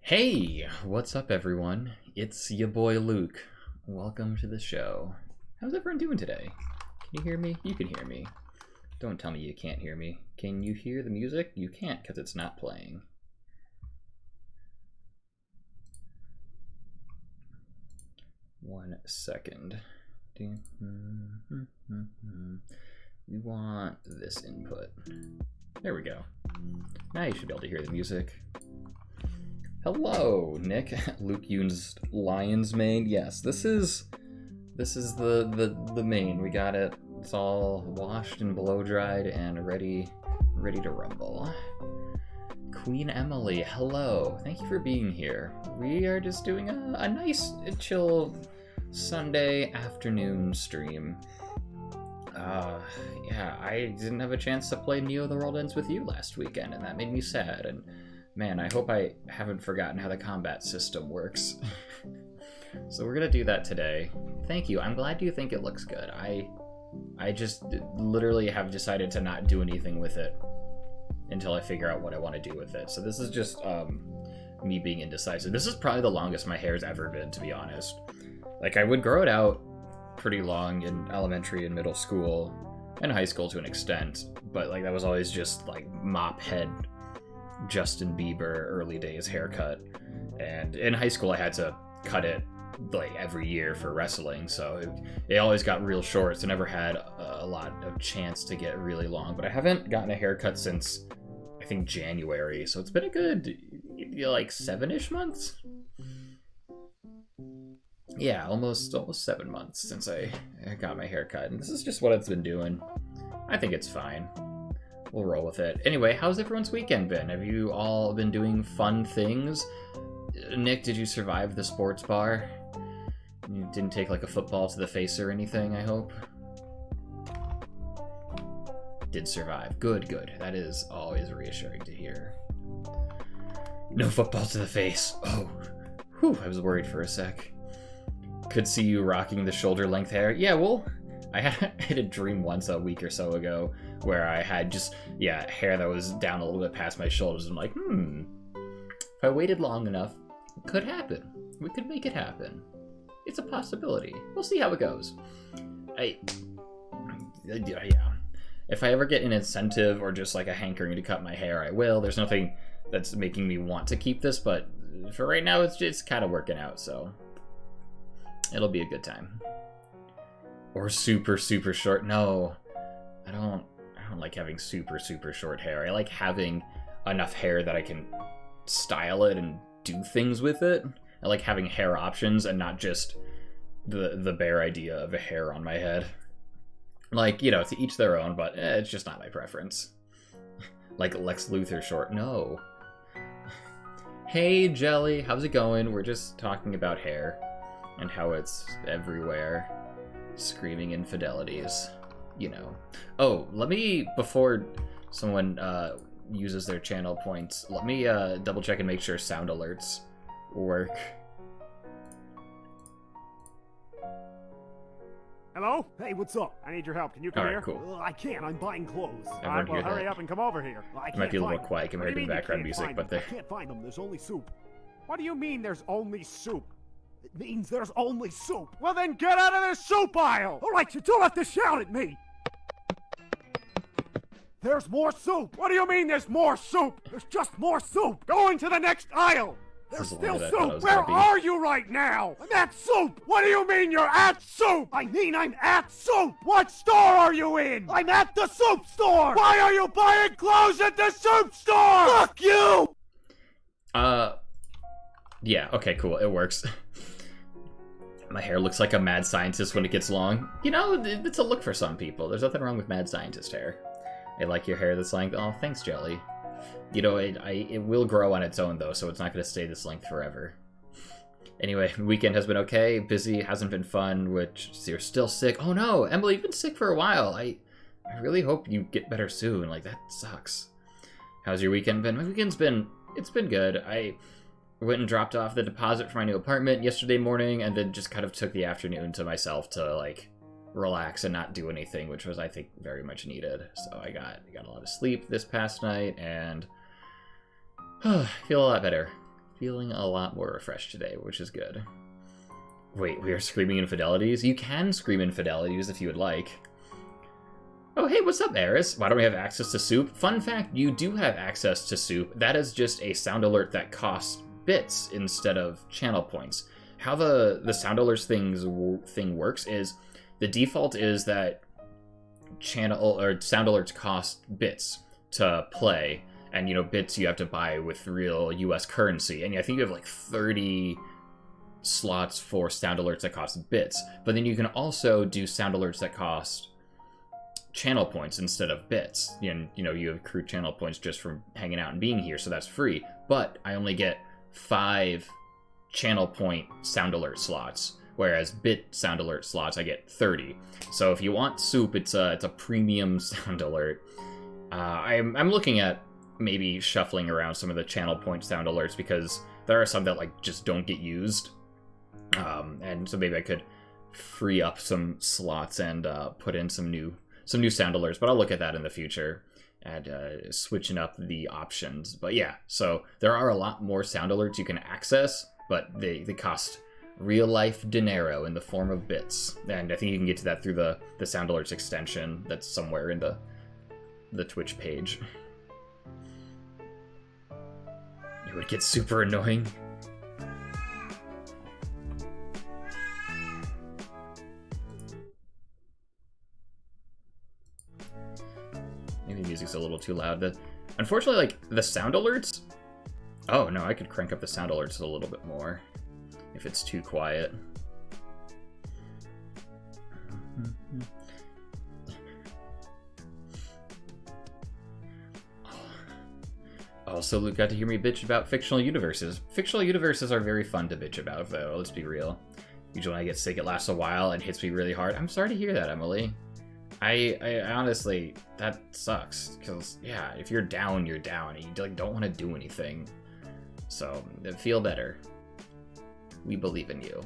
Hey, what's up everyone? It's your boy Luke. Welcome to the show. How's everyone doing today? Can you hear me? You can hear me. Don't tell me you can't hear me. Can you hear the music? You can't because it's not playing. One second. We want this input. There we go. Now you should be able to hear the music. Hello, Nick. Luke Yoon's Lion's Mane. Yes, this is the mane. We got it. It's all washed and blow dried and ready to rumble. Queen Emily, hello. Thank you for being here. We are just doing a nice, chill Sunday afternoon stream. Yeah, I didn't have a chance to play Neo the World Ends with you last weekend, and that made me sad. And man, I hope I haven't forgotten how the combat system works. So we're gonna do that today. Thank you. I'm glad you think it looks good. I just literally have decided to not do anything with it until I figure out what I want to do with it. So this is just me being indecisive. This is probably the longest my hair's ever been, to be honest. Like, I would grow it out pretty long in elementary and middle school and high school to an extent, but like that was always just like mop head Justin Bieber early days haircut. And in high school I had to cut it like every year for wrestling, so it always got real short, so never had a lot of chance to get really long. But I haven't gotten a haircut since I think January, so it's been a good like 7-ish months. Yeah, almost 7 months since I got my haircut, and this is just what it's been doing. I think it's fine. We'll roll with it. Anyway, how's everyone's weekend been? Have you all been doing fun things? Nick, did you survive the sports bar? You didn't take like a football to the face or anything, I hope? Did survive. Good, good. That is always reassuring to hear. No football to the face. Oh, whew, I was worried for a sec. Could see you rocking the shoulder length hair. Yeah, well, I had a dream once a week or so ago where I had just, yeah, hair that was down a little bit past my shoulders. I'm like, if I waited long enough, it could happen. We could make it happen. It's a possibility. We'll see how it goes. Yeah. If I ever get an incentive or just like a hankering to cut my hair, I will. There's nothing that's making me want to keep this, but for right now, it's kind of working out, so it'll be a good time. Or super, super short. No, I don't like having super, super short hair. I like having enough hair that I can style it and do things with it. I like having hair options and not just the bare idea of a hair on my head. Like, you know, to each their own, but it's just not my preference. Like Lex Luthor short. No. Hey, Jelly, how's it going? We're just talking about hair and how it's everywhere. Screaming infidelities, you know. Oh, let me, before someone uses their channel points, let me double check and make sure sound alerts work. Hello? Hey, what's up? I need your help. Can you come here? Cool. I can't. I'm buying clothes. Everyone Well, hurry that. up and come over here. I Might be a little find quiet compared to the background music, but I can't find them. There's only soup. What do you mean there's only soup? It means there's only soup. Well, then get out of the soup aisle! All right, you don't have to shout at me. There's more soup. What do you mean there's more soup? There's just more soup. Go into the next aisle. There's still soup. Where are you right now? I'm at soup. What do you mean you're at soup? I mean I'm at soup. What store are you in? I'm at the soup store. Why are you buying clothes at the soup store? Fuck you! Yeah, okay, cool. It works. My hair looks like a mad scientist when it gets long. You know, it's a look for some people. There's nothing wrong with mad scientist hair. I like your hair this length. Oh, thanks, Jelly. You know, it will grow on its own, though, so it's not going to stay this length forever. Anyway, weekend has been okay. Busy, hasn't been fun, which you're still sick. Oh, no, Emily, you've been sick for a while. I really hope you get better soon. Like, that sucks. How's your weekend been? My weekend's been... It's been good. I went and dropped off the deposit for my new apartment yesterday morning, and then just kind of took the afternoon to myself to, like, relax and not do anything, which was, I think, very much needed. So I got a lot of sleep this past night, and I feel a lot better. Feeling a lot more refreshed today, which is good. Wait, we are screaming infidelities? You can scream infidelities if you would like. Oh, hey, what's up, Eris? Why don't we have access to soup? Fun fact, you do have access to soup. That is just a sound alert that costs bits instead of channel points. How the sound alerts thing works is the default is that sound alerts cost bits to play, and bits you have to buy with real US currency, and I think you have like 30 slots for sound alerts that cost bits, but then you can also do sound alerts that cost channel points instead of bits, and you accrue channel points just from hanging out and being here, so that's free. But I only get 5 channel point sound alert slots, whereas bit sound alert slots I get 30. So if you want soup, it's a premium sound alert. I'm looking at maybe shuffling around some of the channel point sound alerts, because there are some that like just don't get used, and so maybe I could free up some slots and put in some new sound alerts, but I'll look at that in the future and switching up the options. But yeah, so there are a lot more sound alerts you can access, but they cost real life dinero in the form of bits, and I think you can get to that through the sound alerts extension that's somewhere in the Twitch page. It would get super annoying. Maybe the music's a little too loud. Unfortunately, like, the sound alerts... Oh, no, I could crank up the sound alerts a little bit more if it's too quiet. Also, Luke got to hear me bitch about fictional universes. Fictional universes are very fun to bitch about, though, let's be real. Usually when I get sick, it lasts a while and hits me really hard. I'm sorry to hear that, Emily. I honestly, that sucks, because, yeah, if you're down, you're down, and you don't want to do anything. So, feel better. We believe in you.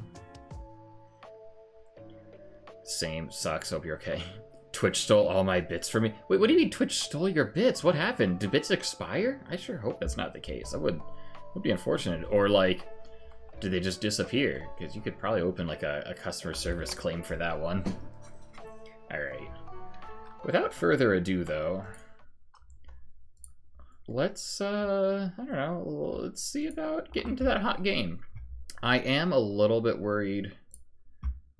Same, sucks, hope you're okay. Twitch stole all my bits from me. Wait, what do you mean Twitch stole your bits? What happened? Did bits expire? I sure hope that's not the case. That would be unfortunate. Or, like, did they just disappear? Because you could probably open, like, a customer service claim for that one. Alright. Without further ado, though, let's, I don't know, let's see about getting to that hot game. I am a little bit worried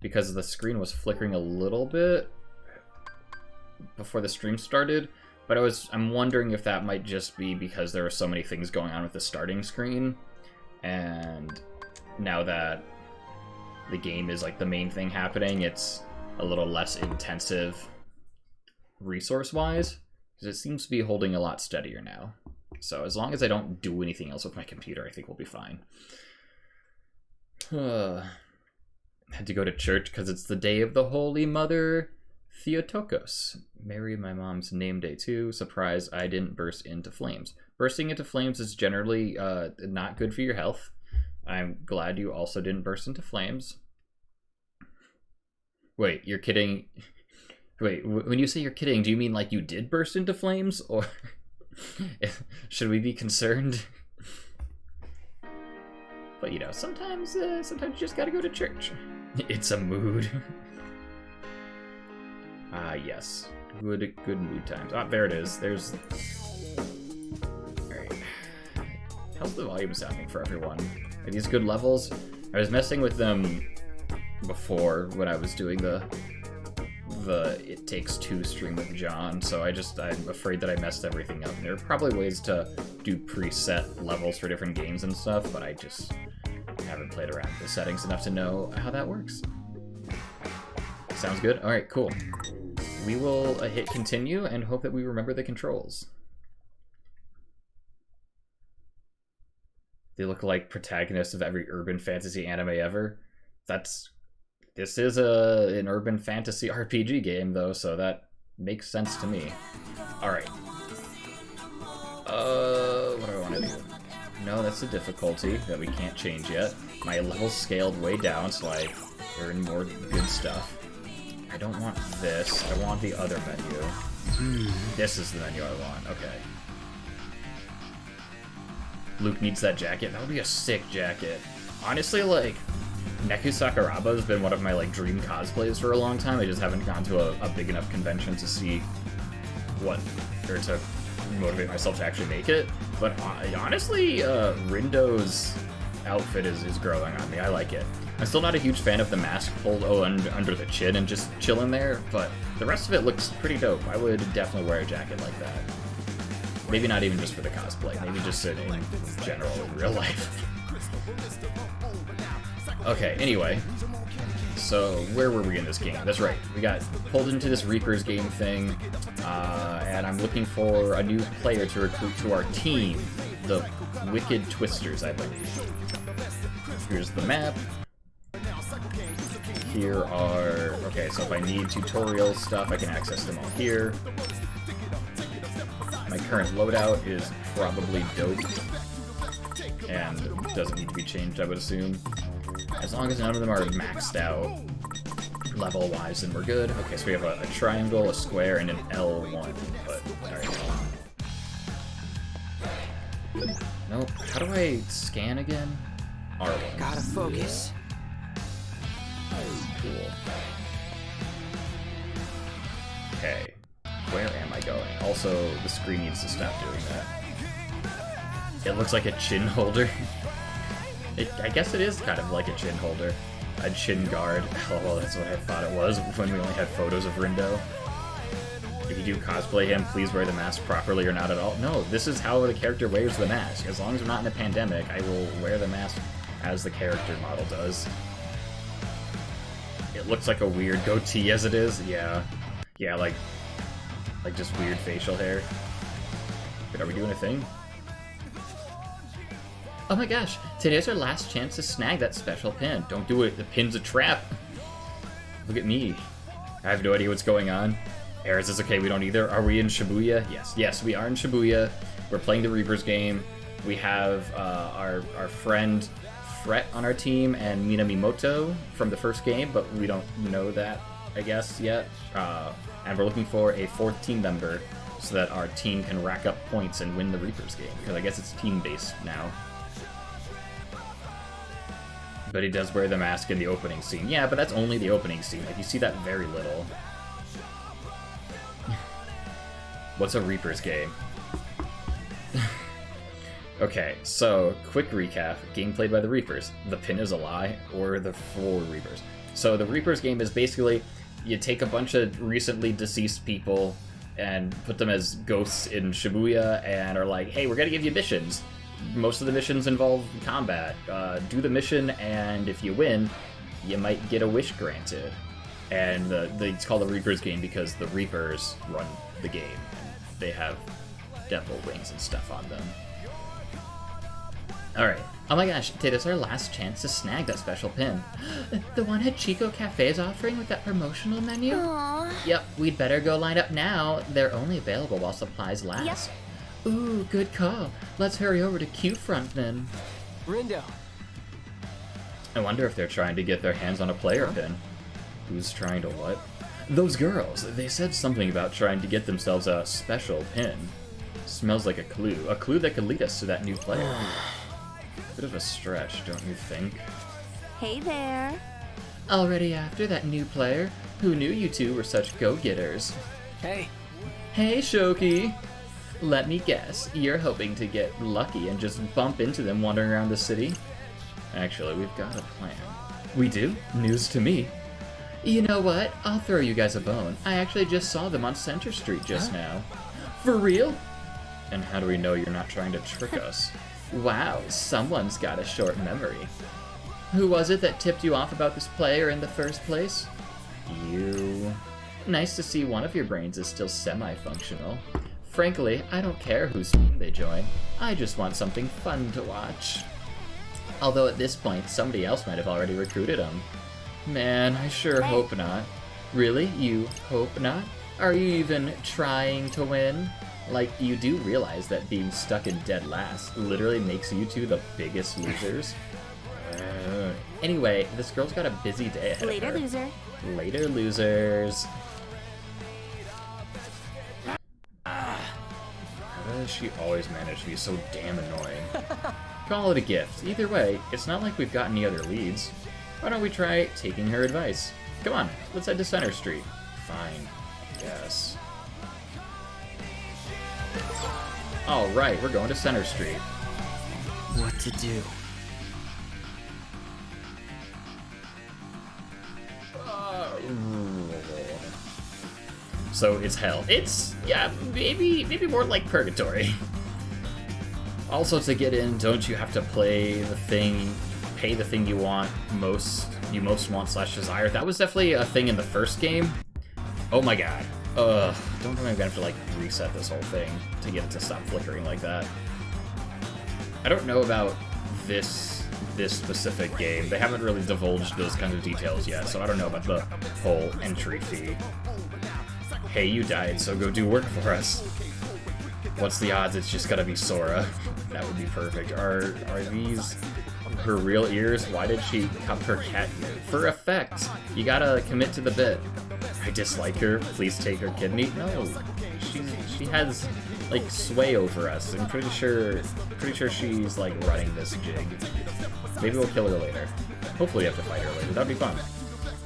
because the screen was flickering a little bit before the stream started, but I'm wondering if that might just be because there are so many things going on with the starting screen, and now that the game is like the main thing happening, it's a little less intensive resource-wise, because it seems to be holding a lot steadier now. So as long as I don't do anything else with my computer, I think we'll be fine. Had to go to church because it's the day of the Holy Mother Theotokos. Mary, my mom's name day too. Surprise, I didn't burst into flames. Bursting into flames is generally not good for your health. I'm glad you also didn't burst into flames. Wait, you're kidding? Wait, when you say you're kidding, do you mean like you did burst into flames? Or should we be concerned? But you know, sometimes you just gotta go to church. It's a mood. Yes. Good mood times. Ah, there it is. There's... Alright. How's the volume sounding for everyone? Are these good levels? I was messing with them before when I was doing the It Takes Two stream with John, so I'm afraid that I messed everything up. There are probably ways to do preset levels for different games and stuff, but I just haven't played around with the settings enough to know how that works. Sounds good? Alright, cool. We will hit continue and hope that we remember the controls. They look like protagonists of every urban fantasy anime ever. This is an urban fantasy RPG game, though, so that makes sense to me. Alright. What do I want to do? No, that's the difficulty that we can't change yet. My level's scaled way down, so I earn more good stuff. I don't want this. I want the other menu. This is the menu I want. Okay. Luke needs that jacket. That would be a sick jacket. Honestly, like, Neku Sakuraba has been one of my, like, dream cosplays for a long time. I just haven't gone to a big enough convention to see what, or to motivate myself to actually make it. But honestly, Rindo's outfit is growing on me. I like it. I'm still not a huge fan of the mask pulled under the chin and just chilling there, but the rest of it looks pretty dope. I would definitely wear a jacket like that. Maybe not even just for the cosplay, maybe just in general in real life. Okay, anyway. So, where were we in this game? That's right, we got pulled into this Reaper's game thing, and I'm looking for a new player to recruit to our team, the Wicked Twisters, I believe. Here's the map. Here are... Okay, so if I need tutorial stuff, I can access them all here. My current loadout is probably dope, and doesn't need to be changed, I would assume. As long as none of them are maxed out level-wise, then we're good. Okay, so we have a triangle, a square, and an L1, but... Alright. Nope. How do I scan again? R1. Gotta focus. Cool. Okay. Where am I going? Also, the screen needs to stop doing that. It looks like a chin holder. I guess it is kind of like a chin holder. A chin guard. Oh, well, that's what I thought it was when we only had photos of Rindo. If you do cosplay him, please wear the mask properly or not at all. No, this is how the character wears the mask. As long as we're not in a pandemic, I will wear the mask as the character model does. It looks like a weird goatee as it is. Yeah. Yeah, like just weird facial hair. Wait, are we doing a thing? Oh my gosh, today's our last chance to snag that special pin. Don't do it, the pin's a trap. Look at me. I have no idea what's going on. Ares is okay, we don't either. Are we in Shibuya? Yes, we are in Shibuya. We're playing the Reaper's game. We have our friend Fret on our team and Minamimoto from the first game, but we don't know that, I guess, yet. And we're looking for a 4th team member so that our team can rack up points and win the Reaper's game, because I guess it's team-based now. But he does wear the mask in the opening scene. Yeah, but that's only the opening scene. Like, you see that very little. What's a Reaper's game? Okay, so, quick recap. Game played by the Reapers. The pin is a lie, or the 4 Reapers. So the Reaper's game is basically, you take a bunch of recently deceased people and put them as ghosts in Shibuya and are like, hey, we're gonna give you missions. Most of the missions involve combat. Do the mission, and if you win, you might get a wish granted. And it's called the Reaper's game because the Reapers run the game. They have devil wings and stuff on them. Alright. Oh my gosh, today's our last chance to snag that special pin. The one Hachiko Cafe is offering with that promotional menu? Aww. Yep, we'd better go line up now. They're only available while supplies last. Yep. Ooh, good call. Let's hurry over to Q-Front then. Rindo. I wonder if they're trying to get their hands on a player pin. Who's trying to what? Those girls. They said something about trying to get themselves a special pin. Smells like a clue. A clue that could lead us to that new player. Bit of a stretch, don't you think? Hey there. Already after that new player? Who knew you two were such go-getters? Hey. Hey, Shoki. Let me guess, you're hoping to get lucky and just bump into them wandering around the city? Actually, we've got a plan. We do? News to me. You know what? I'll throw you guys a bone. I actually just saw them on Center Street just now. For real? And how do we know you're not trying to trick us? Wow, someone's got a short memory. Who was it that tipped you off about this player in the first place? You. Nice to see one of your brains is still semi-functional. Frankly, I don't care whose team they join. I just want something fun to watch. Although at this point, somebody else might have already recruited them. Man, I sure hope not. Really? You hope not? Are you even trying to win? Like, you do realize that being stuck in dead last literally makes you two the biggest losers? Anyway, this girl's got a busy day ahead Later, of her. loser. Later, losers. How does she always manage to be so damn annoying? Call it a gift. Either way, it's not like we've got any other leads. Why don't we try taking her advice? Come on, let's head to Center Street. Fine. Yes. Alright, we're going to Center Street. What to do? So it's hell. It's, yeah, maybe more like purgatory. Also, to get in, don't you have to pay the thing you want most want / desire? That was definitely a thing in the first game. Oh my god. Don't tell me I'm gonna have to like reset this whole thing to get it to stop flickering like that. I don't know about this specific game. They haven't really divulged those kinds of details yet, so I don't know about the whole entry fee. Hey, you died, so go do work for us. What's the odds it's just gonna be Sora? That would be perfect. Are these her real ears? Why did she cup her cat ear? For effect! You gotta commit to the bit. I dislike her. Please take her kidney. No, she has like sway over us. I'm pretty sure she's like running this jig. Maybe we'll kill her later. Hopefully we have to fight her later. That'd be fun.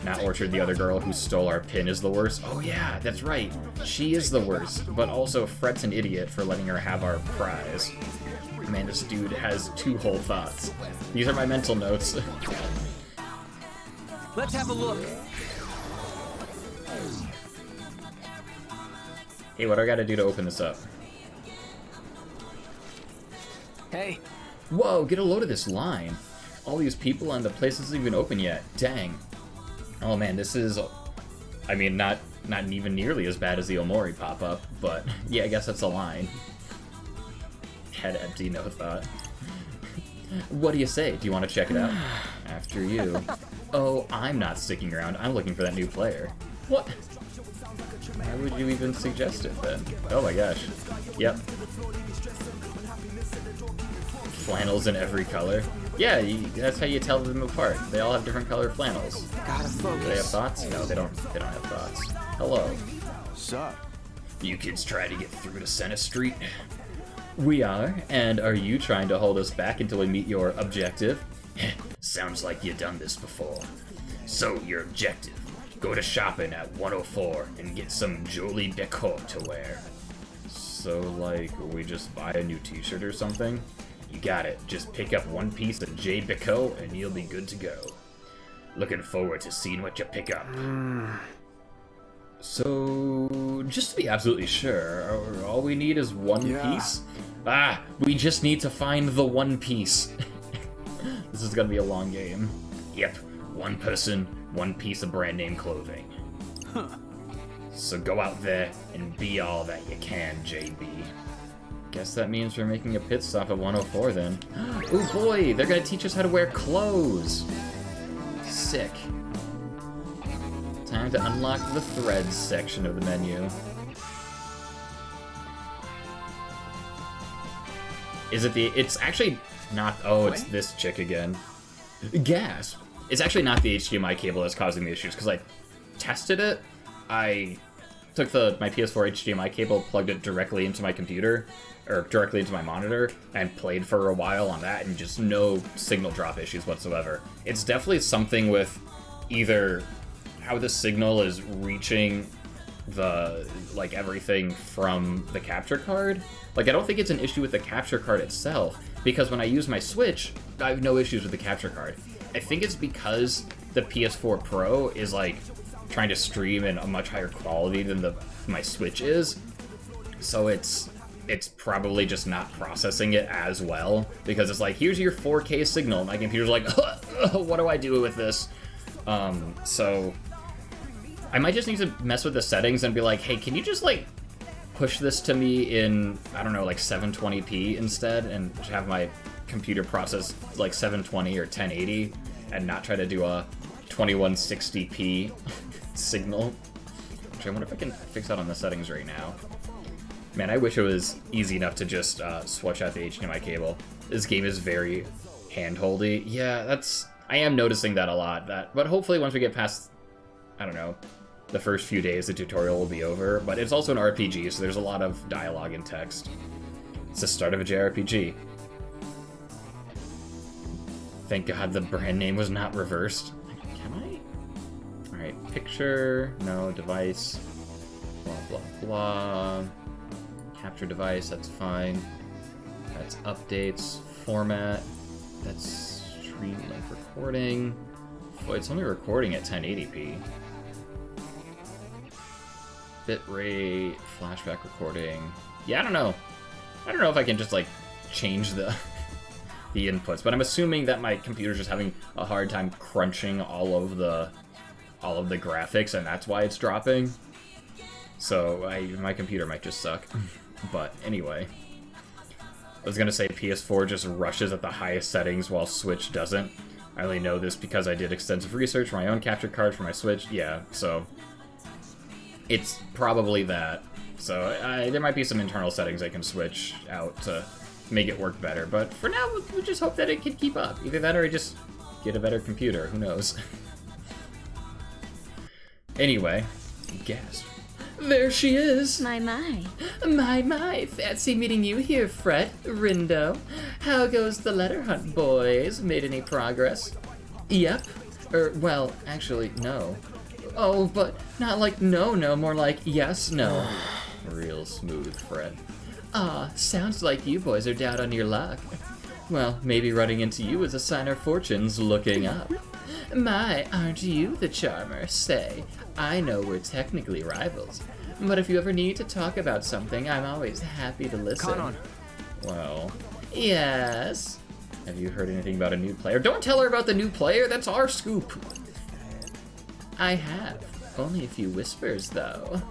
Not Orchard, the other girl who stole our pin, is the worst. Oh yeah, that's right. She is the worst, but also Fret's an idiot for letting her have our prize. Man, this dude has two whole thoughts. These are my mental notes. Let's have a look. Hey, what do I gotta do to open this up? Hey. Whoa, get a load of this line. All these people and the place isn't even open yet. Dang. Oh man, this is, I mean, not even nearly as bad as the Omori pop-up, but yeah, I guess that's a line. Head empty, no thought. What do you say? Do you want to check it out? After you. Oh, I'm not sticking around. I'm looking for that new player. What? Why would you even suggest it then? Oh my gosh. Yep. Flannels in every color. Yeah, that's how you tell them apart. They all have different colored flannels. Gotta focus. Do they have thoughts? No, they don't have thoughts. Hello. Sup? You kids trying to get through to Center Street? We are, and are you trying to hold us back until we meet your objective? Sounds like you've done this before. So, your objective. Go to shopping at 104 and get some Jolie Decor to wear. So, like, we just buy a new t-shirt or something? You got it. Just pick up one piece of J. Bico and you'll be good to go. Looking forward to seeing what you pick up. So, just to be absolutely sure, all we need is one piece? Ah, we just need to find the one piece. This is gonna be a long game. Yep, one person, one piece of brand name clothing. So go out there and be all that you can, JB. Guess that means we're making a pit stop at 104 then. Oh boy, they're gonna teach us how to wear clothes. Sick. Time to unlock the threads section of the menu. Is it the... It's actually not... Oh, it's this chick again. Gasp! It's actually not the HDMI cable that's causing the issues, because I tested it. I took my PS4 HDMI cable, plugged it directly into my computer, or directly into my monitor, and played for a while on that, and just no signal drop issues whatsoever. It's definitely something with either how the signal is reaching the, like, everything from the capture card. Like, I don't think it's an issue with the capture card itself, because when I use my Switch, I have no issues with the capture card. I think it's because the PS4 Pro is, like, trying to stream in a much higher quality than my Switch is, so it's probably just not processing it as well, because it's like, here's your 4K signal, and my computer's like, what do I do with this? So I might just need to mess with the settings and be like, hey, can you just, like, push this to me in, I don't know, like 720p instead, and have my computer process like 720 or 1080, and not try to do a 2160p signal. Which I wonder if I can fix that on the settings right now. Man, I wish it was easy enough to just switch out the HDMI cable. This game is very hand-holdy. Yeah, I am noticing that a lot. But hopefully once we get past, I don't know, the first few days, the tutorial will be over. But it's also an RPG, so there's a lot of dialogue and text. It's the start of a JRPG. Thank God the brand name was not reversed. Can I? Alright, picture, no, device, blah, blah, blah. Capture device, that's fine. That's updates, format, that's stream link recording. Boy, it's only recording at 1080p. Bitrate, flashback recording. Yeah, I don't know. I don't know if I can just, like, change the inputs, but I'm assuming that my computer's just having a hard time crunching all of the graphics, and that's why it's dropping. So my computer might just suck. But anyway, I was gonna say PS4 just rushes at the highest settings while Switch doesn't. I only know this because I did extensive research for my own capture card for my Switch. Yeah, so it's probably that. So there might be some internal settings I can switch out to make it work better, but for now, we just hope that it can keep up. Either that or I just get a better computer, who knows. Anyway, gasp. There she is! My. My, fancy meeting you here, Fred, Rindo. How goes the letter hunt, boys? Made any progress? Yep. Well, actually, no. Oh, but not like no, more like yes, no. Real smooth, Fred. Ah, sounds like you boys are down on your luck. Well, maybe running into you is a sign our fortune's looking up. My, aren't you the charmer? Say, I know we're technically rivals, but if you ever need to talk about something, I'm always happy to listen. Caught on. Well, yes? Have you heard anything about a new player? Don't tell her about the new player, that's our scoop! I have. Only a few whispers, though.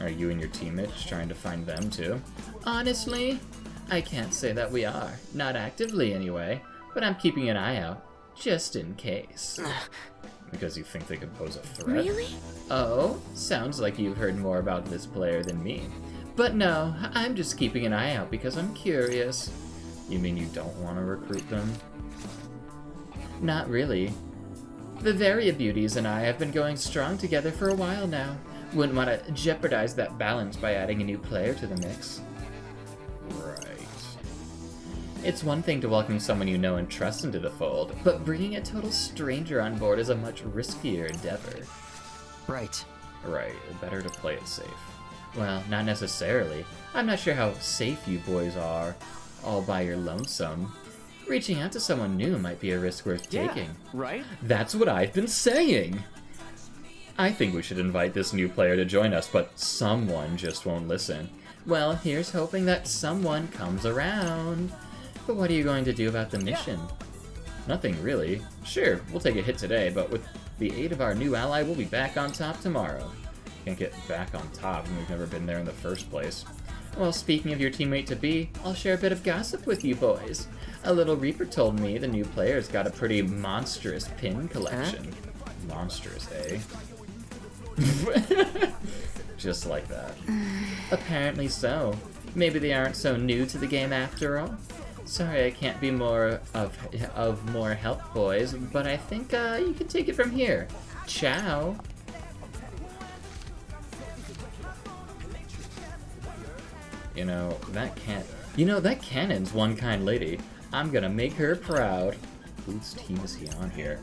Are you and your teammates trying to find them, too? Honestly, I can't say that we are. Not actively, anyway. But I'm keeping an eye out, just in case. Because you think they could pose a threat? Really? Oh, sounds like you've heard more about this player than me. But no, I'm just keeping an eye out because I'm curious. You mean you don't want to recruit them? Not really. The Varia Beauties and I have been going strong together for a while now. Wouldn't want to jeopardize that balance by adding a new player to the mix. Right. It's one thing to welcome someone you know and trust into the fold, but bringing a total stranger on board is a much riskier endeavor. Right. Right, better to play it safe. Well, not necessarily. I'm not sure how safe you boys are, all by your lonesome. Reaching out to someone new might be a risk worth taking. Right? That's what I've been saying! I think we should invite this new player to join us, but someone just won't listen. Well, here's hoping that someone comes around. But what are you going to do about the mission? Nothing, really. Sure, we'll take a hit today, but with the aid of our new ally, we'll be back on top tomorrow. Can't get back on top when we've never been there in the first place. Well, speaking of your teammate-to-be, I'll share a bit of gossip with you boys. A little Reaper told me the new player's got a pretty monstrous pin collection. Huh? Monstrous, eh? Just like that. Apparently so. Maybe they aren't so new to the game after all. Sorry I can't be more of more help, boys, but I think you can take it from here. Ciao. That cannon's one kind lady. I'm gonna make her proud. Whose team is he on here?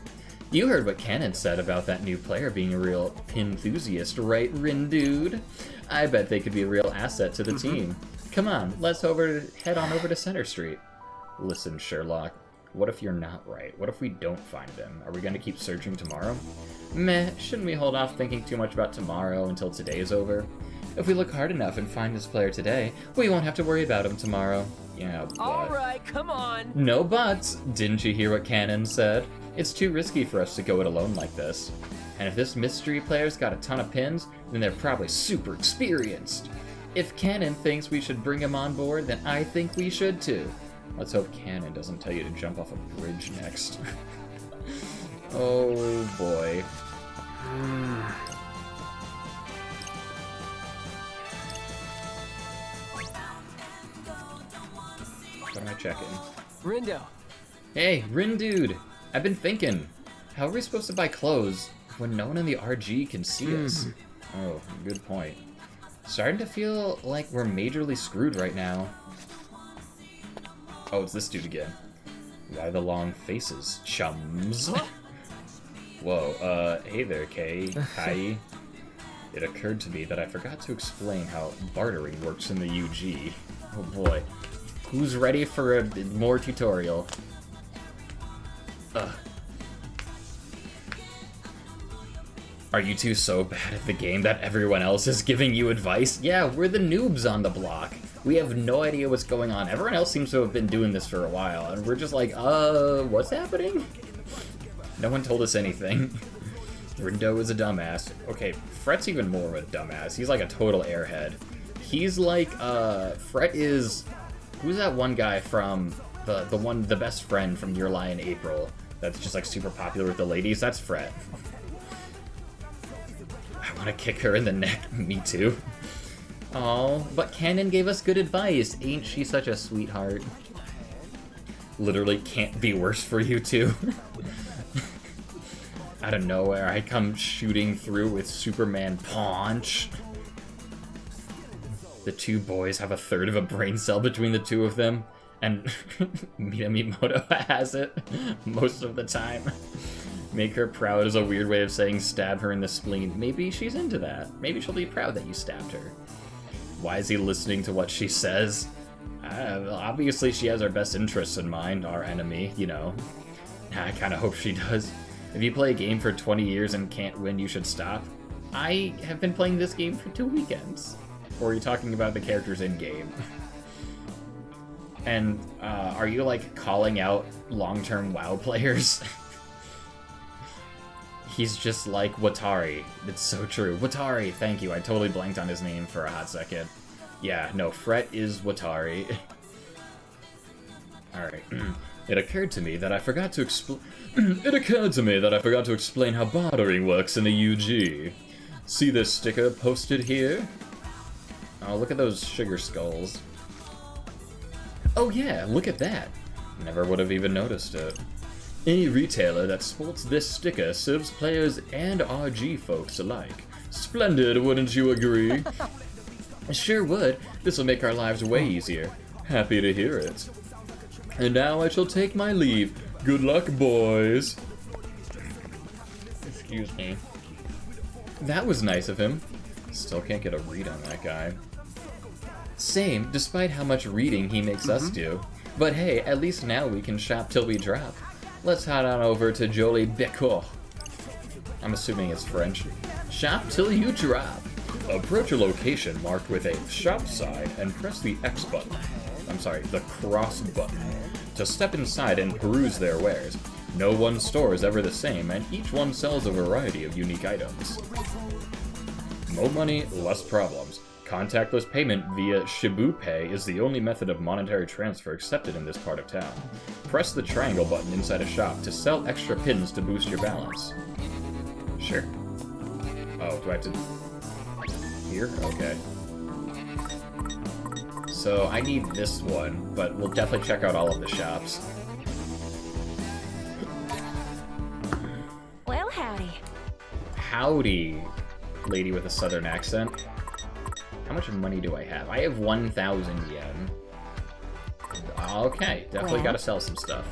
You heard what Cannon said about that new player being a real pin enthusiast, right, Rin dude? I bet they could be a real asset to the team. Come on, let's head on over to Center Street. Listen, Sherlock, what if you're not right? What if we don't find them? Are we gonna keep searching tomorrow? Meh, shouldn't we hold off thinking too much about tomorrow until today's over? If we look hard enough and find this player today, we won't have to worry about him tomorrow. Yeah, but... Alright, come on! No buts! Didn't you hear what Cannon said? It's too risky for us to go it alone like this. And if this mystery player's got a ton of pins, then they're probably super experienced. If Cannon thinks we should bring him on board, then I think we should too. Let's hope Cannon doesn't tell you to jump off a bridge next. Oh boy. What am I checking? Rindo. Hey, Rin dude! I've been thinking, how are we supposed to buy clothes when no one in the RG can see us? Oh, good point. Starting to feel like we're majorly screwed right now. Oh, it's this dude again. Why the long faces, chums? Whoa, hey there, Kay. Kai. It occurred to me that I forgot to explain how bartering works in the UG. Oh boy. Who's ready for a more tutorial? Ugh. Are you two so bad at the game that everyone else is giving you advice? Yeah, we're the noobs on the block. We have no idea what's going on. Everyone else seems to have been doing this for a while, and we're just like, what's happening? No one told us anything. Rindo is a dumbass. Okay, Fret's even more of a dumbass. He's like a total airhead. He's like, Fret is... Who's that one guy from the best friend from Your Lie in April that's just like super popular with the ladies? That's Fret. I want to kick her in the neck. Me too. Oh, but Canon gave us good advice. Ain't she such a sweetheart? Literally can't be worse for you two. Out of nowhere, I come shooting through with Superman punch. The two boys have a third of a brain cell between the two of them, and Minamimoto has it most of the time. Make her proud is a weird way of saying stab her in the spleen. Maybe she's into that. Maybe she'll be proud that you stabbed her. Why is he listening to what she says? Obviously she has our best interests in mind, our enemy, you know. I kind of hope she does. If you play a game for 20 years and can't win, you should stop. I have been playing this game for 2 weekends. Or are you talking about the characters in-game? And, are you, like, calling out long-term WoW players? He's just like Watari. It's so true. Watari, thank you. I totally blanked on his name for a hot second. Yeah, no, Fret is Watari. Alright. It occurred to me that I forgot to explain how bartering works in the UG. See this sticker posted here? Oh, look at those sugar skulls. Oh yeah, look at that. Never would have even noticed it. Any retailer that sports this sticker serves players and RG folks alike. Splendid, wouldn't you agree? Sure would. This'll make our lives way easier. Happy to hear it. And now I shall take my leave. Good luck, boys. Excuse me. That was nice of him. Still can't get a read on that guy. Same, despite how much reading he makes us do. But hey, at least now we can shop till we drop. Let's head on over to Jolie Becourt. I'm assuming it's French. Shop till you drop. Approach a location marked with a shop sign and press the X button. I'm sorry, the cross button, to step inside and peruse their wares. No one store is ever the same, and each one sells a variety of unique items. More money, less problems. Contactless payment via Shibu Pay is the only method of monetary transfer accepted in this part of town. Press the triangle button inside a shop to sell extra pins to boost your balance. Sure. Oh, do I have to... Here? Okay. So I need this one, but we'll definitely check out all of the shops. Well, howdy. Howdy, lady with a southern accent. How much money do I have? I have 1,000 yen. Okay, definitely gotta sell some stuff.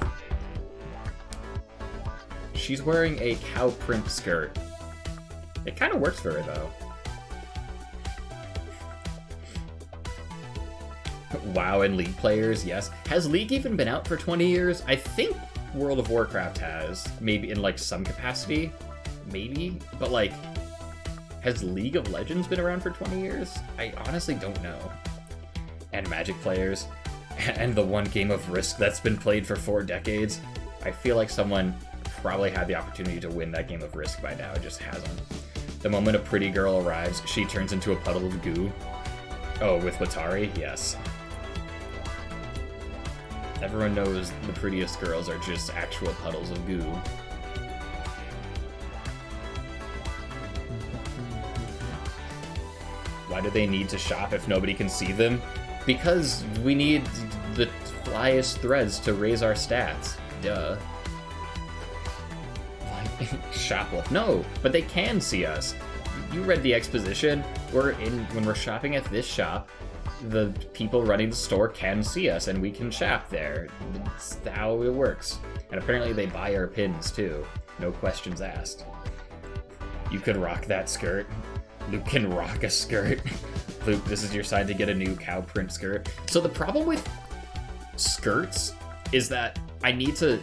She's wearing a cow print skirt. It kind of works for her, though. WoW and League players, yes. Has League even been out for 20 years? I think World of Warcraft has. Maybe in, like, some capacity. Maybe. But, like, has League of Legends been around for 20 years? I honestly don't know. And Magic players. And the one game of Risk that's been played for 4 decades. I feel like someone probably had the opportunity to win that game of Risk by now. It just hasn't. The moment a pretty girl arrives, she turns into a puddle of goo. Oh, with Watari? Yes. Everyone knows the prettiest girls are just actual puddles of goo. Why do they need to shop if nobody can see them? Because we need the flyest threads to raise our stats. Duh. shoplift. No, but they can see us. You read the exposition. When we're shopping at this shop, the people running the store can see us, and we can shop there. That's how it works. And apparently they buy our pins, too. No questions asked. You could rock that skirt. Luke can rock a skirt. Luke, this is your sign to get a new cow print skirt. So the problem with skirts is that I need to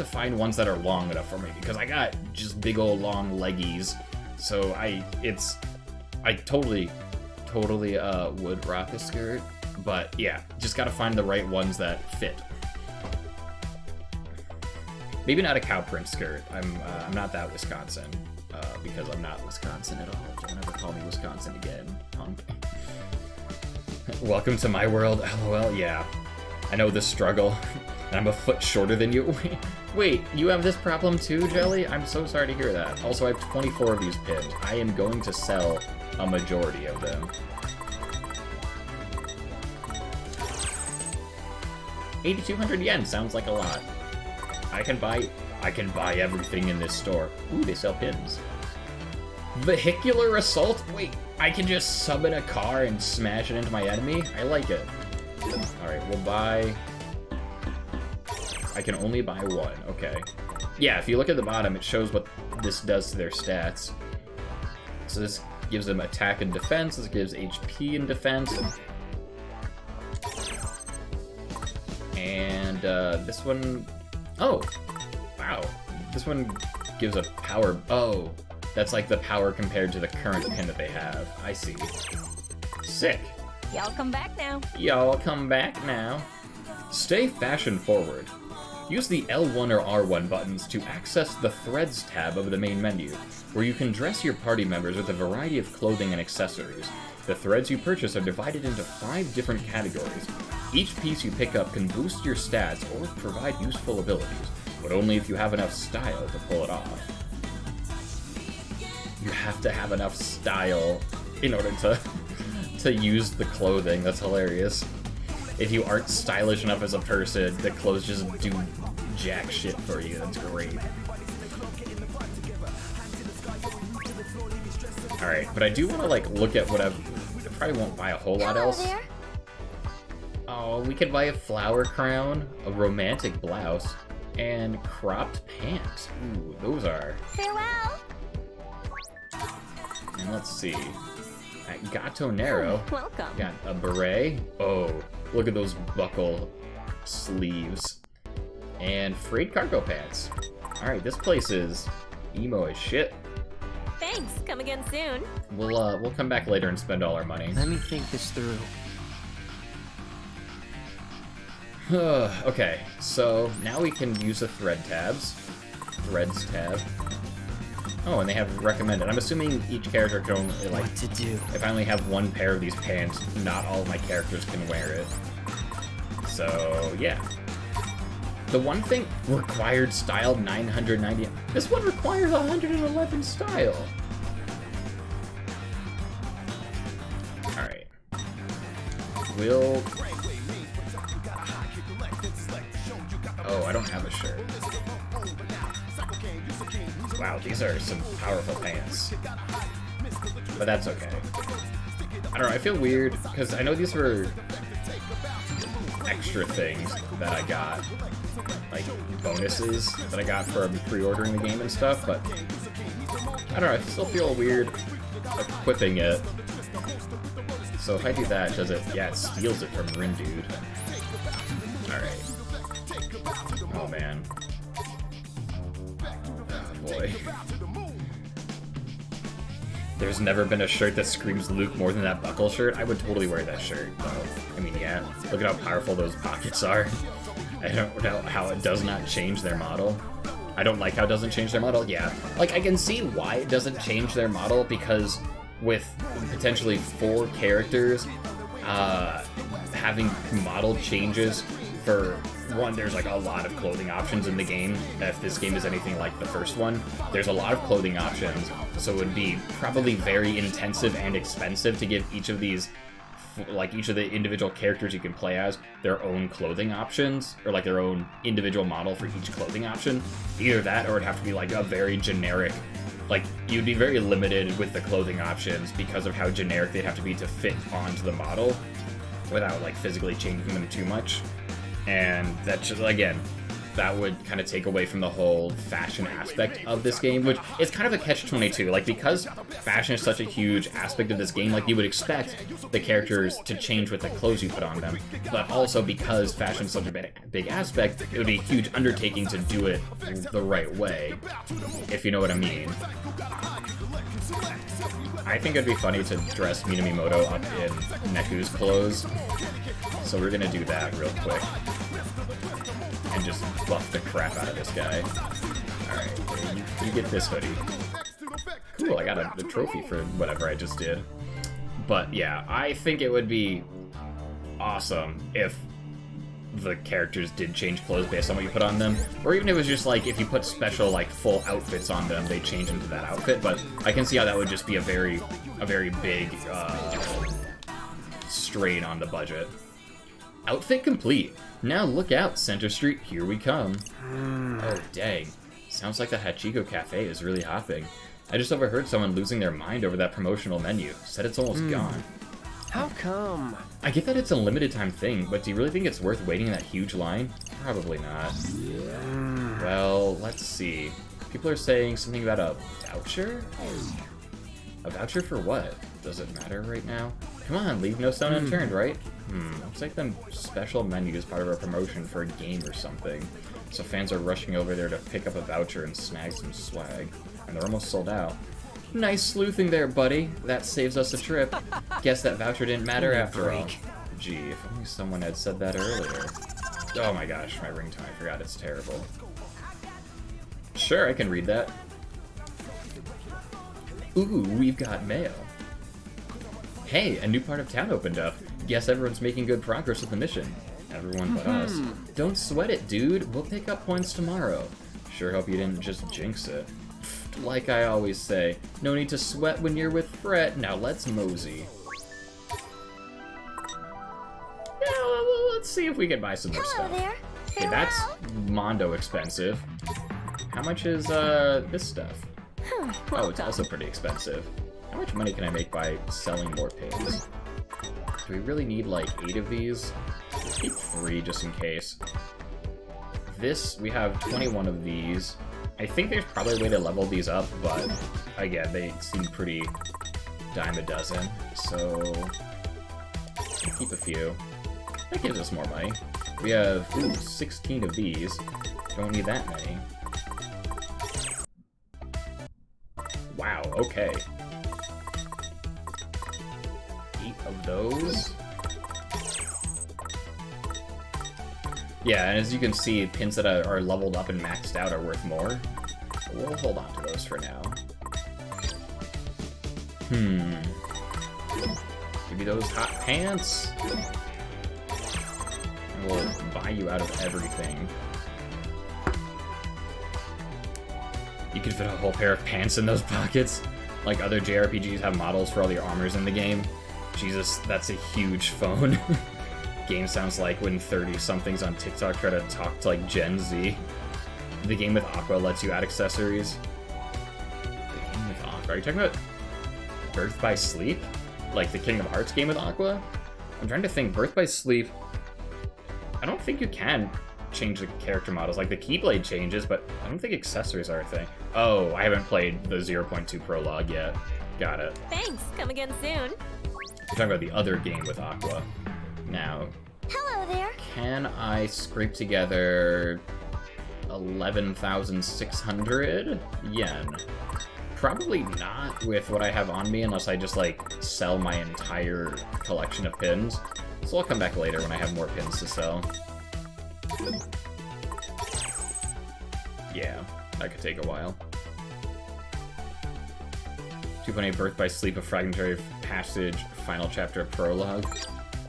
find ones that are long enough for me, because I got just big old long leggies. So I totally would rock a skirt, but yeah, just gotta find the right ones that fit. Maybe not a cow print skirt. I'm not that Wisconsin, because I'm not Wisconsin at all. Don't ever call me Wisconsin again, punk. Welcome to my world, LOL. Yeah, I know the struggle, and I'm a foot shorter than you. Wait, you have this problem too, Jelly? I'm so sorry to hear that. Also, I have 24 of these pins. I am going to sell a majority of them. 8,200 yen sounds like a lot. I can buy everything in this store. Ooh, they sell pins. Vehicular assault? Wait, I can just summon a car and smash it into my enemy? I like it. Alright, we'll buy... I can only buy one, okay. Yeah, if you look at the bottom, it shows what this does to their stats. So this gives them attack and defense, this gives HP and defense. And this one... Oh, wow. This one gives a power... Oh, that's like the power compared to the current pin that they have. I see. Sick. Y'all come back now. Y'all come back now. Stay fashion forward. Use the L1 or R1 buttons to access the Threads tab of the main menu, where you can dress your party members with a variety of clothing and accessories. The threads you purchase are divided into 5 different categories. Each piece you pick up can boost your stats or provide useful abilities, but only if you have enough style to pull it off. You have to have enough style in order to use the clothing. That's hilarious. If you aren't stylish enough as a person, the clothes just do jack shit for you. That's great. Alright, but I do want to, like, look at what I probably won't buy a whole lot else. There. Oh, we could buy a flower crown, a romantic blouse, and cropped pants. Ooh, those are... Farewell. And let's see. At Gatonero, Welcome. got a beret. Oh, look at those buckle sleeves. And frayed cargo pants. Alright, this place is emo as shit. Thanks. Come again soon. We'll come back later and spend all our money. Let me think this through. Okay, so now we can use the Threads tab. Oh, and they have recommended. I'm assuming each character can only, like, What to do? if I only have one pair of these pants, not all of my characters can wear it. So, yeah. The one thing, required style 990. This one requires 111 style. Alright. We'll... Oh, I don't have a shirt. Wow, these are some powerful pants. But that's okay. I don't know, I feel weird, because I know these were extra things that I got. Like, bonuses that I got for pre-ordering the game and stuff, but... I don't know, I still feel weird equipping it. So if I do that, does it... Yeah, it steals it from Rin Dude. Alright. Oh, man. Oh, boy. There's never been a shirt that screams Luke more than that buckle shirt. I would totally wear that shirt, though. I mean, yeah, look at how powerful those pockets are. I don't know how it does not change their model. I don't like how it doesn't change their model, yeah. Like, I can see why it doesn't change their model, because with potentially 4 characters, having model changes for... One, there's like a lot of clothing options in the game. If this game is anything like the first one, there's a lot of clothing options, so it would be probably very intensive and expensive to give each of these like each of the individual characters you can play as, their own clothing options, or like their own individual model for each clothing option. Either that, or it'd have to be like a very generic, like you'd be very limited with the clothing options because of how generic they'd have to be to fit onto the model without like physically changing them too much. And that's just, again, that would kind of take away from the whole fashion aspect of this game, which is kind of a catch-22. Like, because fashion is such a huge aspect of this game, like, you would expect the characters to change with the clothes you put on them. But also, because fashion is such a big aspect, it would be a huge undertaking to do it the right way, if you know what I mean. I think it'd be funny to dress Minamimoto up in Neku's clothes, so we're gonna do that real quick. And just buff the crap out of this guy. Alright, you get this hoodie. Cool, I got a trophy for whatever I just did. But yeah, I think it would be awesome if the characters did change clothes based on what you put on them. Or even if it was just like, if you put special like full outfits on them, they change into that outfit. But I can see how that would just be a very big strain on the budget. Outfit complete. Now look out, Center Street, here we come. Oh, dang. Sounds like the Hachiko Cafe is really hopping. I just overheard someone losing their mind over that promotional menu. Said it's almost gone. How come? I get that it's a limited time thing, but do you really think it's worth waiting in that huge line? Probably not. Well, let's see. People are saying something about a voucher? A voucher for what? Does it matter right now? Come on, leave no stone unturned, right? Looks like the special menu is part of our promotion for a game or something. So fans are rushing over there to pick up a voucher and snag some swag. And they're almost sold out. Nice sleuthing there, buddy. That saves us a trip. Guess that voucher didn't matter after all. Gee, if only someone had said that earlier. Oh my gosh, my ringtone, I forgot it's terrible. Sure, I can read that. Ooh, we've got mail. Hey, a new part of town opened up. Guess everyone's making good progress with the mission. Everyone but us. Don't sweat it, dude. We'll pick up points tomorrow. Sure hope you didn't just jinx it. Like I always say, no need to sweat when you're with Fret. Now let's mosey. Yeah, well, let's see if we can buy some more stuff. There. Okay, that's Mondo expensive. How much is this stuff? Oh, it's also pretty expensive. How much money can I make by selling more pins? Do we really need like 8 of these? Let's keep 3 just in case. This, we have 21 of these. I think there's probably a way to level these up, but again, they seem pretty dime a dozen, so keep a few. That gives us more money. We have, 16 of these. Don't need that many. Wow, okay. 8 of those. Yeah, and as you can see, pins that are leveled up and maxed out are worth more. We'll hold on to those for now. Give me those hot pants! And we'll buy you out of everything. You can fit a whole pair of pants in those pockets. Like other JRPGs have models for all the armors in the game. Jesus, that's a huge phone. Game sounds like when 30-somethings on TikTok try to talk to like Gen Z. The game with Aqua lets you add accessories. The game with Aqua? Are you talking about Birth by Sleep? Like the Kingdom Hearts game with Aqua? I'm trying to think. Birth by Sleep... I don't think you can change the character models. Like the Keyblade changes, but I don't think accessories are a thing. Oh, I haven't played the 0.2 prologue yet. Got it. Thanks. Come again soon. You're talking about the other game with Aqua. Now, Hello there. can I scrape together 11,600 yen? Probably not with what I have on me unless I just like sell my entire collection of pins. So I'll come back later when I have more pins to sell. Yeah, that could take a while. 2.8 Birth by Sleep, a fragmentary passage, final chapter prologue.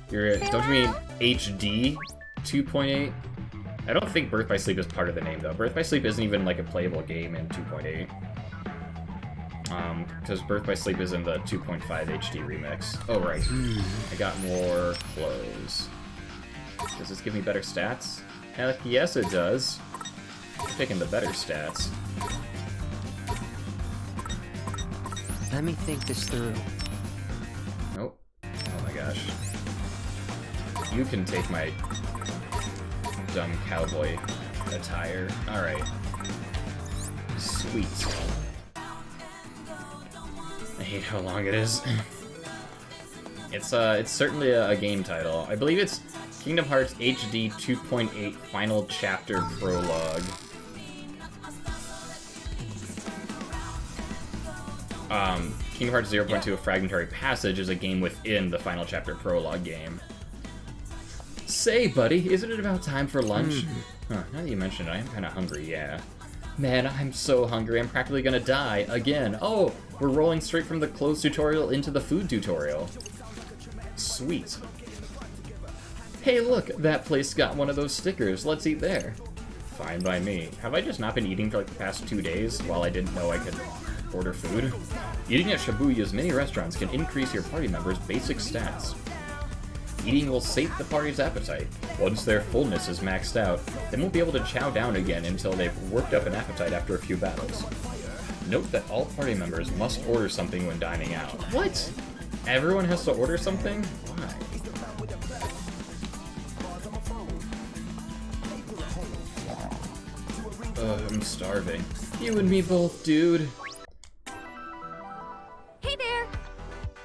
Don't you mean HD 2.8? I don't think Birth by Sleep is part of the name, though. Birth by Sleep isn't even, like, a playable game in 2.8. Because Birth by Sleep is in the 2.5 HD remix. Oh, right. I got more clothes. Does this give me better stats? Heck yes, it does. I'm picking the better stats. Let me think this through. Nope. Oh my gosh. You can take my dumb cowboy attire. Alright. Sweet. I hate how long it is. It's certainly a game title. I believe it's Kingdom Hearts HD 2.8 Final Chapter Prologue. Kingdom Hearts 0.2 A Fragmentary Passage is a game within the Final Chapter Prologue game. Say, buddy, isn't it about time for lunch? Huh, now that you mention it, I am kind of hungry, yeah. Man, I'm so hungry, I'm practically gonna die again. Oh, we're rolling straight from the clothes tutorial into the food tutorial. Sweet. Hey, look, that place got one of those stickers. Let's eat there. Fine by me. Have I just not been eating for like the past 2 days while I didn't know I could order food? Eating at Shibuya's many restaurants can increase your party members' basic stats. Eating will sate the party's appetite. Once their fullness is maxed out, they won't be able to chow down again until they've worked up an appetite after a few battles. Note that all party members must order something when dining out. What? Everyone has to order something? Why? I'm starving. You and me both, dude. Hey there!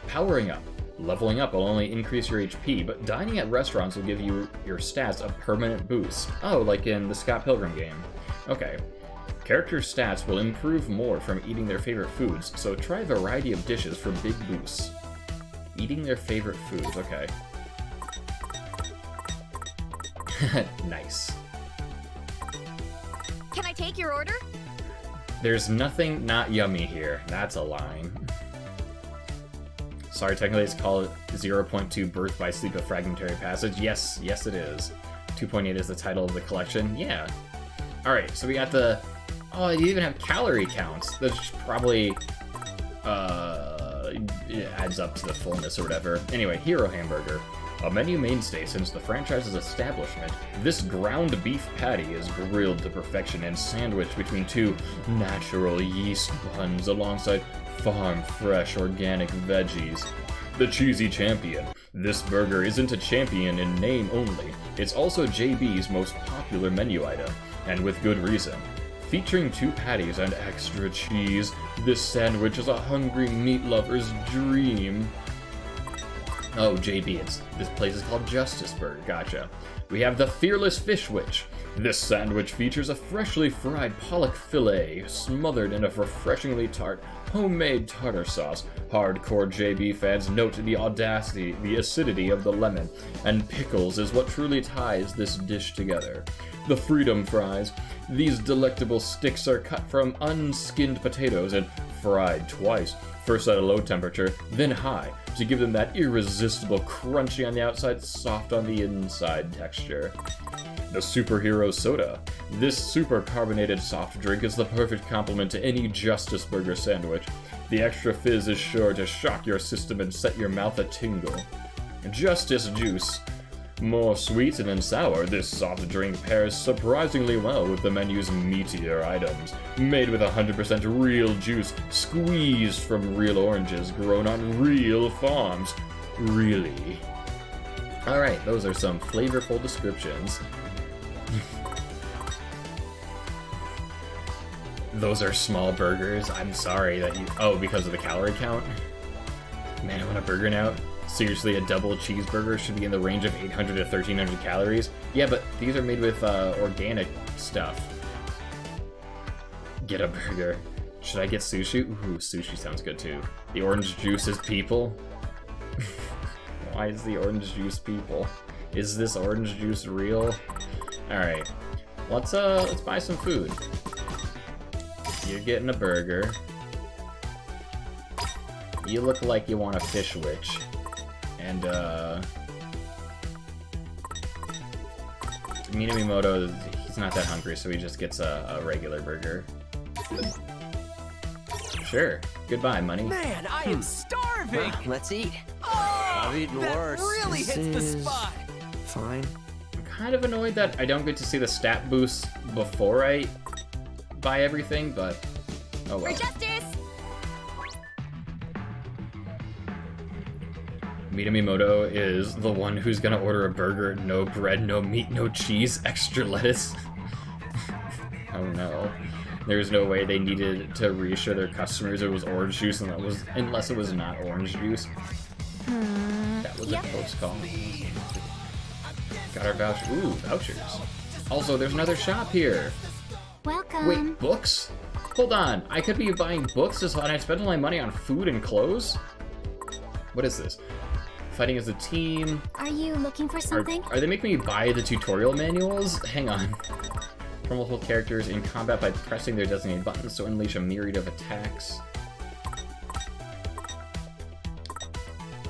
Powering up. Leveling up will only increase your HP, but dining at restaurants will give you your stats a permanent boost. Oh, like in the Scott Pilgrim game. Okay. Character stats will improve more from eating their favorite foods, so try a variety of dishes for big boosts. Eating their favorite foods, okay. Nice. Can I take your order? There's nothing not yummy here. That's a line. Sorry, technically it's called 0.2 Birth by Sleep, A Fragmentary Passage. Yes, yes it is. 2.8 is the title of the collection. Yeah. Alright, so we got the... Oh, you even have calorie counts. That's probably... it adds up to the fullness or whatever. Anyway, Hero Hamburger. A menu mainstay since the franchise's establishment, this ground beef patty is grilled to perfection and sandwiched between two natural yeast buns alongside farm-fresh organic veggies. The Cheesy Champion. This burger isn't a champion in name only, it's also JB's most popular menu item, and with good reason. Featuring 2 patties and extra cheese, this sandwich is a hungry meat lover's dream. Oh, JB, this place is called Justice Burger, gotcha. We have the Fearless Fish Witch. This sandwich features a freshly fried pollock fillet smothered in a refreshingly tart, homemade tartar sauce. Hardcore JB fans note the audacity, the acidity of the lemon, and pickles is what truly ties this dish together. The Freedom Fries. These delectable sticks are cut from unskinned potatoes and fried twice, first at a low temperature, then high, to give them that irresistible crunchy on the outside, soft on the inside texture. The Superhero Soda. This super carbonated soft drink is the perfect complement to any Justice Burger sandwich. The extra fizz is sure to shock your system and set your mouth a-tingle. Justice Juice. More sweet than sour, this soft drink pairs surprisingly well with the menu's meatier items. Made with 100% real juice, squeezed from real oranges grown on real farms. Really. Alright, those are some flavorful descriptions. Those are small burgers. I'm sorry that you... Oh, because of the calorie count? Man, I want a burger now. Seriously, a double cheeseburger should be in the range of 800 to 1300 calories. Yeah, but these are made with organic stuff. Get a burger. Should I get sushi? Ooh, sushi sounds good too. The orange juice is people? Why is the orange juice people? Is this orange juice real? Alright. Let's buy some food. You're getting a burger. You look like you want a fish witch. And, Minamimoto, he's not that hungry, so he just gets a regular burger. Sure. Goodbye, money. Man, I am starving! Well, let's eat. Oh, I've eaten that worse. really This hits the is spot! Fine. I'm kind of annoyed that I don't get to see the stat boosts before I buy everything, but oh well. For justice! Minamimoto is the one who's gonna order a burger, no bread, no meat, no cheese, extra lettuce. Oh no. There's no way they needed to reassure their customers it was orange juice unless it was not orange juice. That was a close call. Got our voucher. Ooh, vouchers. Also, there's another shop here. Welcome. Wait, books? Hold on, I could be buying books and I spend all my money on food and clothes? What is this? Fighting as a team. Are you looking for something? Are they making me buy the tutorial manuals? Hang on. Multiple characters in combat by pressing their designated buttons to unleash a myriad of attacks.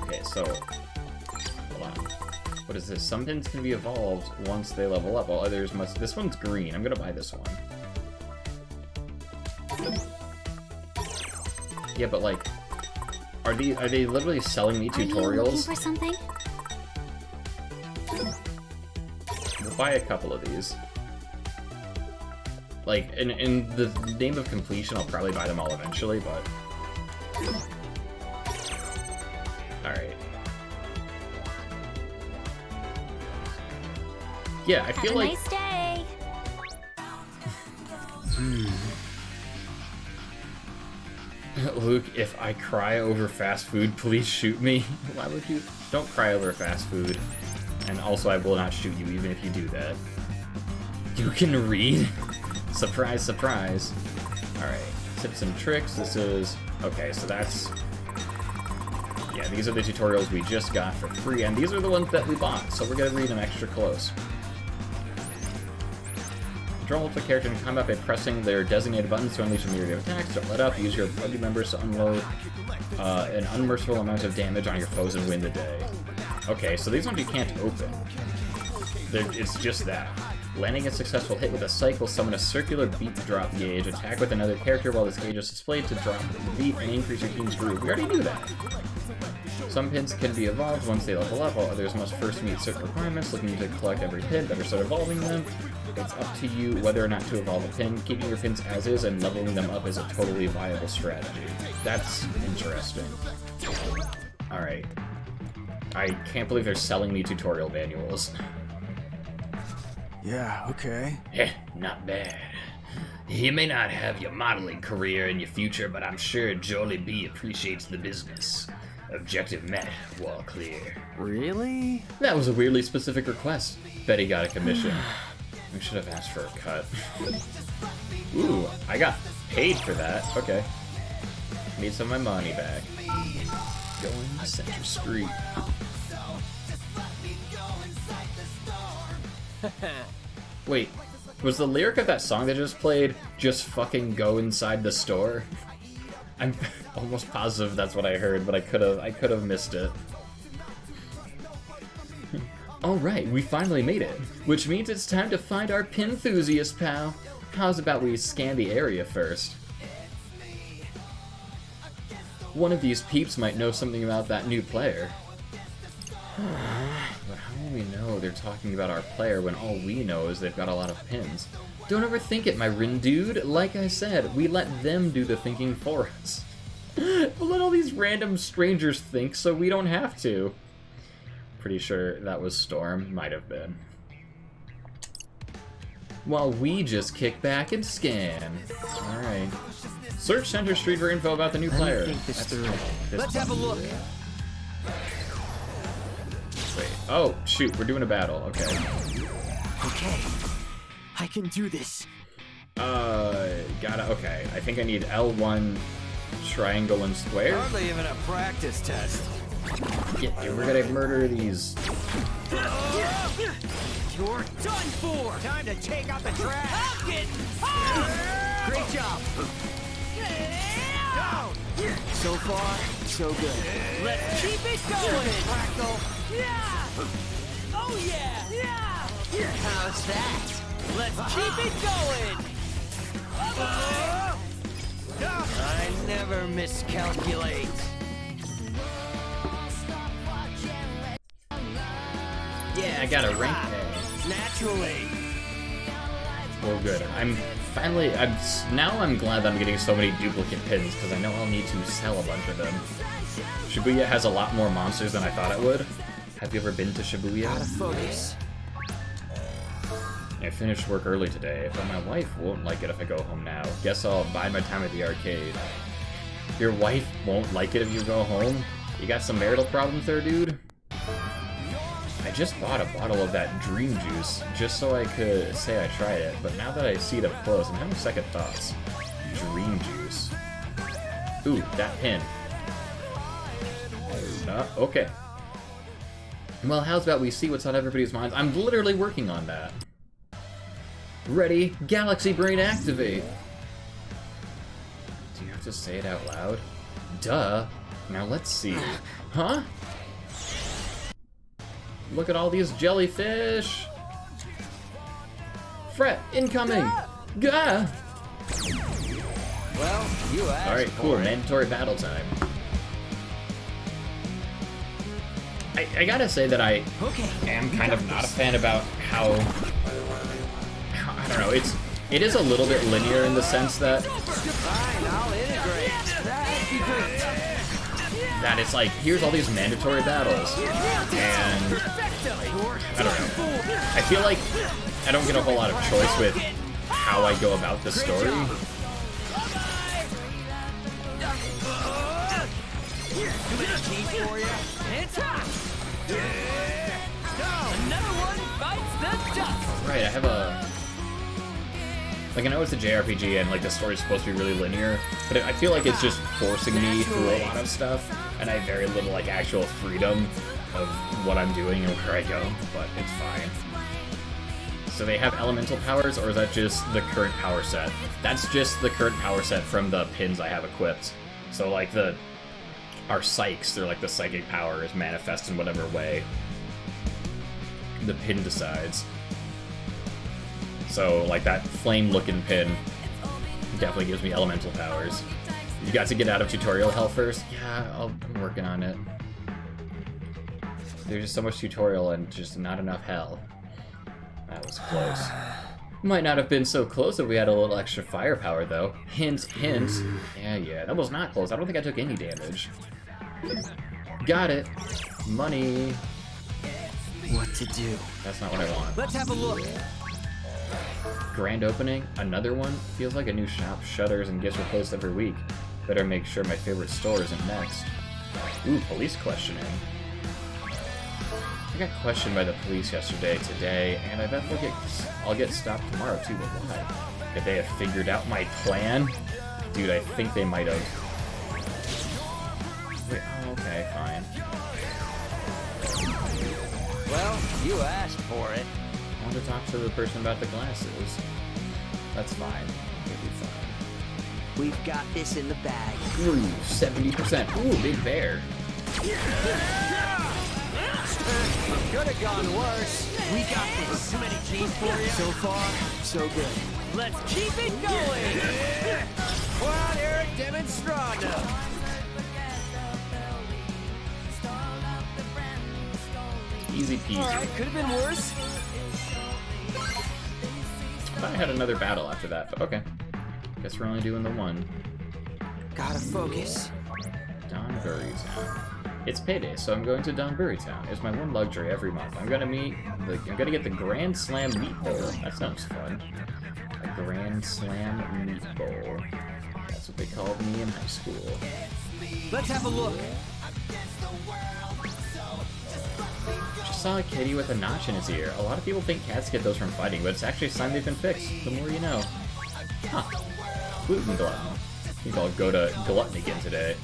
Okay, so hold on. What is this? Some pins can be evolved once they level up, while others must. This one's green. I'm gonna buy this one. Yeah, but like, are they literally selling me tutorials? Are you looking for something? We'll buy a couple of these. Like, in the name of completion, I'll probably buy them all eventually, but... Alright. Yeah, I feel like... Have a nice day! Luke, if I cry over fast food, please shoot me. Why would you? Don't cry over fast food. And also, I will not shoot you even if you do that. You can read? Surprise, surprise. Alright, tips and tricks. This is... Okay, so that's... Yeah, these are the tutorials we just got for free, and these are the ones that we bought, so we're gonna read them extra close. Control multiple character in combat by pressing their designated buttons to unleash a myriad of attacks. Don't let up. Use your party members to unload an unmerciful amount of damage on your foes and win the day. Okay, so these ones you can't open. It's just that. Landing a successful hit with a cycle, summon a circular beat drop gauge, attack with another character while this gauge is displayed to drop the beat and increase your team's groove. We already knew that. Some pins can be evolved once they level up, while others must first meet certain requirements. Looking to collect every pin, better start evolving them. It's up to you whether or not to evolve a pin. Keeping your pins as is and leveling them up is a totally viable strategy. That's interesting. Alright. I can't believe they're selling me tutorial manuals. Yeah, okay. Eh, not bad. You may not have your modeling career in your future, but I'm sure Jollibee appreciates the business. Objective met, wall clear. Really? That was a weirdly specific request. Betty got a commission. We should have asked for a cut. Ooh, I got paid for that. Okay. Need some of my money back. Going to Center Street. Wait, was the lyric of that song that just played "Just fucking go inside the store"? I'm almost positive that's what I heard, but I could have missed it. Alright, we finally made it, which means it's time to find our pin-thusiast, pal. How's about we scan the area first? One of these peeps might know something about that new player. But how will we know they're talking about our player when all we know is they've got a lot of pins? Don't overthink it, my Rin dude. Like I said, we let them do the thinking for us. We'll let all these random strangers think so we don't have to. Pretty sure that was Storm. Might have been. While we just kick back and scan. Alright. Search Center Street for info about the new player. Let's have a look. Wait. Oh, shoot. We're doing a battle. Okay. Okay. I can do this. Okay. I think I need L1, triangle, and square. Hardly even a practice test. Yeah, dude, we're gonna murder these. You're done for! Time to take out the trash! I'm getting hard! Great job! Down! So far, so good. Let's keep it going, Fractal! Yeah! Oh yeah! Yeah! How's that? Let's keep it going! I never miscalculate. Yeah, I got a rank A. Naturally. Well, good. Now I'm glad that I'm getting so many duplicate pins, because I know I'll need to sell a bunch of them. Shibuya has a lot more monsters than I thought it would. Have you ever been to Shibuya? Gotta focus. I finished work early today, but my wife won't like it if I go home now. Guess I'll bide my time at the arcade. Your wife won't like it if you go home? You got some marital problems there, dude? I just bought a bottle of that dream juice, just so I could say I tried it, but now that I see it up close, I'm having second thoughts. Dream juice. Ooh, that pin. Okay. Well, how's about we see what's on everybody's minds? I'm literally working on that. Ready? Galaxy Brain activate! Do you have to say it out loud? Duh. Now let's see. Huh? Look at all these jellyfish! Fret, incoming! Gah! Well, you asked. Alright, cool. Mandatory battle time. I gotta say that I am kind of not a fan about how I don't know, it is a little bit linear in the sense that I'll integrate. that it's like, here's all these mandatory battles, and I don't know. I feel like I don't get a whole lot of choice with how I go about the story. Right, I have a... Like, I know it's a JRPG and, like, the story's supposed to be really linear, but I feel like it's just forcing me through a lot of stuff, and I have very little, like, actual freedom of what I'm doing and where I go, but it's fine. So they have elemental powers, or is that just the current power set? That's just the current power set from the pins I have equipped. So, like, our psychs, they're like the psychic power is manifest in whatever way the pin decides. So, like, that flame-looking pin definitely gives me elemental powers. You got to get out of tutorial hell first? Yeah, I'm working on it. There's just so much tutorial and just not enough hell. That was close. Might not have been so close if we had a little extra firepower, though. Hint, hint. Yeah, that was not close. I don't think I took any damage. Got it. Money. What to do? That's not what I want. Let's have a look. Grand opening? Another one? Feels like a new shop shutters and gets replaced every week. Better make sure my favorite store isn't next. Ooh, police questioning. I got questioned by the police today, and I bet I'll get stopped tomorrow too, but why? Could they have figured out my plan? Dude, I think they might have. Wait, oh, okay, fine. Well, you asked for it. I want to talk to the person about the glasses. That's fine. It'll be fine. We've got this in the bag. Ooh, 70%. Ooh, big bear. Could have gone worse. We got this. Too many G's for you. So far, so good. Let's keep it going. We're out here at Demonstrando. Easy peasy. Alright, could have been worse. I thought I had another battle after that, but okay. Guess we're only doing the one. Gotta focus. Donbury Town. It's payday, so I'm going to Donbury Town. It's my one luxury every month. I'm gonna get the Grand Slam Meat Bowl. That sounds fun. A Grand Slam Meat Bowl. That's what they called me in high school. Let's have a look. Just saw a kitty with a notch in his ear. A lot of people think cats get those from fighting, but it's actually a sign they've been fixed. The more you know. Huh. Gluten glutton. I think I'll go to glutton again today.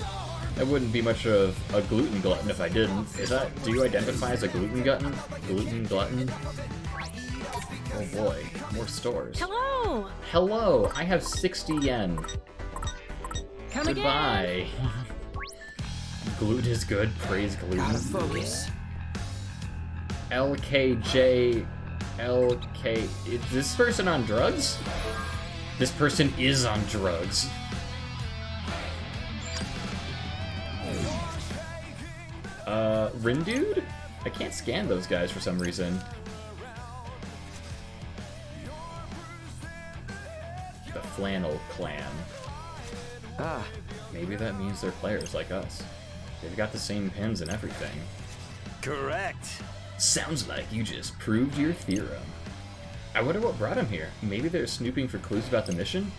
I wouldn't be much of a gluten glutton if I didn't. Do you identify as a gluten glutton? Gluten glutton? Oh boy, more stores. Hello! Hello! I have 60 yen. Come Goodbye. Gluten is good, praise gluten. Gotta focus. LKJ... Is this person on drugs? This person is on drugs. Rindude? I can't scan those guys for some reason. The Flannel Clan. Ah, Maybe that means they're players like us. They've got the same pins and everything. Correct. Sounds like you just proved your theorem. I wonder what brought them here. Maybe they're snooping for clues about the mission?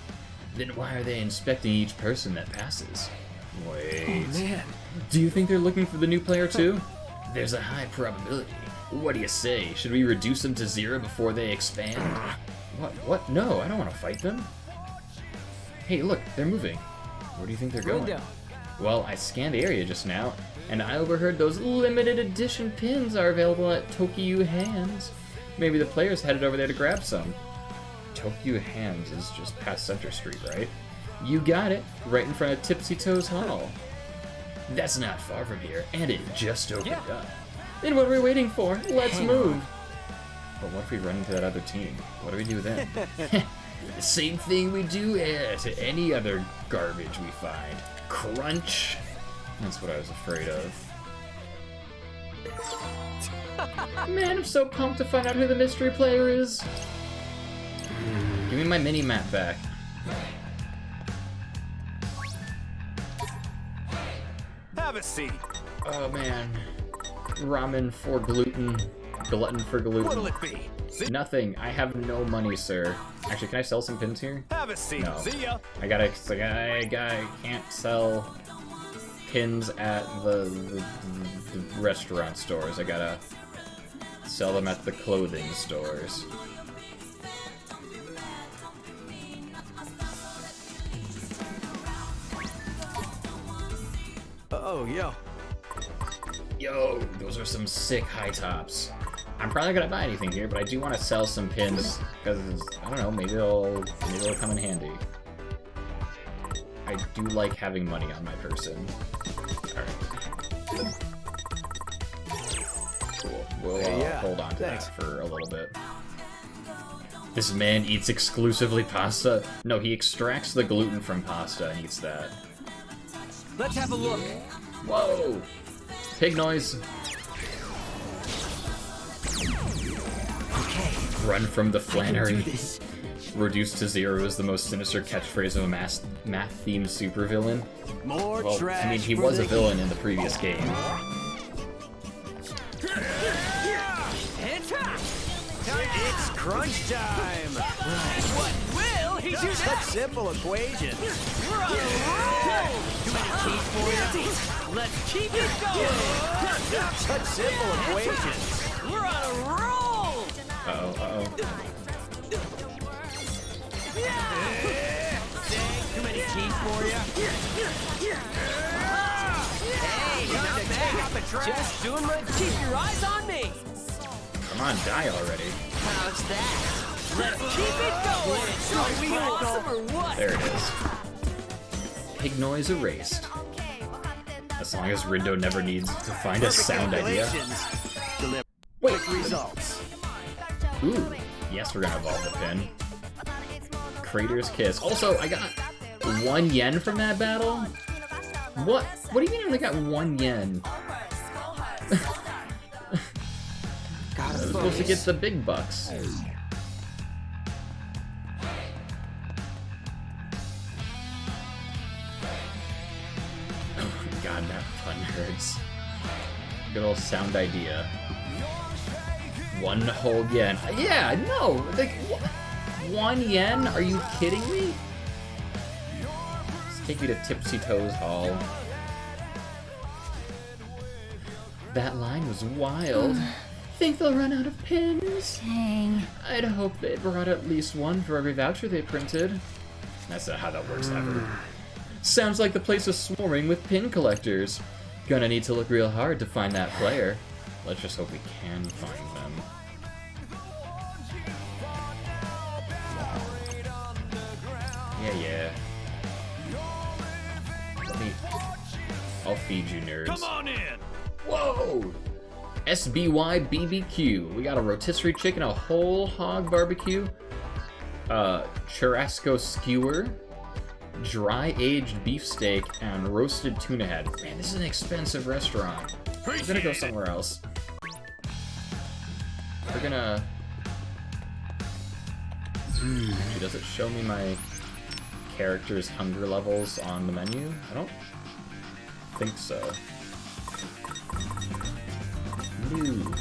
Then why are they inspecting each person that passes? Wait. oh man. Do you think they're looking for the new player too? There's a high probability. What do you say? Should we reduce them to 0 before they expand? What? No, I don't want to fight them. Hey, look, they're moving. Where do you think they're going? Window. Well, I scanned the area just now, and I overheard those limited edition pins are available at Tokyo Hands. Maybe the players headed over there to grab some. Tokyo Hands is just past Center Street, right? You got it, right in front of Tipsy Toes Hall. That's not far from here, and it just opened up. Then what are we waiting for? Let's move. But what if we run into that other team? What do we do then? The same thing we do to any other garbage we find. Crunch. That's what I was afraid of. Man, I'm so pumped to find out who the mystery player is. Give me my mini-map back. Have a seat. Oh man. Ramen for gluten. Glutton for gluten. What'll it be? Nothing. I have no money, sir. Actually, can I sell some pins here? Have a seat. No. See ya. I can't sell pins at the restaurant stores. I gotta sell them at the clothing stores. Oh, yo. Yo, those are some sick high tops. I'm probably not gonna buy anything here, but I do want to sell some pins because I don't know, maybe they'll come in handy. I do like having money on my person. Alright. Cool. We'll Yeah, hold on to thanks. that for a little bit. This man eats exclusively pasta? No, he extracts the gluten from pasta and eats that. Let's have a look. Whoa! Pig noise. Run from the flannery. Reduced to 0 is the most sinister catchphrase of a math-themed supervillain. More Well, trash. I mean, he for was the a villain in the previous game. It's crunch time. What will he do Such next? simple equation. We're on a roll. Too many keys for you. Let's keep it going. Such simple equations. We're on a roll. Uh-oh. Too many keys for you. Hey, not bad. Just doing my. Keep your eyes on me. Come on, die already. How's that? Let's keep it going. Are we awesome or what? There it is. Pig noise erased. As long as Rindo never needs to find a sound idea. Deliver Wait. quick results. Ooh. Yes, we're gonna evolve the pin. Crater's Kiss. Also, I got 1 yen from that battle? What? What do you mean I only got 1 yen? I Gotta was supposed to focus. get the big bucks. God, that pun hurts. Good old sound idea. 1 whole yen. Yeah, no! Like, 1 yen? Are you kidding me? Let's take me to Tipsy Toes Hall. That line was wild. Think they'll run out of pins? Dang. I'd hope they brought at least 1 for every voucher they printed. That's not how that works ever. Sounds like the place is swarming with pin collectors. Gonna need to look real hard to find that player. Let's just hope we can find them. Yeah. I'll feed you, nerds. Come on in. Whoa! SBY BBQ. We got a rotisserie chicken, a whole hog barbecue, churrasco skewer, dry aged beefsteak, and roasted tuna head. Man, this is an expensive restaurant. We're gonna go somewhere else. We're gonna... Actually, does it show me my character's hunger levels on the menu? I don't think so. New.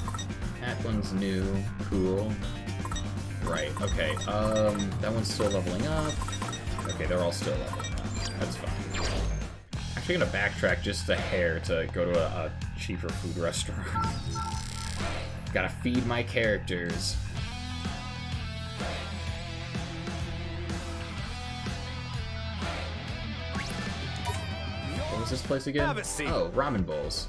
That one's new. Cool. Right, okay. That one's still leveling up. Okay, they're all still leveling up. That's fine. Actually gonna backtrack just a hair to go to a cheaper food restaurant. Gotta feed my characters. What was this place again? Have a seat. Oh, ramen bowls.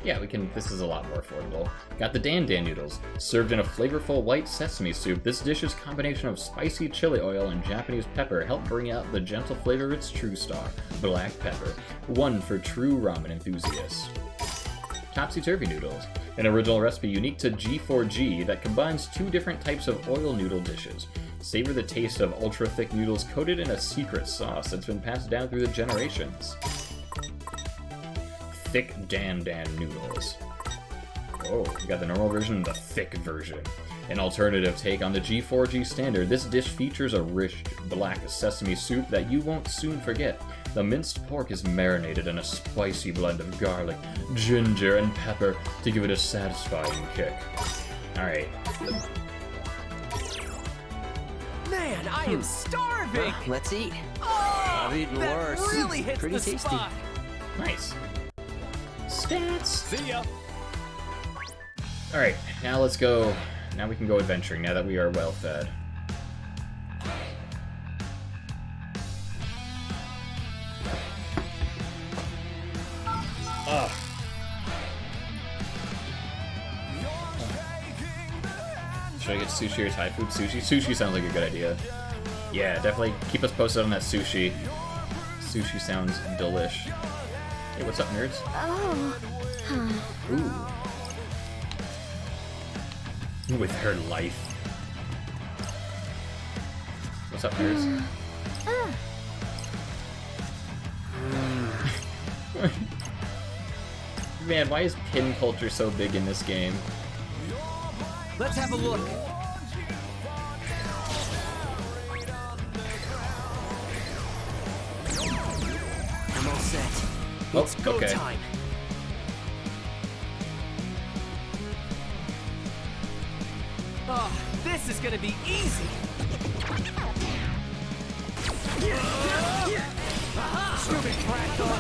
Yeah, we can. This is a lot more affordable. Got the Dan Dan noodles. Served in a flavorful white sesame soup, this dish's combination of spicy chili oil and Japanese pepper help bring out the gentle flavor of its true star, black pepper. One for true ramen enthusiasts. Topsy-turvy noodles. An original recipe unique to G4G that combines two different types of oil noodle dishes. Savor the taste of ultra-thick noodles coated in a secret sauce that's been passed down through the generations. Thick Dan Dan noodles. Oh, we got the normal version and the thick version. An alternative take on the G4G standard, this dish features a rich black sesame soup that you won't soon forget. The minced pork is marinated in a spicy blend of garlic, ginger, and pepper to give it a satisfying kick. Alright. Man, I am starving! Let's eat. Oh, I've eaten that worse. really hits Pretty the tasty. spot. Nice. Stats! See ya. Alright, now let's go. Now we can go adventuring, now that we are well fed. Ugh. Should I get sushi or Thai food? Sushi? Sushi sounds like a good idea. Yeah, definitely keep us posted on that sushi. Sushi sounds delish. Hey, what's up, nerds? Oh. Ooh. With her life. What's up, nerds? Man, why is pin culture so big in this game? Let's have a look. I'm all set. It's go okay. time. Oh, this is gonna be easy. Stupid fractal.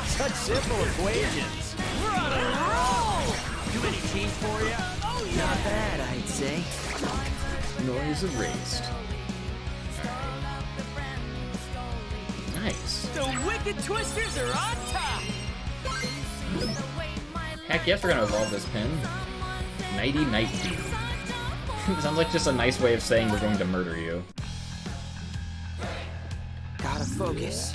Such simple equations. We're on a roll. Too many teams for you? Oh yeah. Not bad, I'd say. Noise erased. Nice. The wicked twisters are on top. Heck yes, we're gonna evolve this pin. Nighty Night Deep. Sounds like just a nice way of saying we're going to murder you. Gotta focus.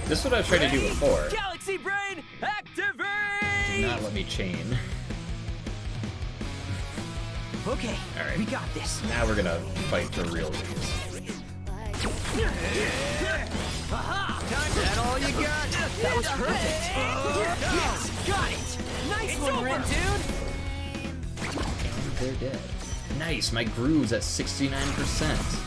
This is what I've tried to do before. Galaxy Brain, activate! Do not let me chain. Okay, Alright. we got this. Now we're gonna fight for realsies. Aha! Is that all you got? That was perfect. Yes, got it! Nice one, Red Dude! And they're dead. Nice, my groove's at 69%.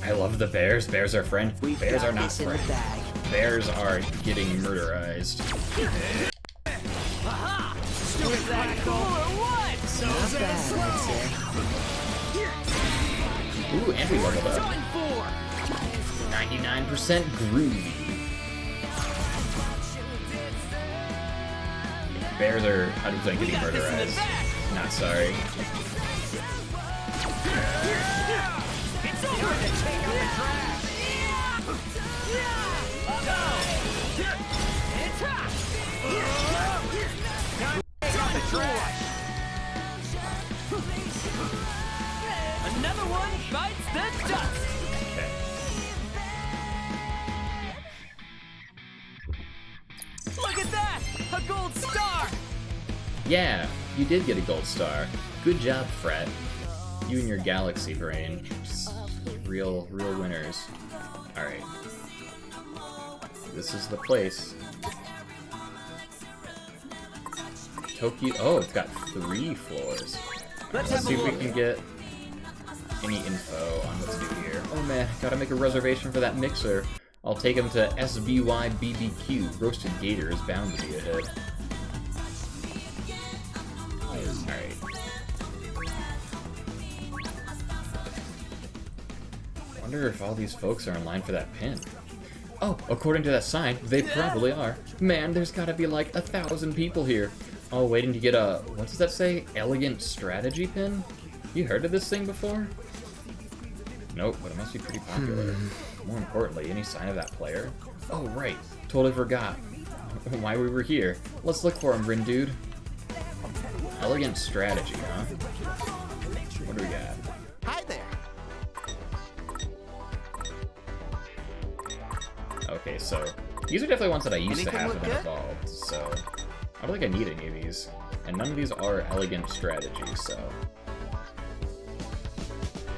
I love the bears. Bears are friend. We've Bears got are not this in the friend. bag. Bears are getting murderized. Aha! Stupid fractal! Or what? So Not bad, I'd say. Ooh, and we leveled up. done for! 99% groovy. Bears are 100% We getting got this in the murderized. back! Not sorry. It's over! Take out the trash! It's hot! Drop the trash! Another one bites the dust! Okay. Look at that! A gold star! Yeah, you did get a gold star. Good job, Fred. You and your galaxy brain. Just real winners. Alright. This is the place. Tokyo. Oh, it's got 3 floors. Let's see if we can get any info on what's new here. Oh man, gotta make a reservation for that mixer. I'll take him to SBY BBQ. Roasted gator is bound to be a hit. Alright. I wonder if all these folks are in line for that pin. Oh, according to that sign, they probably are. Man, there's gotta be like 1,000 people here. All waiting to get a, what does that say? Elegant strategy pin? You heard of this thing before? Nope, but it must be pretty popular. More importantly, any sign of that player? Oh, right. Totally forgot why we were here. Let's look for him, Rin dude. Elegant strategy, huh? What do we got? Hi there. Okay, so these are definitely ones that I used to Anything have look and then good? evolved, so I don't think I need any of these. And none of these are elegant strategies, so...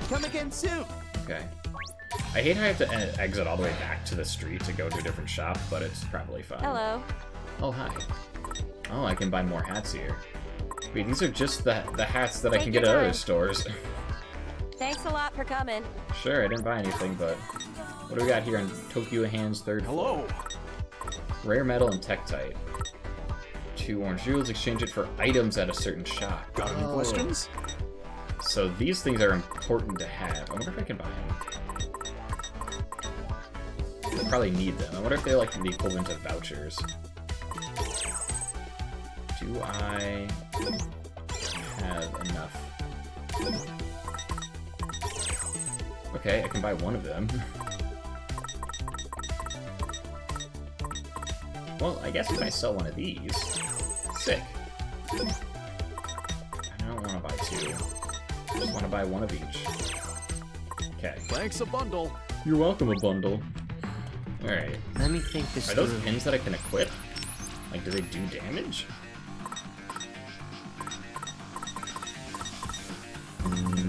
Come again soon. Okay. I hate how I have to exit all the way back to the street to go to a different shop, but it's probably fine. Hello. Oh, hi. Oh, I can buy more hats here. Wait, these are just the hats that I Take can get your at other time. stores. Thanks a lot for coming. Sure, I didn't buy anything, but... What do we got here on Tokyo Hand's 3rd floor? Hello. Rare metal and Tektite. 2 orange jewels, exchange it for items at a certain shop. Got any questions? So these things are important to have. I wonder if I can buy them. I probably need them. I wonder if they're like the equivalent of vouchers. Do I have enough? Okay, I can buy one of them. Well, I guess if I sell one of these, sick. I don't want to buy 2. I just want to buy one of each. Okay. Thanks a bundle. You're welcome, a bundle. Alright. Let me think this Are those through. pins that I can equip? Like, do they do damage?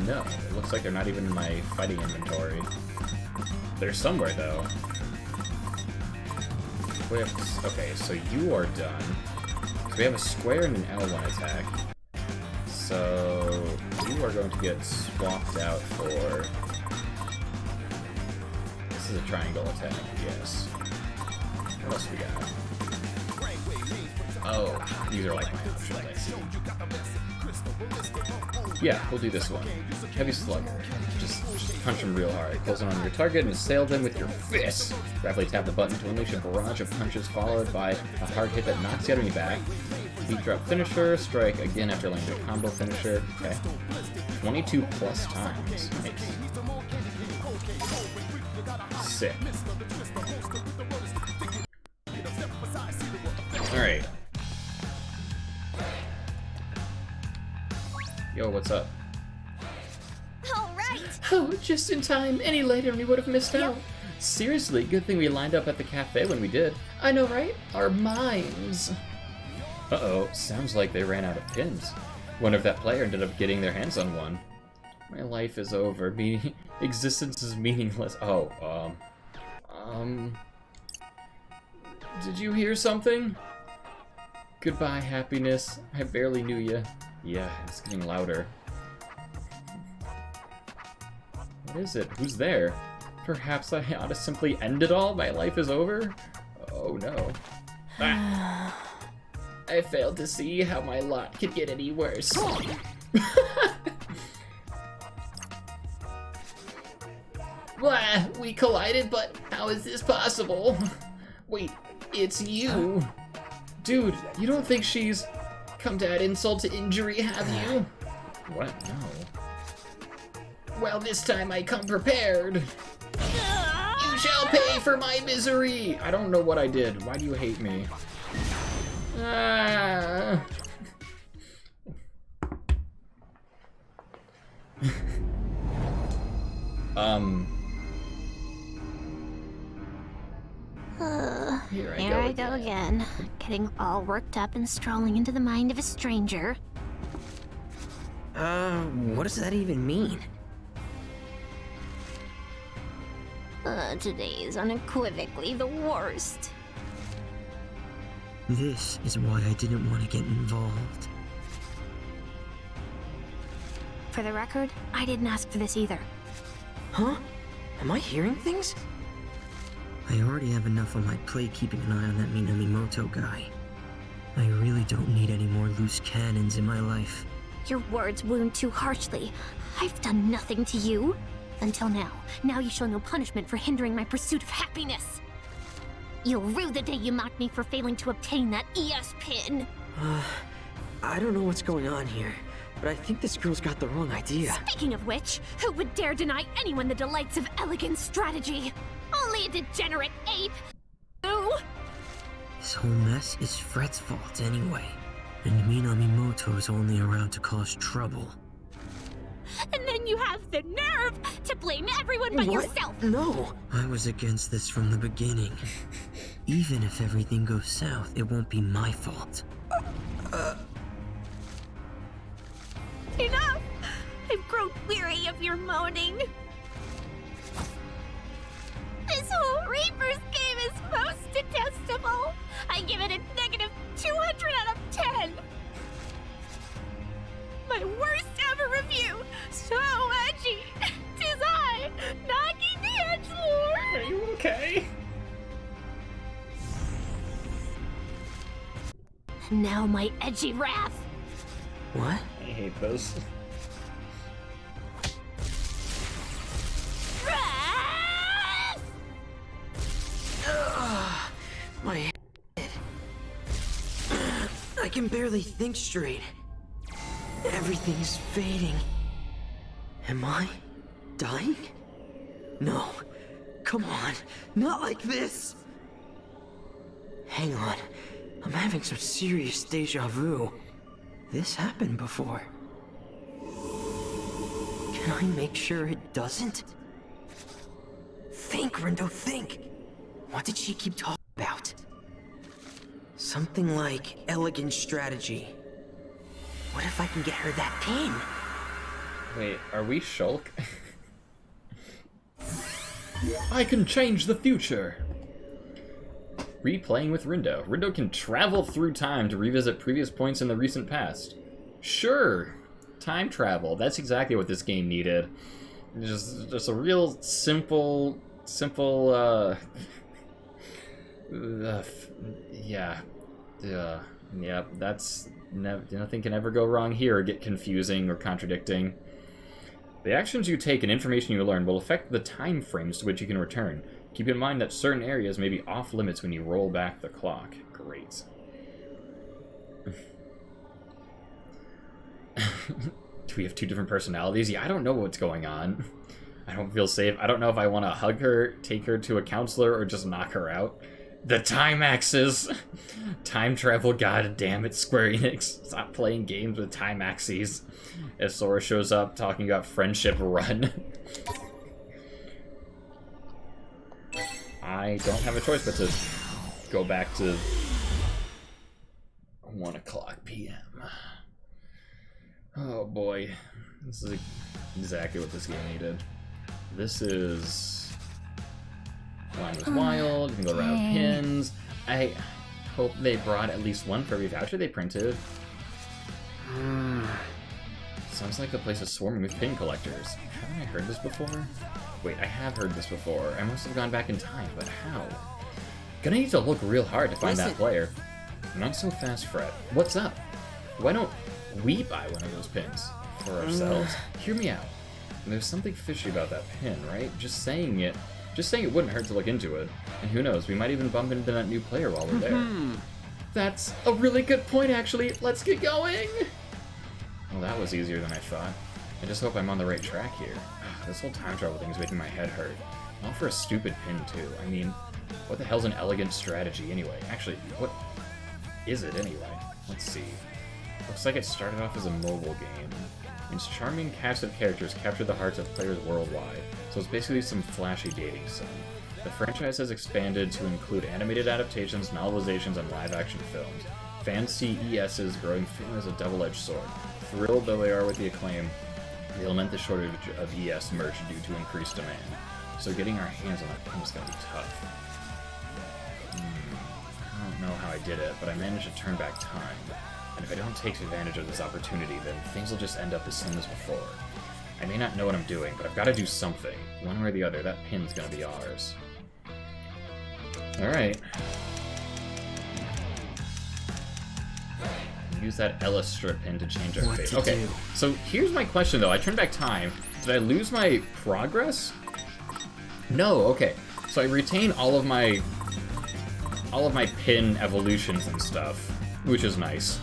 No. It looks like they're not even in my fighting inventory. They're somewhere, though. Equipped. Okay, so you are done. So we have a square and an L1 attack. So you are going to get swapped out for... This is a triangle attack, yes. What else we got? Oh, these are like my options, I see. Yeah, we'll do this one. Heavy Slugger. Just punch him real hard. Close in on your target and assail them with your fist. Rapidly tap the button to unleash a barrage of punches followed by a hard hit that knocks the enemy back. Beat drop finisher, strike again after landing a combo finisher. Okay. 22 plus times. Nice. Sick. Alright. Yo, what's up? All right. Oh, just in time. Any later and we would have missed out. Seriously, good thing we lined up at the cafe when we did. I know, right? Our minds. Uh-oh, sounds like they ran out of pins. Wonder if that player ended up getting their hands on one. My life is over. Existence is meaningless. Oh, did you hear something? Goodbye, happiness. I barely knew you. Yeah, it's getting louder. What is it? Who's there? Perhaps I ought to simply end it all? My life is over? Oh no. Ah. I failed to see how my lot could get any worse. Blah, we collided, but how is this possible? Wait, it's you. Dude, you don't think she's come to add insult to injury, have you? What? No. Well, this time I come prepared. You shall pay for my misery. I don't know what I did. Why do you hate me? Ah. Here I go again, getting all worked up and strolling into the mind of a stranger. What does that even mean? Today is unequivocally the worst. This is why I didn't want to get involved. For the record, I didn't ask for this either. Huh? Am I hearing things? I already have enough on my plate keeping an eye on that Minamimoto guy. I really don't need any more loose cannons in my life. Your words wound too harshly. I've done nothing to you. Until now. Now you show no punishment for hindering my pursuit of happiness. You'll rue the day you mocked me for failing to obtain that ES pin. I don't know what's going on here, but I think this girl's got the wrong idea. Speaking of which, who would dare deny anyone the delights of elegant strategy? Only a degenerate ape. Ooh. This whole mess is Fred's fault anyway. And Minamimoto is only around to cause trouble. And then you have the nerve to blame everyone but yourself! No! I was against this from the beginning. Even if everything goes south, it won't be my fault. Enough! I've grown weary of your moaning. This whole Reaper's game is most detestable. I give it a negative 200 out of 10. My worst ever review. So edgy. 'Tis I, knocking the edgelord. Are you okay? Now my edgy wrath. What? I hate those. Wrath! My head. I can barely think straight. Everything's fading. Am I dying? No. Come on. Not like this. Hang on. I'm having some serious deja vu. This happened before. Can I make sure it doesn't? Think, Rindo, think! What did she keep talking about? Something like elegant strategy. What if I can get her that pin? Wait, are we Shulk? I can change the future! Replaying with Rindo. Rindo can travel through time to revisit previous points in the recent past. Sure! Time travel. That's exactly what this game needed. Just a real simple, yeah. Yeah, that's... nothing can ever go wrong here or get confusing or contradicting. The actions you take and information you learn will affect the time frames to which you can return. Keep in mind that certain areas may be off limits when you roll back the clock. Great. Do we have two different personalities? Yeah, I don't know what's going on. I don't feel safe. I don't know if I want to hug her, take her to a counselor, or just knock her out. The time axes! Time travel, god damn it, Square Enix. Stop playing games with time axes. As Sora shows up talking about friendship run. I don't have a choice but to go back to 1 o'clock p.m. Oh boy. This is exactly what this game needed. This is... Line was wild, you can go around pins. I hope they brought at least one for every voucher they printed. Sounds like the place is swarming with pin collectors. Haven't I heard this before? Wait, I have heard this before. I must have gone back in time, but how? Gonna need to look real hard to find that player. Not so fast, Fred. What's up? Why don't we buy one of those pins for ourselves? Hear me out. There's something fishy about that pin, right? Just saying it wouldn't hurt to look into it. And who knows, we might even bump into that new player while we're there. That's a really good point, actually. Let's get going! Well, that was easier than I thought. I just hope I'm on the right track here. This whole time travel thing is making my head hurt. All for a stupid pin, too. I mean, what the hell's an elegant strategy, anyway? Actually, what is it, anyway? Let's see. Looks like it started off as a mobile game. Its charming cast of characters captured the hearts of players worldwide, so it's basically some flashy dating sim. The franchise has expanded to include animated adaptations, novelizations, and live-action films. Fans see ES's growing fame as a double-edged sword. thrilled though they are with the acclaim, they'll lament the shortage of ES merch due to increased demand. So getting our hands on that pin is going to be tough. I don't know how I did it, but I managed to turn back time. And if I don't take advantage of this opportunity, then things will just end up the same as before. I may not know what I'm doing, but I've got to do something. One way or the other, that pin's going to be ours. Alright. Use that Ella strip pin to change our fate. Okay, so here's my question though. I turned back time. Did I lose my progress? No, okay. So I retain all of my pin evolutions and stuff, which is nice.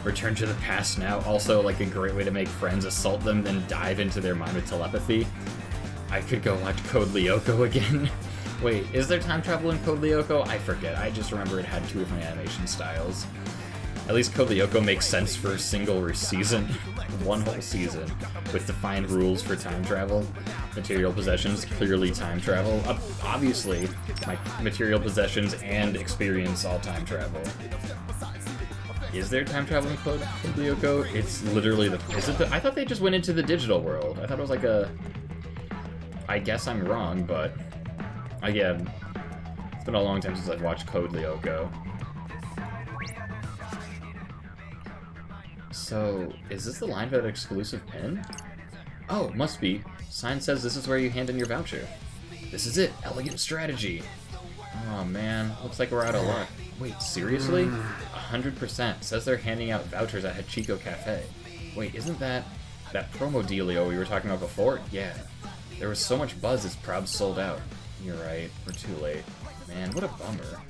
Return to the past now. Also, like, a great way to make friends. Assault them, then dive into their mind with telepathy. I could go watch Code Lyoko again. Wait, is there time travel in Code Lyoko? I forget. I just remember it had two different animation styles. At least Code Lyoko makes sense for a single season. One whole season. With defined rules for time travel. Material possessions, clearly time travel. Obviously, my material possessions and experience all time travel. Is there time travel in Code Lyoko? It's literally the... Is it the... I thought they just went into the digital world. I thought it was like a... I guess I'm wrong, but... Again, it's been a long time since I've watched Code Lyoko. So, is this the line for that exclusive pin? Oh, must be. Sign says this is where you hand in your voucher. This is it. Elegant strategy. Oh man, looks like we're out of luck. Wait, seriously? 100%. Says they're handing out vouchers at Hachiko Cafe. Wait, isn't that promo dealio we were talking about before? Yeah. There was so much buzz it's proud sold out. You're right, we're too late. Man, what a bummer.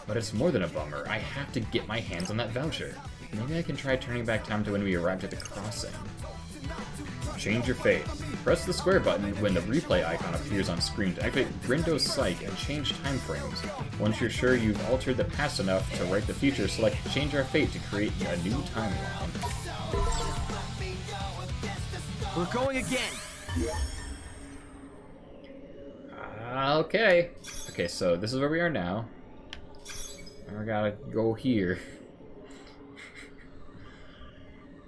But it's more than a bummer. I have to get my hands on that voucher. Maybe I can try turning back time to when we arrived at the crossing. Change your fate. Press the square button when the replay icon appears on screen to activate Rindo's Psych and change time frames. Once you're sure you've altered the past enough to write the future, select Change Our Fate to create a new timeline. We're going again! Okay. Okay, so this is where we are now. And we gotta go here.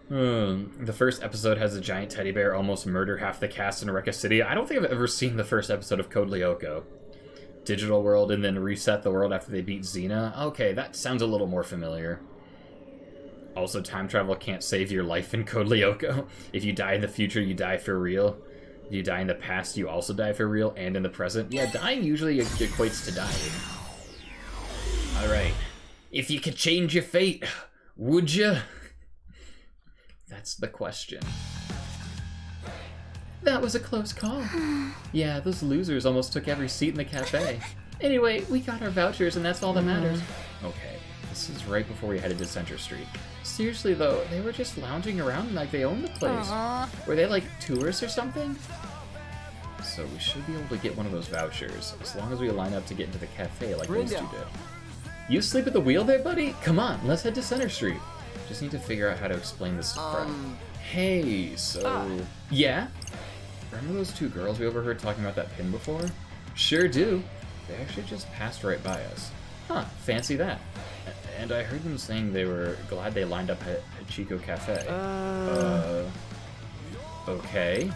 The first episode has a giant teddy bear almost murder half the cast in Rekka City. I don't think I've ever seen the first episode of Code Lyoko. Digital world and then reset the world after they beat Xena. Okay, that sounds a little more familiar. Also, time travel can't save your life in Code Lyoko. If you die in the future, you die for real. If you die in the past, you also die for real, and in the present. Yeah, dying usually equates to dying. Alright. If you could change your fate, would you? That's the question. That was a close call. Yeah, those losers almost took every seat in the cafe. Anyway, we got our vouchers and that's all that matters. Okay, this is right before we headed to Center Street. Seriously though, they were just lounging around like they owned the place. Were they like tourists or something? So we should be able to get one of those vouchers, as long as we line up to get into the cafe like those two did. You sleep at the wheel there, buddy? Come on, let's head to Center Street. Just need to figure out how to explain this to Fred. Hey, so... Yeah? Remember those two girls we overheard talking about that pin before? Sure do. They actually just passed right by us. Huh, fancy that. And I heard them saying they were glad they lined up at Chico Cafe. Okay.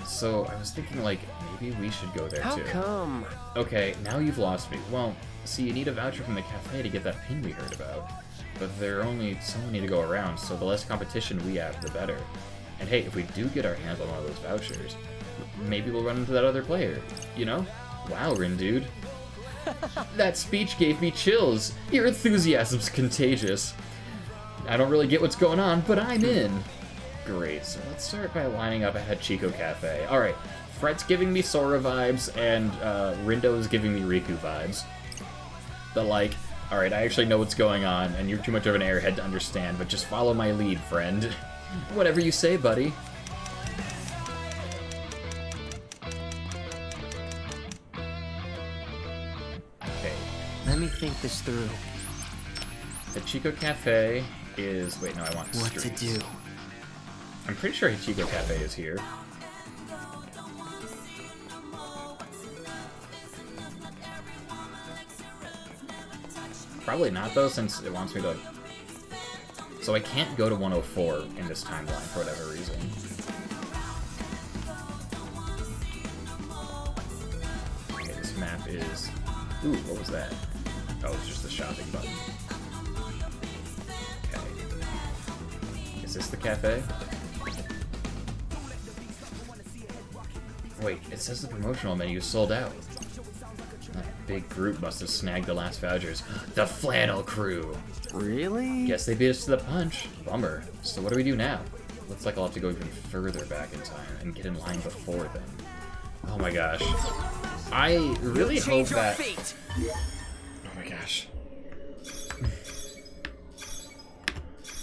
So I was thinking, like, maybe we should go there too. How come? Okay, now you've lost me. Well, see, you need a voucher from the cafe to get that pin we heard about. But there are only so many to go around, so the less competition we have, the better. And hey, if we do get our hands on one of those vouchers, maybe we'll run into that other player, you know? Wow, Rin dude. That speech gave me chills. Your enthusiasm's contagious. I don't really get what's going on, but I'm in. Great, so let's start by lining up at Chico Cafe. Alright, Fret's giving me Sora vibes, and Rindo's giving me Riku vibes. But like, alright, I actually know what's going on, and you're too much of an airhead to understand, but just follow my lead, friend. Whatever you say, buddy. Okay. Let me think this through. The Chico Cafe is... Wait, no, I want What streets. to do? I'm pretty sure Chico Cafe is here. Probably not, though, since it wants me to... So I can't go to 104 in this timeline for whatever reason. Okay, this map is... Ooh, what was that? Oh, it's just the shopping button. Okay. Is this the cafe? Wait, it says the promotional menu is sold out. That big group must have snagged the last vouchers. The Flannel Crew! Really? Guess they beat us to the punch. Bummer. So what do we do now? Looks like I'll have to go even further back in time and get in line before then. Oh my gosh. I really hope that... Fate. Oh my gosh.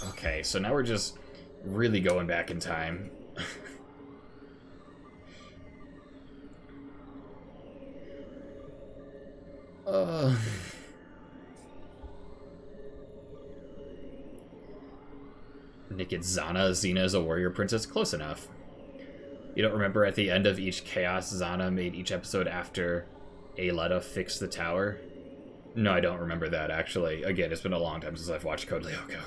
Okay, so now we're just really going back in time. Nick, it's Zana. Xena is a warrior princess. Close enough. You don't remember at the end of each Chaos, Zana made each episode after Aeletta fixed the tower? No, I don't remember that, actually. Again, it's been a long time since I've watched Code Lyoko.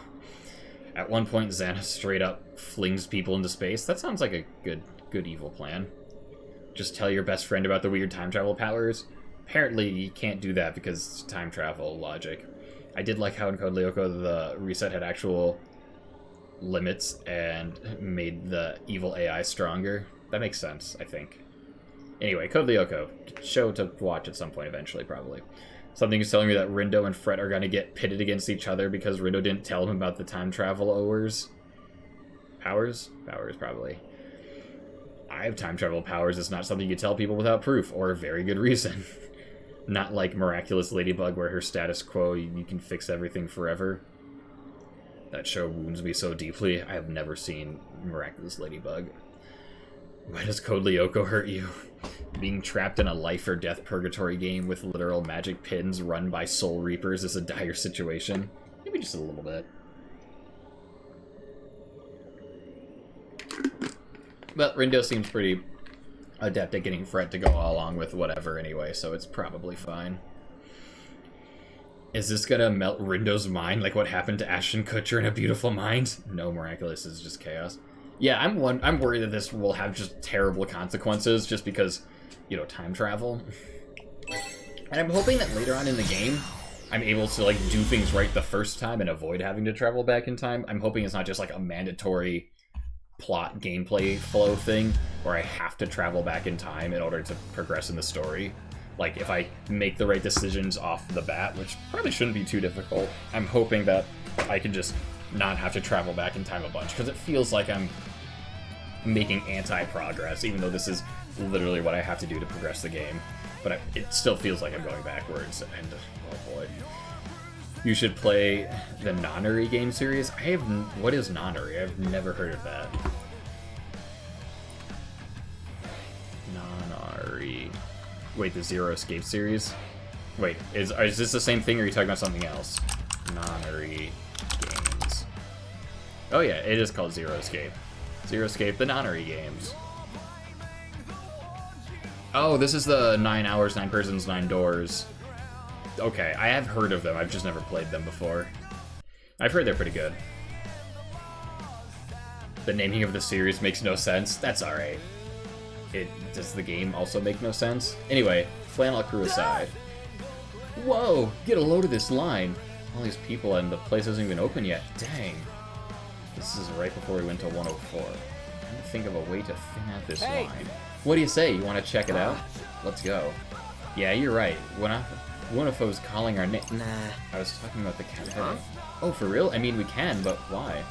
At one point, Xana straight up flings people into space. That sounds like a good evil plan. Just tell your best friend about the weird time travel powers. Apparently, you can't do that because it's time travel logic. I did like how in Code Lyoko the reset had actual limits and made the evil AI stronger. That makes sense, I think. Anyway, Code Lyoko. Show to watch at some point eventually, probably. Something is telling me that Rindo and Fret are going to get pitted against each other because Rindo didn't tell him about the time travel owers. Powers? Powers, probably. I have time travel powers. It's not something you tell people without proof, or a very good reason. Not like Miraculous Ladybug, where her status quo, you can fix everything forever. That show wounds me so deeply. I have never seen Miraculous Ladybug. Why does Code Lyoko hurt you? Being trapped in a life or death purgatory game with literal magic pins run by Soul Reapers is a dire situation. Maybe just a little bit. But Rindo seems pretty adept at getting Fret to go along with whatever anyway, so it's probably fine. Is this gonna melt Rindo's mind like what happened to Ashton Kutcher in A Beautiful Mind? No, Miraculous is just chaos. Yeah, I'm worried that this will have just terrible consequences just because, you know, time travel. And I'm hoping that later on in the game, I'm able to, like, do things right the first time and avoid having to travel back in time. I'm hoping it's not just, like, a mandatory plot gameplay flow thing where I have to travel back in time in order to progress in the story. Like, if I make the right decisions off the bat, which probably shouldn't be too difficult, I'm hoping that I can just not have to travel back in time a bunch, because it feels like I'm making anti-progress, even though this is literally what I have to do to progress the game. But it still feels like I'm going backwards, and oh boy. You should play the Nonary game series. What is Nonary? I've never heard of that. Nonary. Wait, the Zero Escape series? Wait, is this the same thing, or are you talking about something else? Nonary games. Oh yeah, it is called Zero Escape. Zero Escape, the Nonary games. Oh, this is the 9 hours, 9 persons, 9 doors. Okay, I have heard of them, I've just never played them before. I've heard they're pretty good. The naming of the series makes no sense. That's alright. Does the game also make no sense? Anyway, Flannel Crew aside. Whoa! Get a load of this line! All these people and the place isn't even open yet. Dang. This is right before we went to 104. I'm trying to think of a way to thin out this line. What do you say? You want to check it out? Let's go. Yeah, you're right. One of those calling our name. Nah. I was talking about the cafe. Huh? Oh, for real? I mean, we can, but why?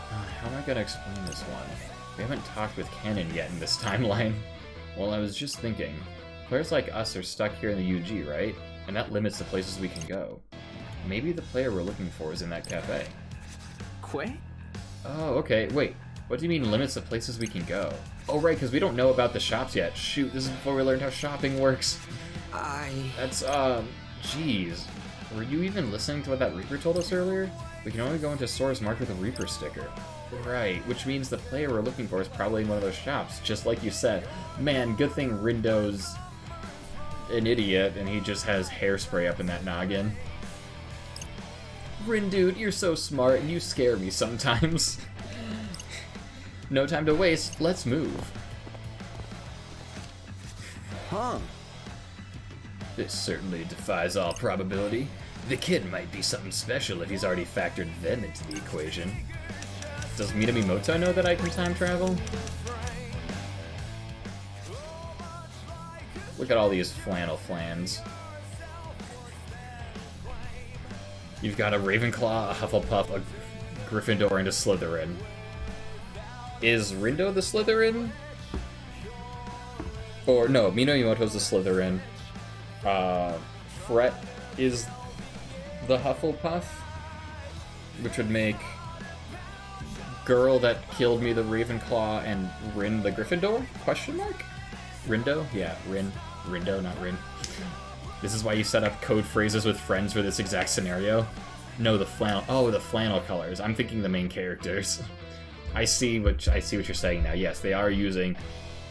How am I gonna explain this one? We haven't talked with Canon yet in this timeline. Well, I was just thinking. Players like us are stuck here in the UG, right? And that limits the places we can go. Maybe the player we're looking for is in that cafe. Quay? Oh, okay. Wait. What do you mean limits the places we can go? Oh, right, because we don't know about the shops yet. Shoot, this is before we learned how shopping works. That's, jeez. Were you even listening to what that Reaper told us earlier? We can only go into stores marked with a Reaper sticker. Right, which means the player we're looking for is probably in one of those shops, just like you said. Man, good thing Rindo's an idiot and he just has hairspray up in that noggin. Rin dude, you're so smart and you scare me sometimes. No time to waste, let's move. Huh. This certainly defies all probability. The kid might be something special if he's already factored them into the equation. Does Minamimoto know that I can time travel? Look at all these flannel flans. You've got a Ravenclaw, a Hufflepuff, a Gryffindor, and a Slytherin. Is Rindo the Slytherin? Or, no, Minamimoto's the Slytherin. Fret is the Hufflepuff, which would make girl that killed me the Ravenclaw and Rin the Gryffindor? Question mark? Rindo? Yeah, Rin. Rindo, not Rin. This is why you set up code phrases with friends for this exact scenario? No, the flannel. Oh, the flannel colors. I'm thinking the main characters. I see what you're saying now. Yes, they are using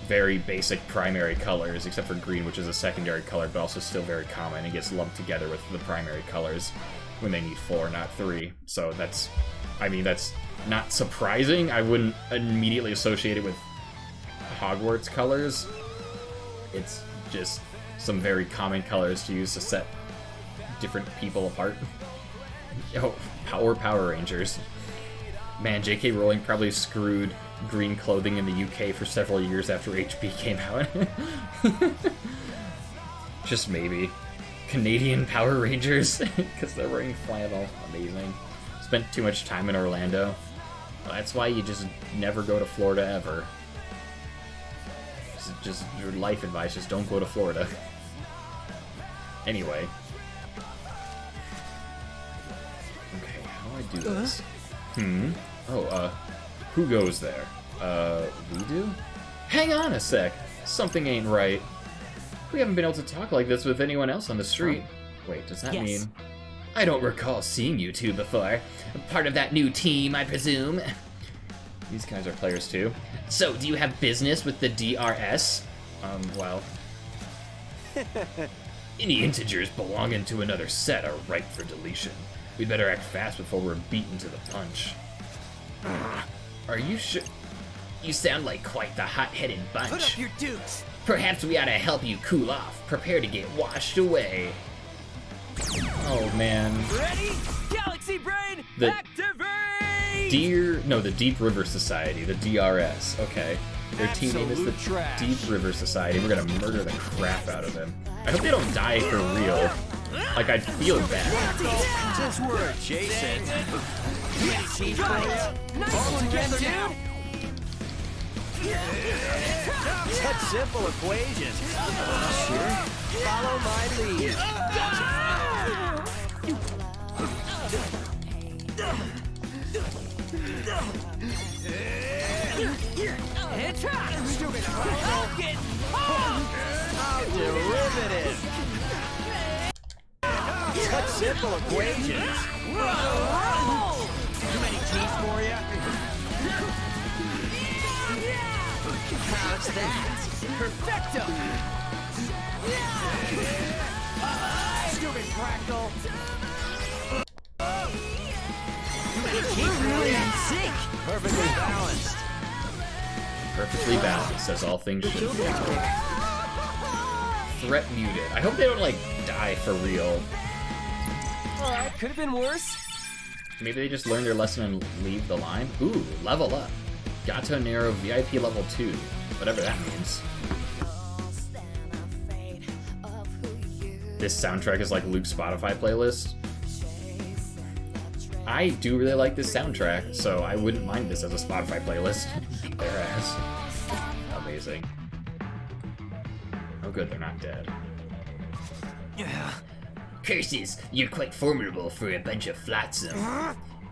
very basic primary colors, except for green, which is a secondary color, but also still very common. It gets lumped together with the primary colors when they need 4, not 3. So that's not surprising. I wouldn't immediately associate it with Hogwarts colors. It's just some very common colors to use to set different people apart. Oh, Power Rangers. Man, J.K. Rowling probably screwed green clothing in the UK for several years after HB came out. Just maybe. Canadian Power Rangers, because they're wearing flannel. Amazing. Spent too much time in Orlando. Well, that's why you just never go to Florida ever. Just your life advice, just don't go to Florida. Anyway. Okay, how do I do this? Oh, who goes there? We do? Hang on a sec! Something ain't right. We haven't been able to talk like this with anyone else on the street. Wait, does that mean... I don't recall seeing you two before. Part of that new team, I presume? These guys are players too. So, do you have business with the DRS? Well... Any integers belonging to another set are ripe for deletion. We'd better act fast before we're beaten to the punch. Are you sure? You sound like quite the hot-headed bunch. Put up your dukes. Perhaps we ought to help you cool off. Prepare to get washed away. Oh, man. Ready? Galaxy Brain, The activate! the Deep River Society, the DRS. Okay. Their team name is the Absolute trash. Deep River Society. We're gonna murder the crap out of them. I hope they don't die for real. Like, I'd feel bad. Since we're adjacent. Yes, cheese for you. Nice one, together now. Such simple equations. Sure. Follow my lead. And try. Stupid Hulk. How derivative. Such simple equations. Whoa. Too many teeth for you? How's that? Perfecto! Stupid Crackle! Too many teeth really in sync! Perfectly balanced. Perfectly balanced, as all things should be. Threat muted. I hope they don't, like, die for real. Could have been worse. Maybe they just learn their lesson and leave the line? Ooh, level up. Gato Nero VIP level 2. Whatever that means. This soundtrack is like Luke's Spotify playlist. I do really like this soundtrack, so I wouldn't mind this as a Spotify playlist. Beat their ass. Amazing. Oh good, they're not dead. Curses, you're quite formidable for a bunch of flotsam.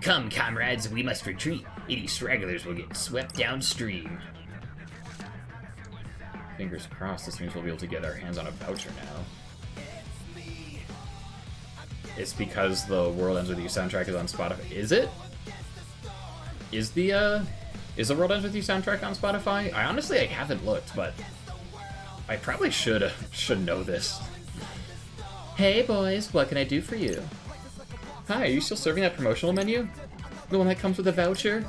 Come, comrades, we must retreat. Any stragglers will get swept downstream. Fingers crossed, this means we'll be able to get our hands on a voucher now. It's because the World Ends With You soundtrack is on Spotify. Is it? Is the World Ends With You soundtrack on Spotify? I honestly haven't looked, but I probably should know this. Hey boys, what can I do for you? Hi, are you still serving that promotional menu? The one that comes with a voucher?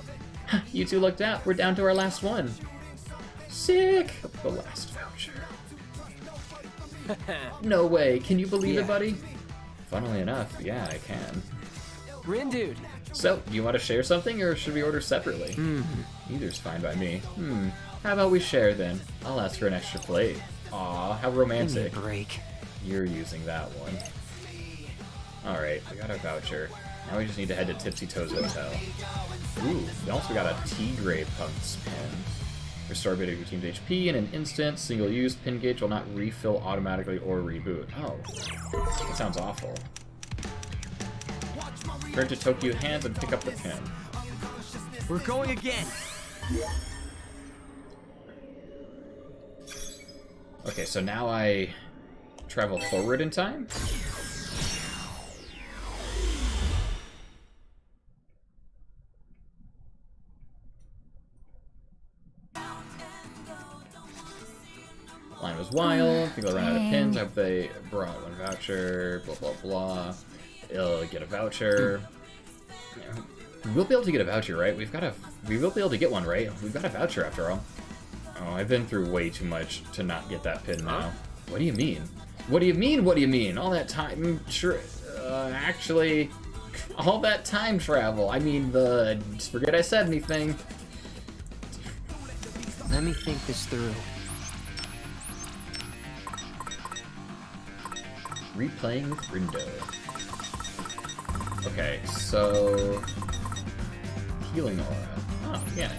You two lucked out. We're down to our last one. Sick! The last voucher. No way. Can you believe it, buddy? Funnily enough, yeah, I can. Rin dude. So, do you want to share something, or should we order separately? Either's fine by me. How about we share, then? I'll ask for an extra plate. Aw, how romantic. Give me a break. You're using that one. Alright, we got our voucher. Now we just need to head to Tipsy Toes Hotel. Ooh, we also got a Tigray Punks pin. Restore bit of your team's HP in an instant. Single use. Pin gauge will not refill automatically or reboot. Oh, that sounds awful. Turn to Tokyo hands and pick up the pin. We're going again. Okay, so now I travel forward in time? Line was wild. People ran out of pins. I hope they brought one voucher. Blah blah blah. It'll get a voucher. We'll be able to get a voucher, right? We will be able to get one, right? We've got a voucher after all. Oh, I've been through way too much to not get that pin now. What do you mean? What do you mean? What do you mean? All that time, actually, all that time travel. I mean, just forget I said anything. Let me think this through. Replaying with Rindo. Okay, so healing aura. Oh, yeah.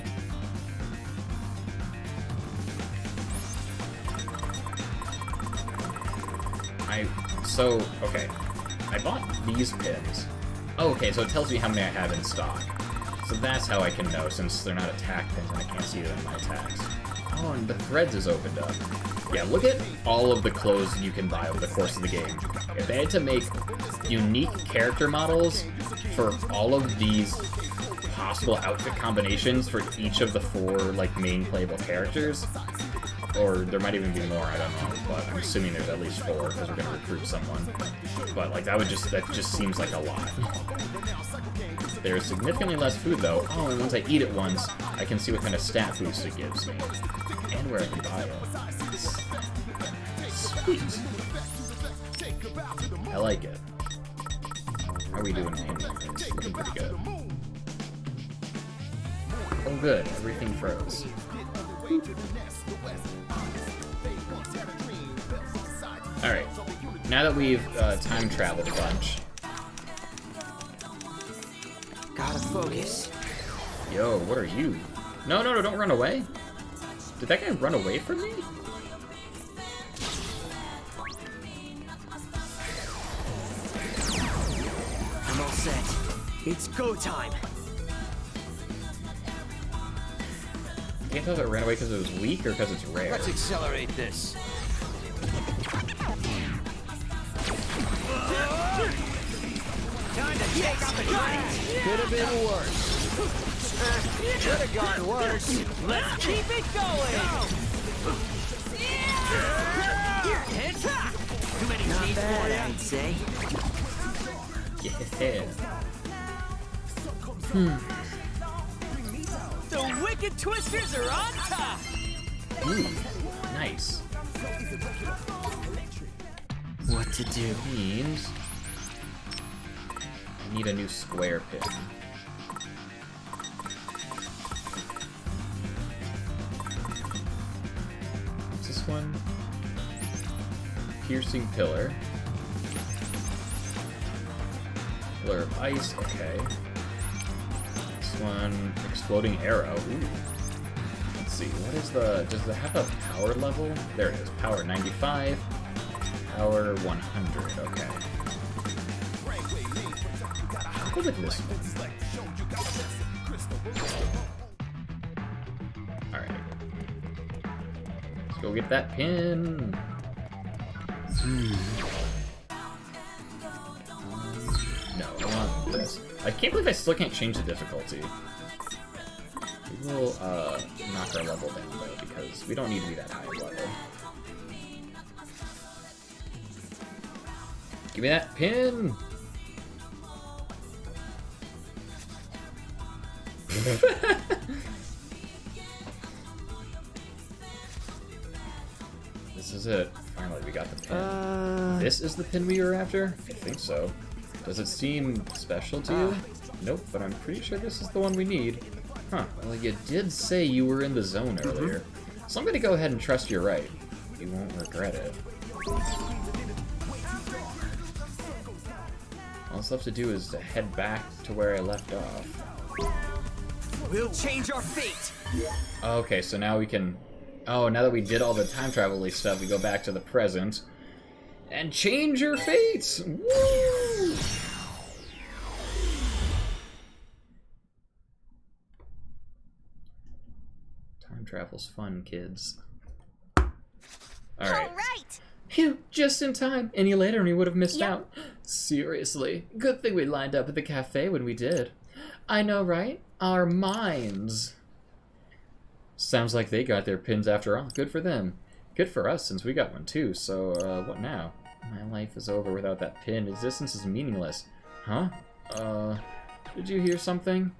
Okay. I bought these pins. Oh, okay, so it tells me how many I have in stock. So that's how I can know, since they're not attack pins and I can't see them in my attacks. Oh, and the threads is opened up. Yeah, look at all of the clothes you can buy over the course of the game. If they had to make unique character models for all of these possible outfit combinations for each of the 4, like, main playable characters, or there might even be more, I don't know, but I'm assuming there's at least 4 because we're going to recruit someone. But, like, that just seems like a lot. There's significantly less food, though. Oh, and once I eat it once, I can see what kind of stat boost it gives me. And where I can buy it. Sweet. I like it. How are we doing in things? Looking pretty good. Oh good, everything froze. Alright, now that we've time traveled a bunch. Gotta focus. Yo, what are you? No, don't run away. Did that guy run away from me? I'm all set. It's go time. I can't tell if it ran away because it was weak or because it's rare. Let's accelerate this. Time to shake up the train. Could have been worse. Could have gone worse. Let's keep it going. Too many Not teeth bad, for ya? I'd say. Yeah. The wicked twisters are on top. Ooh, nice. What to do? Means I need a new square pin. What's this one? Piercing pillar. Pillar of ice, okay. This one, exploding arrow. Ooh. Let's see, what is does it have a power level? There it is, power 95, power 100, okay. I'll go with this one. Alright. Let's go get that pin. No, I want this. I can't believe I still can't change the difficulty. We will knock our level down though, because we don't need to be that high level. Give me that pin! This is it. Finally, we got the pin. This is the pin we were after? I think so. Does it seem special to you? Nope, but I'm pretty sure this is the one we need. Huh, well you did say you were in the zone earlier. So I'm gonna go ahead and trust you're right. You won't regret it. All I have to do is to head back to where I left off. We'll change our fate. Okay, so now we can... Oh, now that we did all the time travel-y stuff, we go back to the present. And change your fates! Woo! Time travel's fun, kids. Alright. Alright! Phew, just in time. Any later and we would have missed out. Seriously. Good thing we lined up at the cafe when we did. I know, right? Our minds. Sounds like they got their pins after all. Good for them. Good for us, since we got one too. So, what now? My life is over without that pin. Existence is meaningless. Huh? Did you hear something?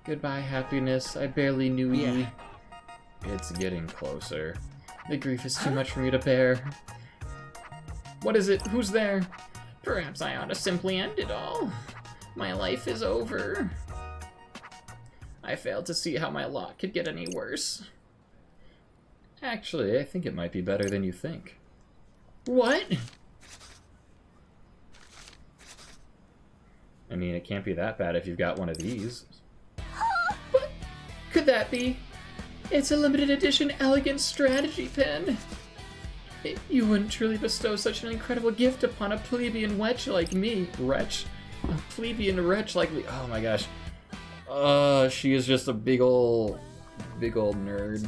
Goodbye, happiness. I barely knew ye. It's getting closer. The grief is too much for me to bear. What is it? Who's there? Perhaps I ought to simply end it all. My life is over. I failed to see how my lot could get any worse. Actually, I think it might be better than you think. What? I mean, it can't be that bad if you've got one of these. What could that be? It's a limited edition elegant strategy pen. You wouldn't truly bestow such an incredible gift upon a plebeian wretch like me. Wretch? A plebeian wretch like me. Oh my gosh. She is just a big ol' nerd.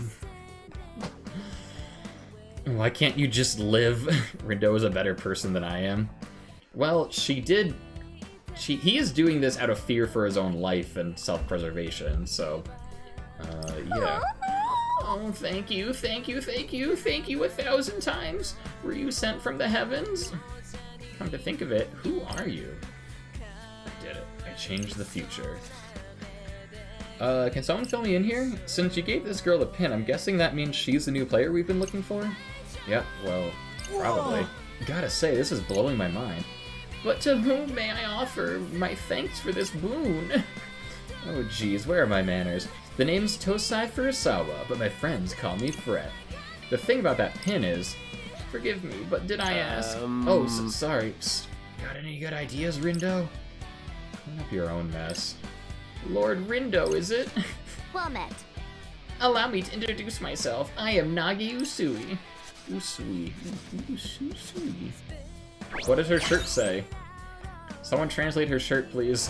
Why can't you just live? Rindo is a better person than I am. Well, he is doing this out of fear for his own life and self-preservation, so, yeah. Oh, thank you, thank you, thank you, thank you 1,000 times. Were you sent from the heavens? Come to think of it, who are you? I did it. I changed the future. Can someone fill me in here? Since you gave this girl a pin, I'm guessing that means she's the new player we've been looking for? Yeah, well, probably. Gotta say, this is blowing my mind. But to whom may I offer my thanks for this boon? Oh geez, where are my manners? The name's Tosai Furusawa, but my friends call me Fret. The thing about that pin is... Forgive me, but did I ask? Oh, sorry. Psst. Got any good ideas, Rindo? Clean up your own mess. Lord Rindo, is it? Well met. Allow me to introduce myself. I am Nagi Usui. Usui. Usui. What does her shirt say? Someone translate her shirt, please.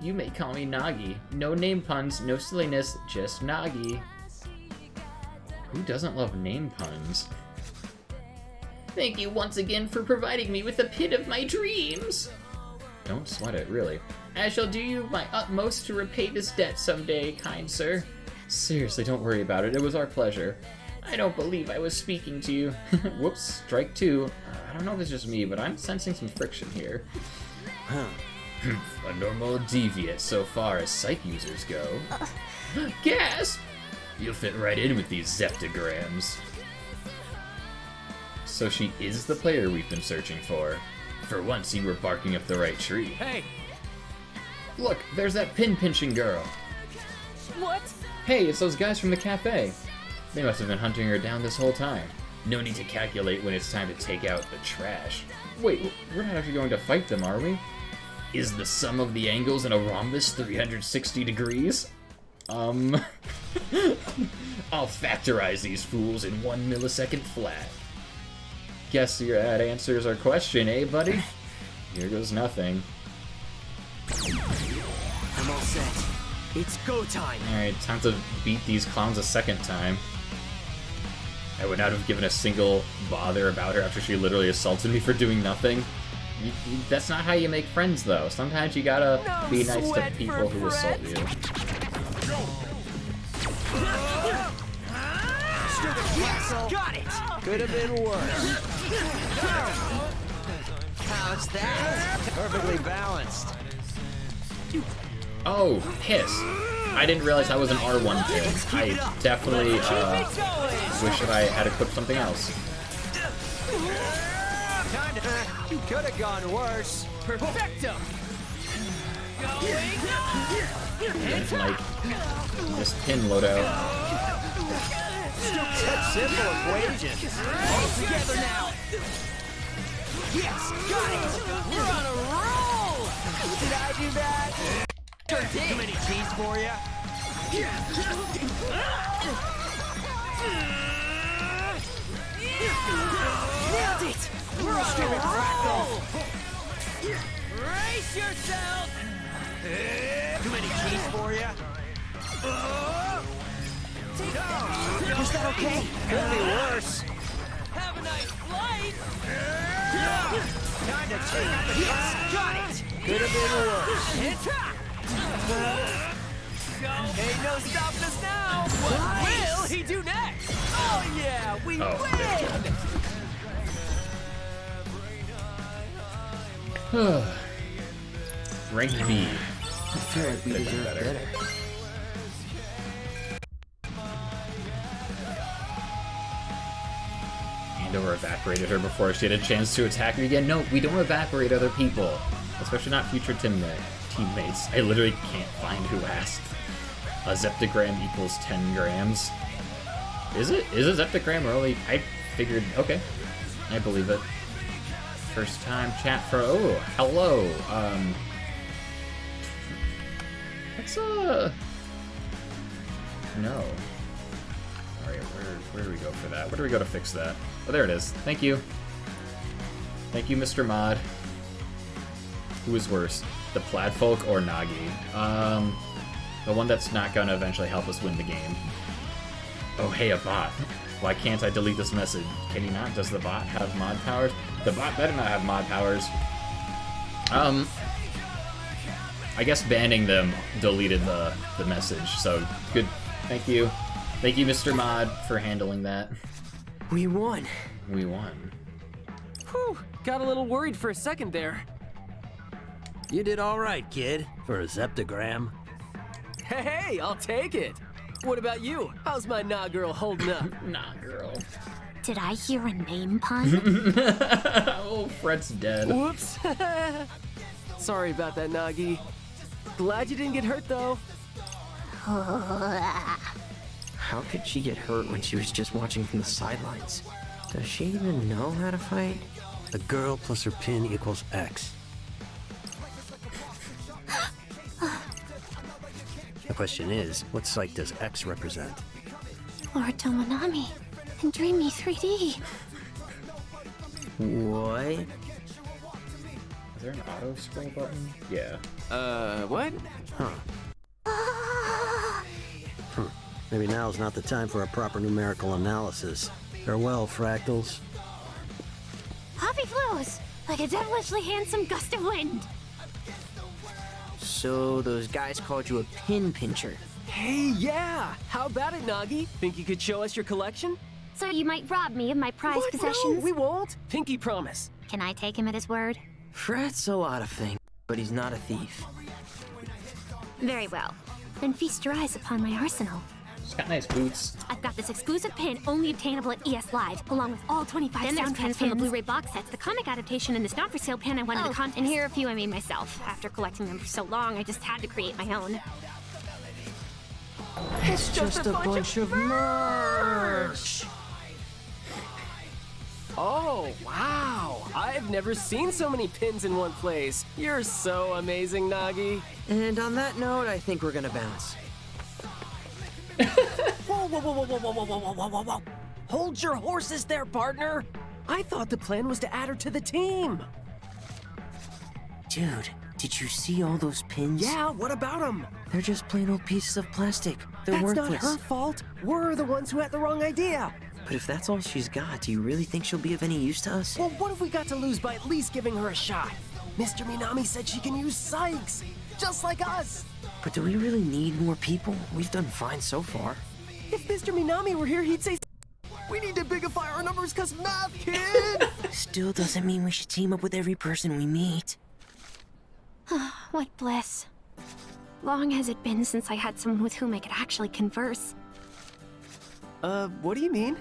You may call me Nagi. No name puns, no silliness, just Nagi. Who doesn't love name puns? Thank you once again for providing me with the pin of my dreams. Don't sweat it, really. I shall do my utmost to repay this debt someday, kind sir. Seriously, don't worry about it. It was our pleasure. I don't believe I was speaking to you. Whoops, strike two. I don't know if it's just me, but I'm sensing some friction here. A normal deviant so far as psych users go. Gasp! You'll fit right in with these zeptograms. So she is the player we've been searching for. For once, you were barking up the right tree. Hey! Look, there's that pin-pinching girl. What? Hey, it's those guys from the cafe. They must have been hunting her down this whole time. No need to calculate when it's time to take out the trash. Wait, we're not actually going to fight them, are we? Is the sum of the angles in a rhombus 360 degrees? I'll factorize these fools in 1 millisecond flat. Guess that answers our question, eh, buddy? Here goes nothing. I'm all set. It's go time. Alright, time to beat these clowns a second time. I would not have given a single bother about her after she literally assaulted me for doing nothing. That's not how you make friends, though. Sometimes you gotta be nice to people who assault you. Got it! Could have been worse. How's that? Perfectly balanced. Oh, piss. I didn't realize that was an R1 pin. I definitely wish that I had equipped something else. You could have gone worse. Perfecto. Like, this pin loadout. Such simple equations. All together now. Yes, got it. We're on a roll. Did I do that? Sure did. Too many cheese for you. Nailed it. We're on a roll. Brace yourself. Too many cheese for you. Is that okay? Could be worse. Have a nice flight. Time to take out the gas. Got it. Could have been worse. It's hot. Ain't no stopping us now. What will he do next? Oh yeah, we win. Ranked B. I feel like we deserve better. Andover evaporated her before she had a chance to attack me again. No, we don't evaporate other people. Especially not future teammates. I literally can't find who asked. A zeptagram equals 10 grams. Is it? Is a zeptagram early? I figured, okay. I believe it. First time chat for, oh, hello. Let's, no. Alright, where do we go for that? Where do we go to fix that? Oh, there it is. Thank you. Thank you, Mr. Mod. Who is worse, the Plaid Folk or Nagi? The one that's not gonna eventually help us win the game. Oh, hey, a bot. Why can't I delete this message? Can he not? Does the bot have mod powers? The bot better not have mod powers. I guess banning them deleted the message, so good. Thank you. Thank you, Mr. Mod, for handling that. We won. We won. Whew, got a little worried for a second there. You did all right, kid, for a zeptagram. Hey, I'll take it. What about you? How's my nah girl holding up? Nah, girl. Did I hear a name pun? Oh, Fred's dead. Whoops. Sorry about that, Nagi. Glad you didn't get hurt, though. How could she get hurt when she was just watching from the sidelines? Does she even know how to fight? A girl plus her pin equals X. The question is, what site does X represent? Lord Tomonami and Dreamy 3D. What? Is there an auto scroll button? Yeah. What? Maybe now's not the time for a proper numerical analysis. Farewell, fractals. Hoppy flows like a devilishly handsome gust of wind. So those guys called you a pin pincher. Hey, yeah! How about it, Nagi? Think you could show us your collection? So you might rob me of my prized possessions? No, we won't. Pinky promise. Can I take him at his word? Fred's a lot of things, but he's not a thief. Very well. Then feast your eyes upon my arsenal. She's got nice boots. I've got this exclusive pin only obtainable at ES Live, along with all 25 sound pins from the Blu-ray box sets, the comic adaptation, and this not-for-sale pin I won in the contest. And here are a few I made myself. After collecting them for so long, I just had to create my own. It's just a bunch of merch! Oh, wow! I've never seen so many pins in one place. You're so amazing, Nagi. And on that note, I think we're gonna bounce. Whoa, whoa, whoa, whoa, whoa, whoa, whoa, whoa, whoa, whoa, whoa! Hold your horses there, partner! I thought the plan was to add her to the team! Dude, did you see all those pins? Yeah, what about them? They're just plain old pieces of plastic. They're That's worthless. not her fault. We're the ones who had the wrong idea. But if that's all she's got, do you really think she'll be of any use to us? Well, what have we got to lose by at least giving her a shot? Mr. Minami said she can use Sykes, just like us. But do we really need more people? We've done fine so far. If Mr. Minami were here, he'd say, we need to bigify our numbers cause math, kid! Still doesn't mean we should team up with every person we meet. What bliss. long has it been since I had someone with whom I could actually converse? What do you mean?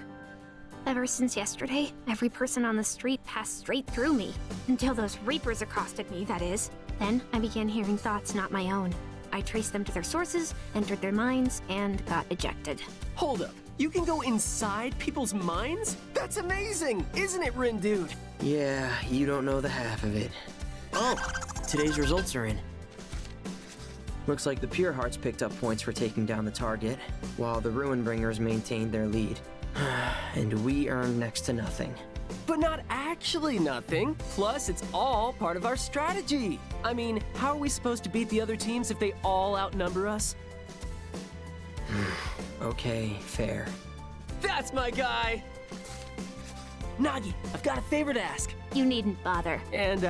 Ever since yesterday, every person on the street passed straight through me. Until those Reapers accosted me, that is. Then I began hearing thoughts not my own. I traced them to their sources, entered their minds, and got ejected. Hold up. You can go inside people's minds? That's amazing, isn't it, Rin Dude? Yeah, you don't know the half of it. Oh, today's results are in. Looks like the Pure Hearts picked up points for taking down the target, while the Ruinbringers maintained their lead. And we earned next to nothing. But not actually nothing. Plus, it's all part of our strategy. I mean, how are we supposed to beat the other teams if they all outnumber us? Okay, fair. That's my guy! Nagi, I've got a favor to ask. You needn't bother. And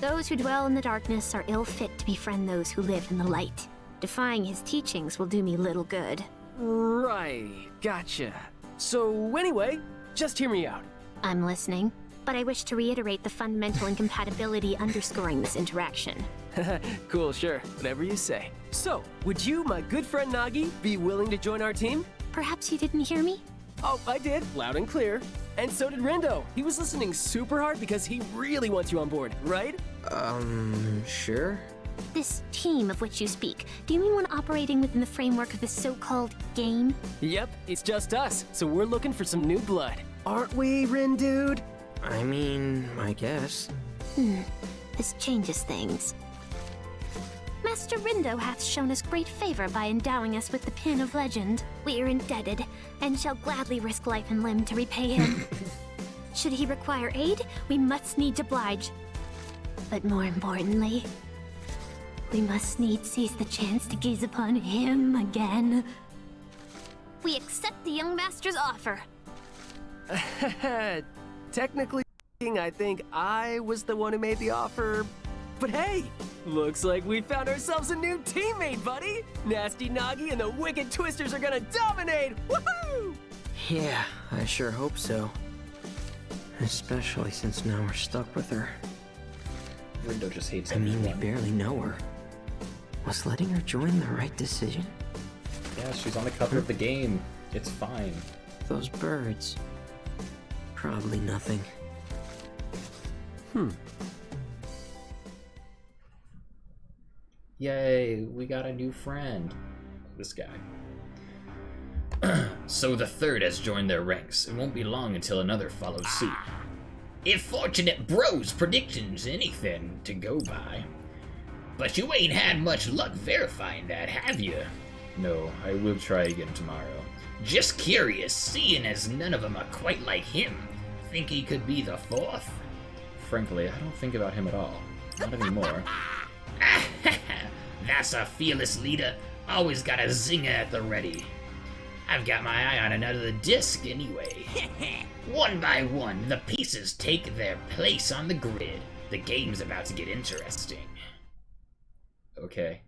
Those who dwell in the darkness are ill fit to befriend those who live in the light. Defying his teachings will do me little good. Right, gotcha. So anyway, just hear me out. I'm listening, but I wish to reiterate the fundamental incompatibility underscoring this interaction. Cool, sure, whatever you say. So, would you, my good friend Nagi, be willing to join our team? Perhaps you didn't hear me? Oh, I did, loud and clear. And so did Rindo. He was listening super hard because he really wants you on board, right? Sure. This team of which you speak, do you mean one operating within the framework of this so-called game? Yep, it's just us, so we're looking for some new blood. Aren't we, Rin Dude? I mean, I guess. This changes things. Master Rindo hath shown us great favor by endowing us with the Pin of Legend. We are indebted, and shall gladly risk life and limb to repay him. Should he require aid, we must needs oblige. But more importantly, we must needs seize the chance to gaze upon him again. We accept the young master's offer. Technically speaking, I think I was the one who made the offer. But hey, looks like we found ourselves a new teammate, buddy! Nasty Nagi and the Wicked Twisters are gonna dominate! Woohoo! Yeah, I sure hope so. Especially since now we're stuck with her. Rindo just hates I mean, we everyone. barely know her. Was letting her join the right decision? Yeah, she's on the cover of the game. It's fine. Those birds. Probably nothing. Yay, we got a new friend. This guy. So the third has joined their ranks. It won't be long until another follows suit. If Fortunate Bro's predictions anything to go by. But you ain't had much luck verifying that, have you? No, I will try again tomorrow. Just curious, seeing as none of them are quite like him. Think he could be the fourth? Frankly, I don't think about him at all. Not anymore. That's a fearless leader. Always got a zinger at the ready. I've got my eye on another disc anyway. One by one, the pieces take their place on the grid. The game's about to get interesting. Okay.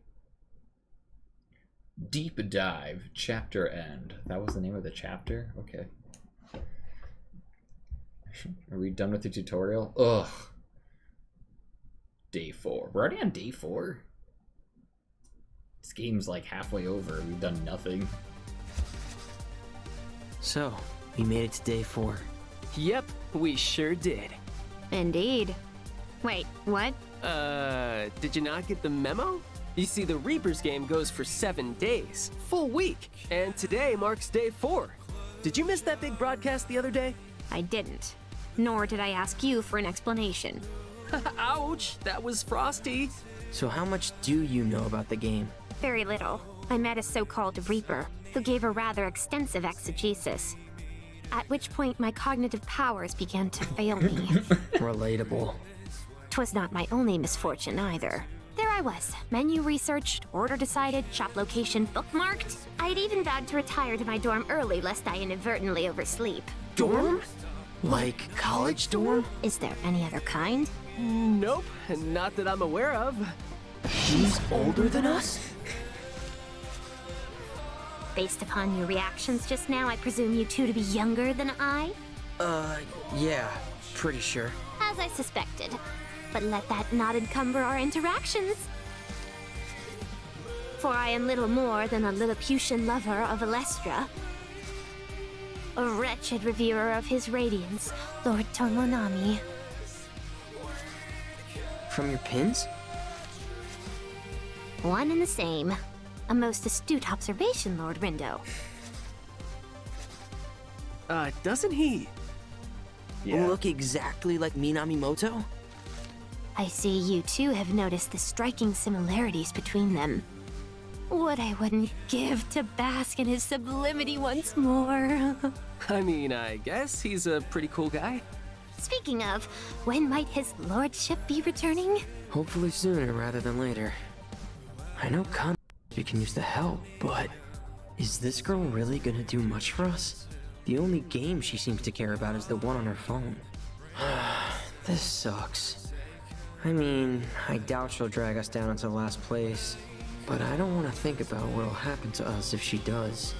Deep Dive, Chapter End. That was the name of the chapter? Okay. Are we done with the tutorial? Ugh. Day 4. We're already on day 4? This game's like halfway over. We've done nothing. So, we made it to day 4. Yep, we sure did. Indeed. Wait, what? Did you not get the memo? You see, the Reapers game goes for 7 days, full week, and today marks day 4. Did you miss that big broadcast the other day? I didn't. Nor did I ask you for an explanation. Ouch, that was frosty. So how much do you know about the game? Very little. I met a so-called Reaper, who gave a rather extensive exegesis. At which point my cognitive powers began to fail me. Relatable. 'Twas not my only misfortune either. There I was, menu researched, order decided, shop location bookmarked. I'd even vowed to retire to my dorm early lest I inadvertently oversleep. Dorm? Like college dorm? Is there any other kind? Nope, not that I'm aware of. He's older than us? Based upon your reactions just now, I presume you two to be younger than I? Yeah, pretty sure. As I suspected. But let that not encumber our interactions. for I am little more than a Lilliputian lover of Alestra. A wretched reverer of his radiance, Lord Tomonami. From your pins? One and the same. A most astute observation, Lord Rindo. Doesn't he... Look exactly like Minamimoto? I see you too have noticed the striking similarities between them. What I wouldn't give to bask in his sublimity once more. I mean, I guess he's a pretty cool guy. Speaking of, when might his lordship be returning? Hopefully sooner rather than later. I know you can use the help, but is this girl really gonna do much for us? The only game she seems to care about is the one on her phone. This sucks. I mean, I doubt she'll drag us down into last place, but I don't want to think about what'll happen to us if she does.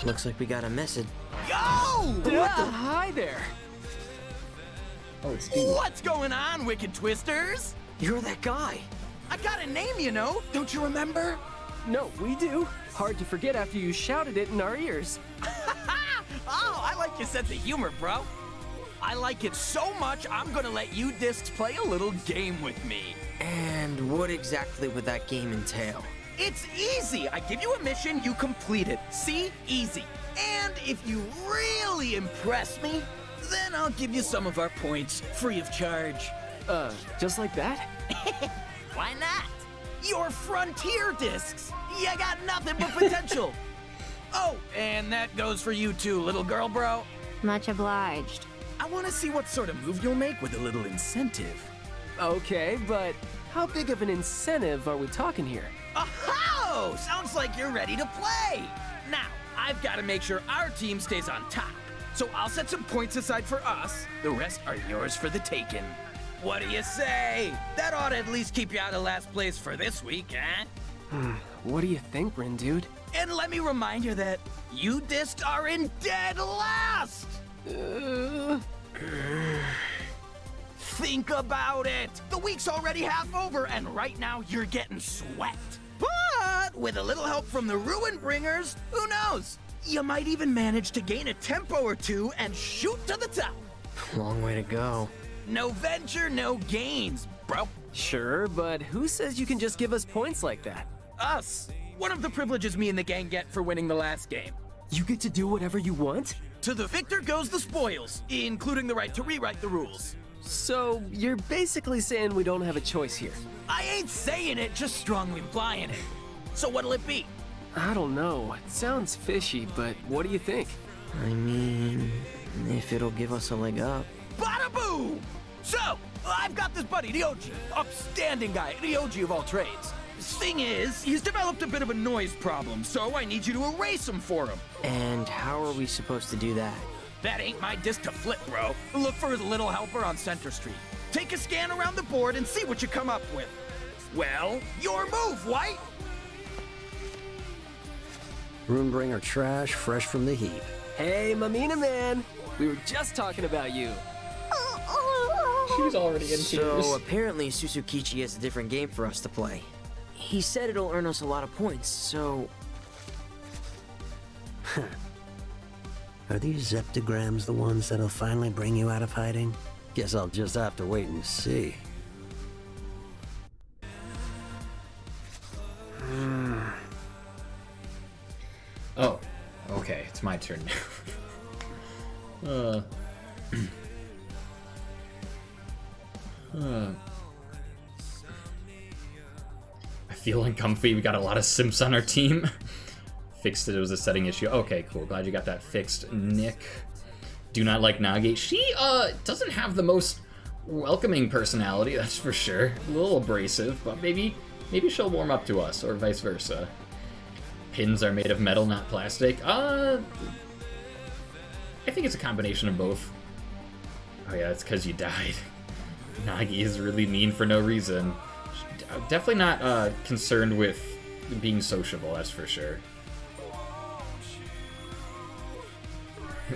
Looks like we got a message. Yo! Hi there. Oh, it's Steve. What's going on, Wicked Twisters? You're that guy. I got a name, you know. Don't you remember? No, we do. Hard to forget after you shouted it in our ears. Oh, I like your sense of humor, bro. I like it so much, I'm gonna let you discs play a little game with me. And what exactly would that game entail? It's easy. I give you a mission, you complete it. See? Easy. And if you really impress me, then I'll give you some of our points, free of charge. Just like that? Why not? Your Frontier discs. You got nothing but potential. Oh, and that goes for you too, little girl, bro. Much obliged. I want to see what sort of move you'll make with a little incentive. Okay, but how big of an incentive are we talking here? Oh, sounds like you're ready to play. Now, I've got to make sure our team stays on top. So I'll set some points aside for us. The rest are yours for the taking. What do you say? That ought to at least keep you out of last place for this week, eh? What do you think, Rin, dude? And let me remind you that you discs are in dead last! Think about it! The week's already half over, and right now you're getting swept. But with a little help from the Ruin Bringers, who knows? You might even manage to gain a tempo or two and shoot to the top. Long way to go. No venture, no gains, bro. Sure, but who says you can just give us points like that? Us. One of the privileges me and the gang get for winning the last game. You get to do whatever you want? To the victor goes the spoils, including the right to rewrite the rules. So, you're basically saying we don't have a choice here? I ain't saying it, just strongly implying it. So what'll it be? I don't know. It sounds fishy, but what do you think? I mean, if it'll give us a leg up. Bada boom! So, I've got this buddy, the OG. Upstanding guy, the OG of all trades. Thing is, he's developed a bit of a noise problem, so I need you to erase him for him. And how are we supposed to do that? That ain't my disc to flip, bro. Look for his little helper on Center Street. Take a scan around the board and see what you come up with. Well, your move, White! Runebringer trash, fresh from the heap. Hey, Mamina man! We were just talking about you. She's already in tears. So apparently Susukichi has a different game for us to play. He said it'll earn us a lot of points, so... Are these zeptograms the ones that'll finally bring you out of hiding? Guess I'll just have to wait and see. Oh, okay, it's my turn now. I feel uncomfy. We got a lot of simps on our team. Fixed it. It was a setting issue. Okay, cool. Glad you got that fixed. Nick. Do not like Nagi. She doesn't have the most welcoming personality, that's for sure. A little abrasive, but maybe she'll warm up to us, or vice versa. Pins are made of metal, not plastic. I think it's a combination of both. Oh yeah, it's because you died. Nagi is really mean for no reason. Definitely not concerned with being sociable, that's for sure.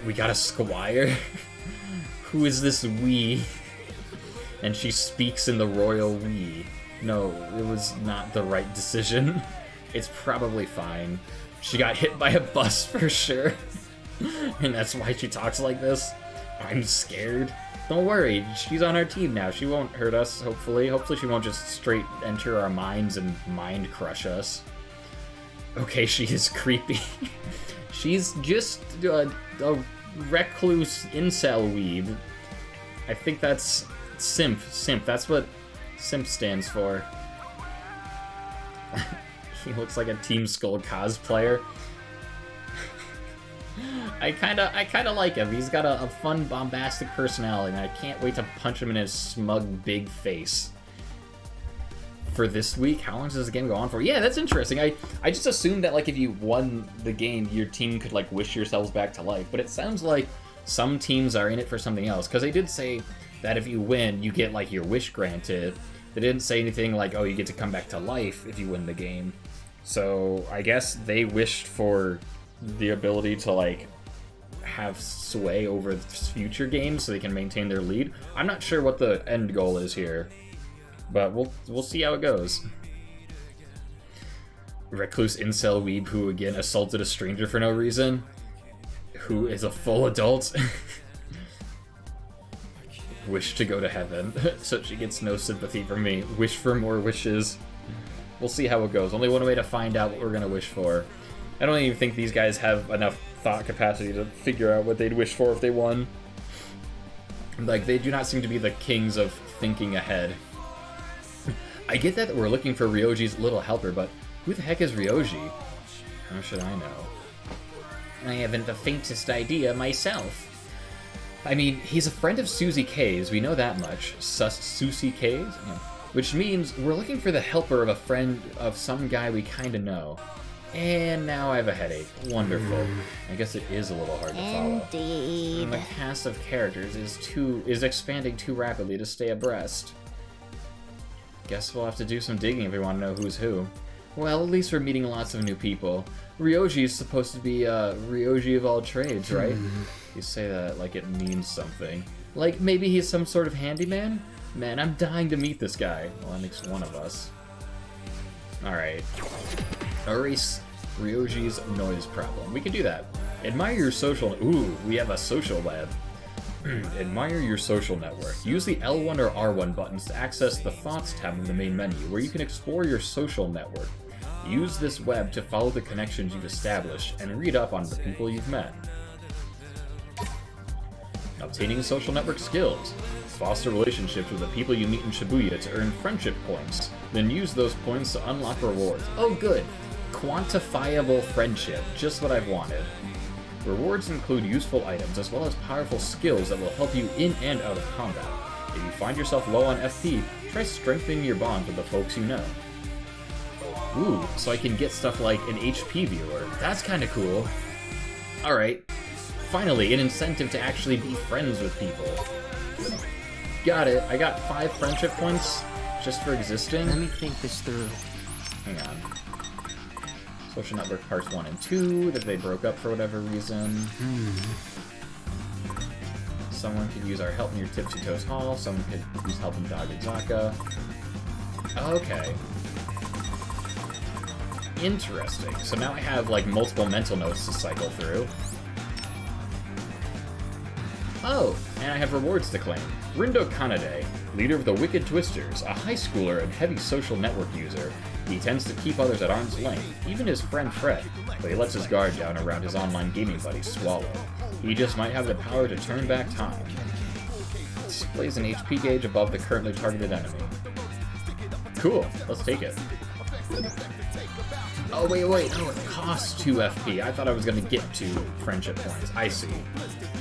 We got a squire? Who is this we? And she speaks in the royal we. No, it was not the right decision. It's probably fine. She got hit by a bus for sure. And that's why she talks like this. I'm scared. Don't worry, she's on our team now. She won't hurt us, hopefully. Hopefully she won't just straight enter our minds and mind crush us. Okay, she is creepy. She's just a recluse incel weeb. I think that's simp. Simp, that's what simp stands for. He looks like a Team Skull cosplayer. I kinda like him. He's got a fun, bombastic personality, and I can't wait to punch him in his smug, big face. For this week, how long does this game go on for? Yeah, that's interesting. I just assumed that, like, if you won the game, your team could, like, wish yourselves back to life. But it sounds like some teams are in it for something else. Because they did say that if you win, you get, like, your wish granted. They didn't say anything like, oh, you get to come back to life if you win the game. So I guess they wished for the ability to, like, have sway over future games so they can maintain their lead. I'm not sure what the end goal is here, but we'll see how it goes. Recluse incel weeb who again assaulted a stranger for no reason, who is a full adult. Wish to go to heaven, so she gets no sympathy from me. Wish for more wishes. We'll see how it goes. Only one way to find out what we're gonna wish for. I don't even think these guys have enough thought capacity to figure out what they'd wish for if they won. Like, they do not seem to be the kings of thinking ahead. I get that we're looking for Ryoji's little helper, but who the heck is Ryoji? How should I know? I haven't the faintest idea myself. I mean, he's a friend of Susie K's, we know that much. Susie K's? Yeah. Which means we're looking for the helper of a friend of some guy we kinda know. And now I have a headache. Wonderful. I guess it is a little hard to follow. Indeed. And the cast of characters is expanding too rapidly to stay abreast. Guess we'll have to do some digging if we want to know who's who. Well, at least we're meeting lots of new people. Ryoji is supposed to be Ryoji of all trades, right? You say that like it means something. Like maybe he's some sort of handyman? Man, I'm dying to meet this guy. Well, that makes one of us. Alright. Erase Ryoji's noise problem. We can do that. Admire your social... Ooh, we have a social web. Admire your social network. Use the L1 or R1 buttons to access the Thoughts tab in the main menu, where you can explore your social network. Use this web to follow the connections you've established and read up on the people you've met. Obtaining social network skills. Foster relationships with the people you meet in Shibuya to earn friendship points. Then use those points to unlock rewards. Oh good! Quantifiable friendship. Just what I've wanted. Rewards include useful items as well as powerful skills that will help you in and out of combat. If you find yourself low on FP, try strengthening your bond with the folks you know. Ooh, so I can get stuff like an HP viewer. That's kinda cool. Alright. Finally, an incentive to actually be friends with people. Got it. I got 5 friendship points just for existing. Let me think this through. Hang on. Social network parts 1 and 2 that they broke up for whatever reason. Someone could use our help near Tipsy Toes Hall. Someone could use help in Dagazaka. Okay. Interesting. So now I have like multiple mental notes to cycle through. Oh, and I have rewards to claim. Rindo Kanade, leader of the Wicked Twisters, a high schooler and heavy social network user. He tends to keep others at arm's length, even his friend Fred, but he lets his guard down around his online gaming buddy Swallow. He just might have the power to turn back time. Displays an HP gauge above the currently targeted enemy. Cool, let's take it. Oh wait, oh it costs 2 FP. I thought I was gonna get 2 friendship points. I see.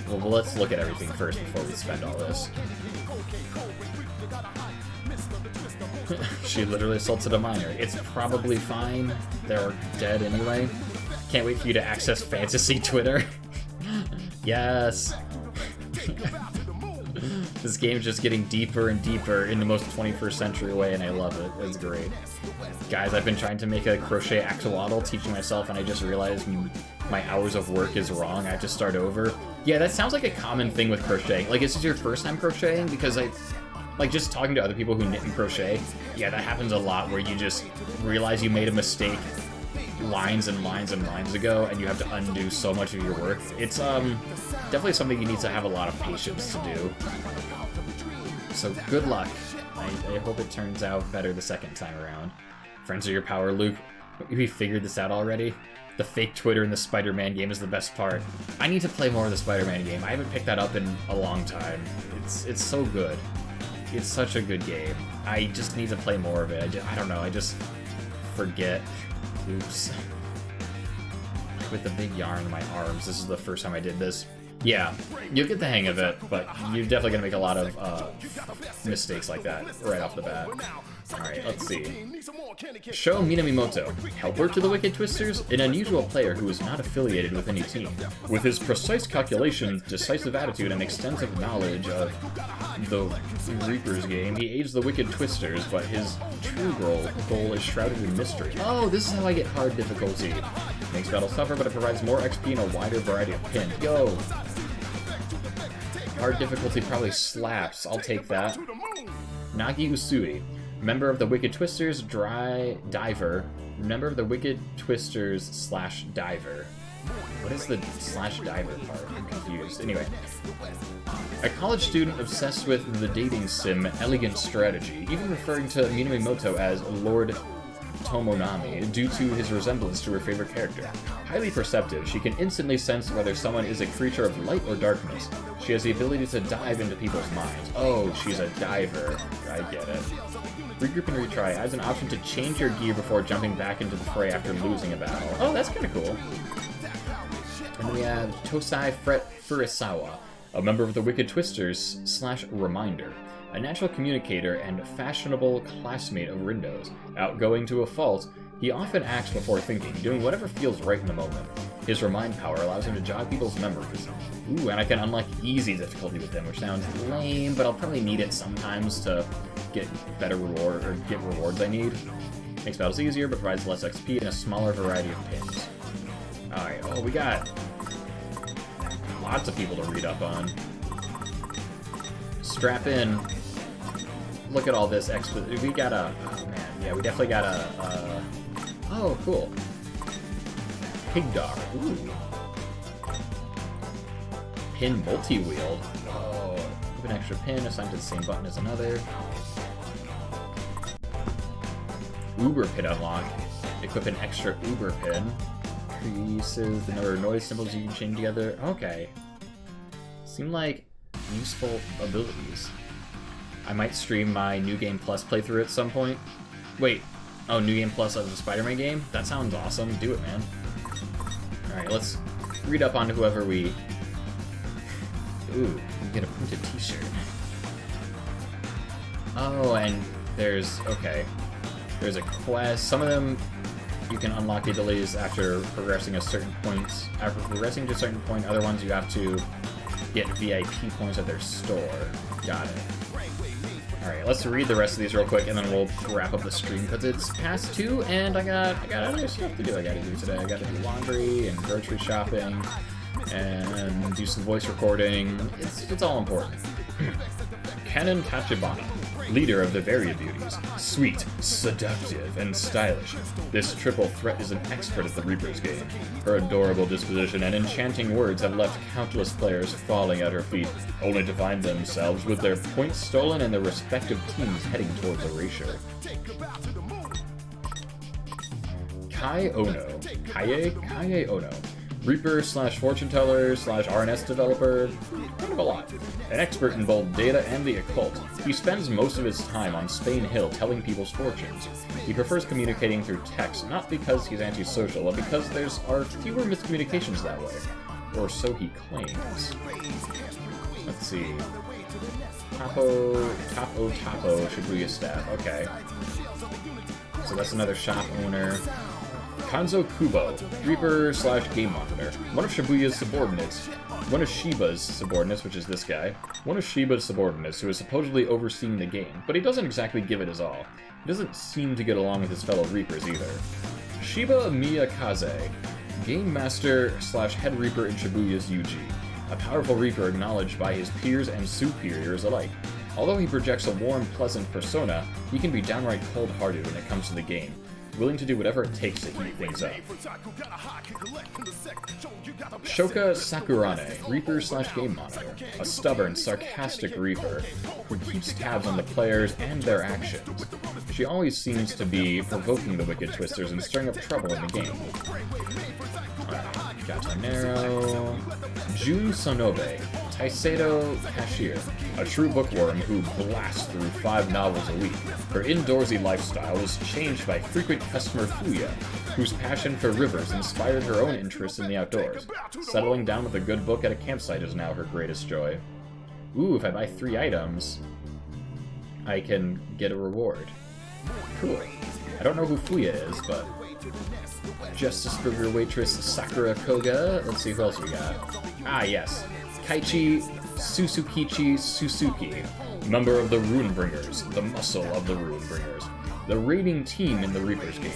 Well, let's look at everything first before we spend all this. She literally assaulted a minor. It's probably fine. They're dead anyway. Can't wait for you to access fantasy Twitter. Yes. This game's just getting deeper and deeper in the most 21st century way, and I love it. It's great. Guys, I've been trying to make a crochet axolotl, teaching myself, and I just realized my hours of work is wrong. I have to start over. Yeah, that sounds like a common thing with crocheting. Like, is this your first time crocheting? Because Like, just talking to other people who knit and crochet, yeah, that happens a lot, where you just realize you made a mistake lines and lines and lines ago, and you have to undo so much of your work. It's definitely something you need to have a lot of patience to do. So good luck. I hope it turns out better the second time around. Friends are your power, Luke. We figured this out already. The fake Twitter in the Spider-Man game is the best part. I need to play more of the Spider-Man game. I haven't picked that up in a long time. It's so good. It's such a good game. I just need to play more of it. I don't know, I just forget. Oops. With the big yarn in my arms, this is the first time I did this. Yeah, you'll get the hang of it, but you're definitely gonna make a lot of mistakes like that right off the bat. Alright, let's see. Sho Minamimoto, helper to the Wicked Twisters, an unusual player who is not affiliated with any team. With his precise calculations, decisive attitude, and extensive knowledge of the Reaper's game, he aids the Wicked Twisters, but his true goal is shrouded in mystery. Oh, this is how I get hard difficulty. Makes battles tougher, but it provides more XP and a wider variety of pins. Go! Hard difficulty probably slaps. I'll take that. Nagi Usui, member of the Wicked Twisters, diver. Member of the Wicked Twisters / diver. What is the / diver part? I'm confused. Anyway. A college student obsessed with the dating sim Elegant Strategy, even referring to Minamimoto as Lord Tomonami due to his resemblance to her favorite character. Highly perceptive, she can instantly sense whether someone is a creature of light or darkness. She has the ability to dive into people's minds. Oh, she's a diver. I get it. Regroup and retry adds an option to change your gear before jumping back into the fray after losing a battle. Oh, that's kind of cool. And then we have Tosai Furusawa, a member of the Wicked Twisters / Reminder. A natural communicator and fashionable classmate of Rindo's. Outgoing to a fault, he often acts before thinking, doing whatever feels right in the moment. His remind power allows him to jog people's memories. Ooh, and I can unlock easy difficulty with him, which sounds lame, but I'll probably need it sometimes to get better reward, or get rewards I need. Makes battles easier, but provides less XP and a smaller variety of pins. Alright, oh, we got lots of people to read up on. Strap in. Look at all this expo. We got a. Oh man, yeah, we definitely got a. Oh, cool. Pigdar. Ooh. Pin multi-wield. Oh, give an extra pin assigned to the same button as another. Uber pin unlock. Equip an extra Uber pin. Increases the number of noise symbols you can chain together. Okay. Seem like useful abilities. I might stream my New Game Plus playthrough at some point. Wait. Oh, New Game Plus of the Spider-Man game? That sounds awesome. Do it, man. Alright, let's read up on whoever we... Ooh, we get a printed t-shirt. Oh, and there's... Okay. There's a quest. Some of them you can unlock the abilities after progressing a certain point. After progressing to a certain point, other ones you have to get VIP points at their store. Got it. Alright, let's read the rest of these real quick, and then we'll wrap up the stream, because it's past 2, and I got other stuff to do I gotta do today. I gotta do laundry, and grocery shopping, and do some voice recording. It's all important. Canon Tachibana, leader of the Varia Beauties. Sweet, seductive, and stylish. This triple threat is an expert at the Reaper's game. Her adorable disposition and enchanting words have left countless players falling at her feet, only to find themselves with their points stolen and their respective teams heading towards erasure. Kaie Ono. Reaper / fortune teller / RNS developer, kind of a lot. An expert in both data and the occult, he spends most of his time on Spain Hill telling people's fortunes. He prefers communicating through text, not because he's antisocial, but because there are fewer miscommunications that way. Or so he claims. Let's see. Tapo Shibuya staff, okay. So that's another shop owner. Kanzo Kubo, Reaper / Game Monitor. One of Shibuya's subordinates. One of Shiba's subordinates, which is this guy. One of Shiba's subordinates who is supposedly overseeing the game, but he doesn't exactly give it his all. He doesn't seem to get along with his fellow Reapers either. Shiba Miyakaze, Game Master / Head Reaper in Shibuya's UG. A powerful Reaper acknowledged by his peers and superiors alike. Although he projects a warm, pleasant persona, he can be downright cold-hearted when it comes to the game, willing to do whatever it takes to heat things up. Shoka Sakurane, Reaper/Game Monitor, a stubborn, sarcastic Reaper who keeps tabs on the players and their actions. She always seems to be provoking the Wicked Twisters and stirring up trouble in the game. Gatanero, Jun Sonobe, Taisedo Cashier, a true bookworm who blasts through 5 novels a week. Her indoorsy lifestyle is changed by frequent customer Fuya, whose passion for rivers inspired her own interest in the outdoors. Settling down with a good book at a campsite is now her greatest joy. Ooh, if I buy 3 items, I can get a reward. Cool. I don't know who Fuya is, but... Justice Burger waitress Sakura Koga. Let's see who else we got. Ah, yes. Kaichi Susukichi Suzuki, member of the Runebringers, the muscle of the Runebringers, the raiding team in the Reaper's game.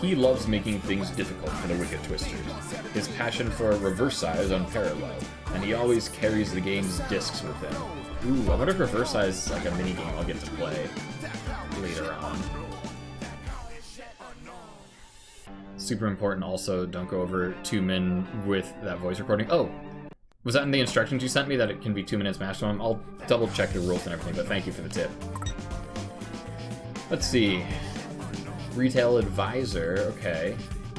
He loves making things difficult for the Wicked Twisters. His passion for Reversi is unparalleled, and he always carries the game's discs with him. Ooh, I wonder if Reversi is like a minigame I'll get to play later on. Super important also, don't go over 2 min with that voice recording. Oh! Was that in the instructions you sent me that it can be 2 minutes maximum? I'll double check the rules and everything, but thank you for the tip. Let's see. Retail advisor, okay.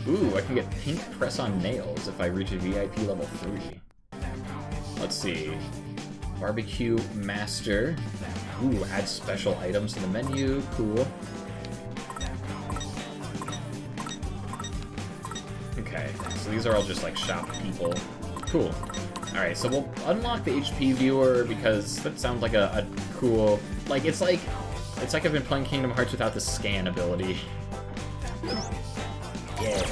Ooh, I can get pink press-on nails if I reach a VIP level 3. Let's see. Barbecue master. Ooh, add special items to the menu, cool. Okay, so these are all just like shop people. Cool. Alright, so we'll unlock the HP viewer because that sounds like a cool... Like, it's like I've been playing Kingdom Hearts without the scan ability. Yeah.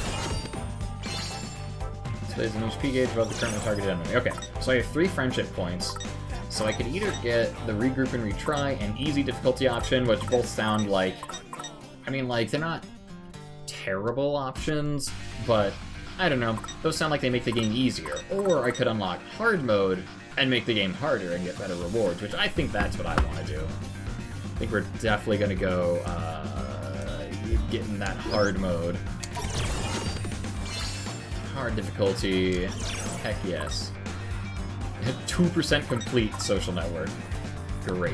So there's an HP gauge above the currently targeted enemy. Okay, so I have 3 friendship points. So I could either get the regroup and retry and easy difficulty option, which both sound like... I mean, like, they're not terrible options, but... I don't know, those sound like they make the game easier. Or I could unlock hard mode and make the game harder and get better rewards, which I think that's what I want to do. I think we're definitely going to go get in that hard mode. Hard difficulty, heck yes. 2% complete social network. Great.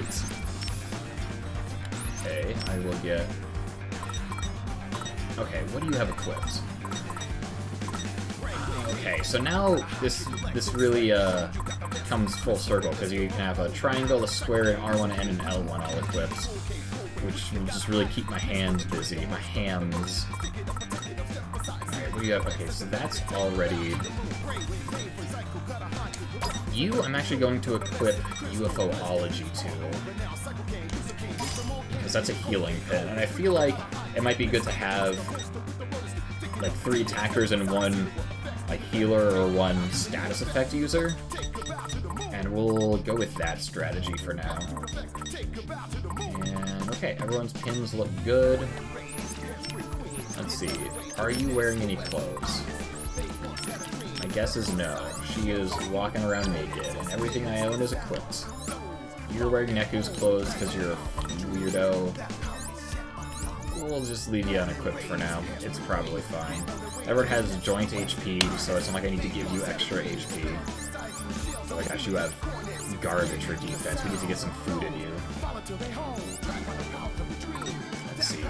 Okay, I will get... Okay, what do you have equipped? Okay, so now this really comes full circle, because you can have a triangle, a square, an R1, and an L1 all equipped, which will just really keep my hands busy, my hams. Alright, what do you have? Okay, so that's already... I'm actually going to equip UFOology to, because that's a healing pin, and I feel like it might be good to have like 3 attackers and 1 like healer or 1 status effect user, and we'll go with that strategy for now. And okay, everyone's pins look good. Let's see, are you wearing any clothes? My guess is no. She is walking around naked, and everything I own is equipped. You're wearing Neku's clothes because you're a weirdo. We'll just leave you unequipped for now. It's probably fine. Everyone has joint HP, so it's not like I need to give you extra HP. Oh my gosh, you have garbage for defense. We need to get some food in you. Let's see.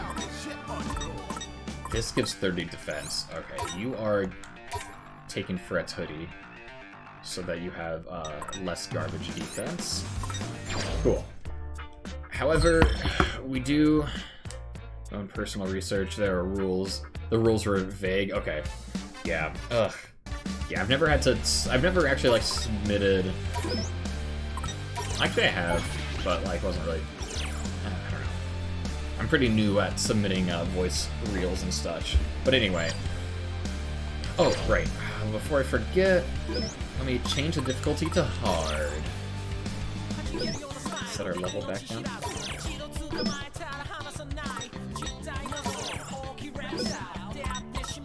This gives 30 defense. Okay, you are taking Fret's hoodie so that you have less garbage defense. Cool. However, we do... own personal research, there are rules. The rules were vague. Okay. Yeah. Ugh. Yeah, I've never actually, like, submitted... Actually, I have, but, like, wasn't really... I don't know. I'm pretty new at submitting voice reels and such. But anyway. Oh, right. Before I forget, let me change the difficulty to hard. Set our level back down.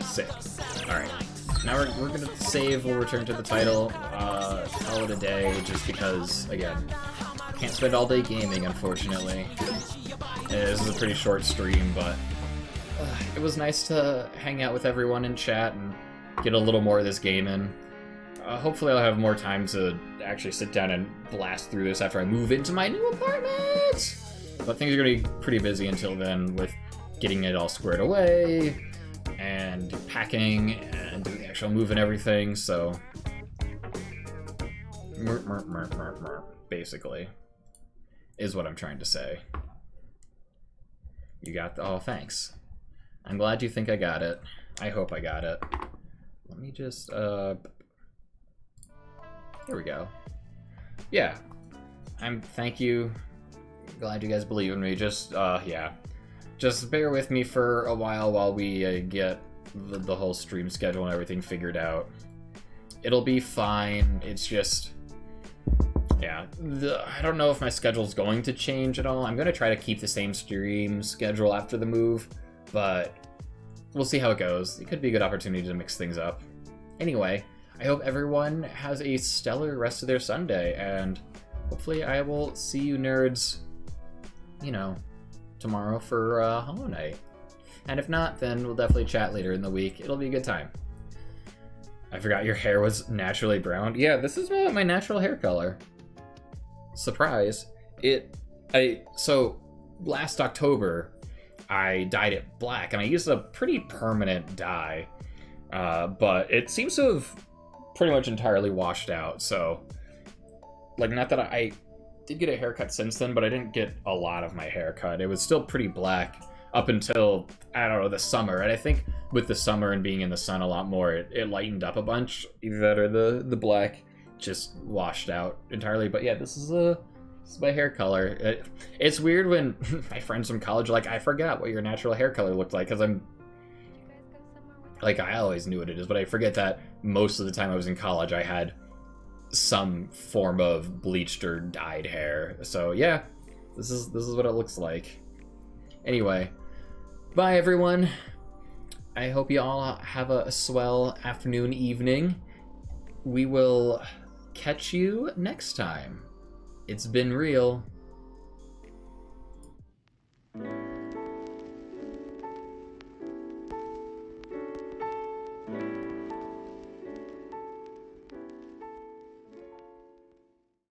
Sick. Alright. Now we're gonna save, we'll return to the title, call it a day, just because, again, Can't spend all day gaming, unfortunately. This is a pretty short stream, but it was nice to hang out with everyone in chat and get a little more of this game in. Hopefully I'll have more time to actually sit down and blast through this after I move into my new apartment! But things are going to be pretty busy until then with getting it all squared away, and packing, and doing the actual move and everything, so... basically, is what I'm trying to say. You got the... oh, thanks. I'm glad you think I got it. I hope I got it. Let me just, here we go. Yeah. Thank you. Glad you guys believe in me. Just, yeah. Just bear with me for a while we get the whole stream schedule and everything figured out. It'll be fine. It's just... yeah. I don't know if my schedule's going to change at all. I'm going to try to keep the same stream schedule after the move, but we'll see how it goes. It could be a good opportunity to mix things up. Anyway, I hope everyone has a stellar rest of their Sunday, and hopefully I will see you nerds, you know, tomorrow for Hollow Knight. And if not, then we'll definitely chat later in the week. It'll be a good time. I forgot your hair was naturally brown. Yeah, this is my natural hair color. Surprise. So last October, I dyed it black, and I used a pretty permanent dye, but it seems to have pretty much entirely washed out, so, like, not that I did get a haircut since then, but I didn't get a lot of my hair cut. It was still pretty black up until, I don't know, the summer, and I think with the summer and being in the sun a lot more, it lightened up a bunch. Either that or the black just washed out entirely, but yeah, this is my hair color. It's weird when my friends from college are like, I forgot what your natural hair color looked like, because I'm... like, I always knew what it is, but I forget that most of the time I was in college, I had some form of bleached or dyed hair. So yeah, this is what it looks like. Anyway, bye everyone. I hope you all have a swell afternoon, evening. We will catch you next time. It's been real.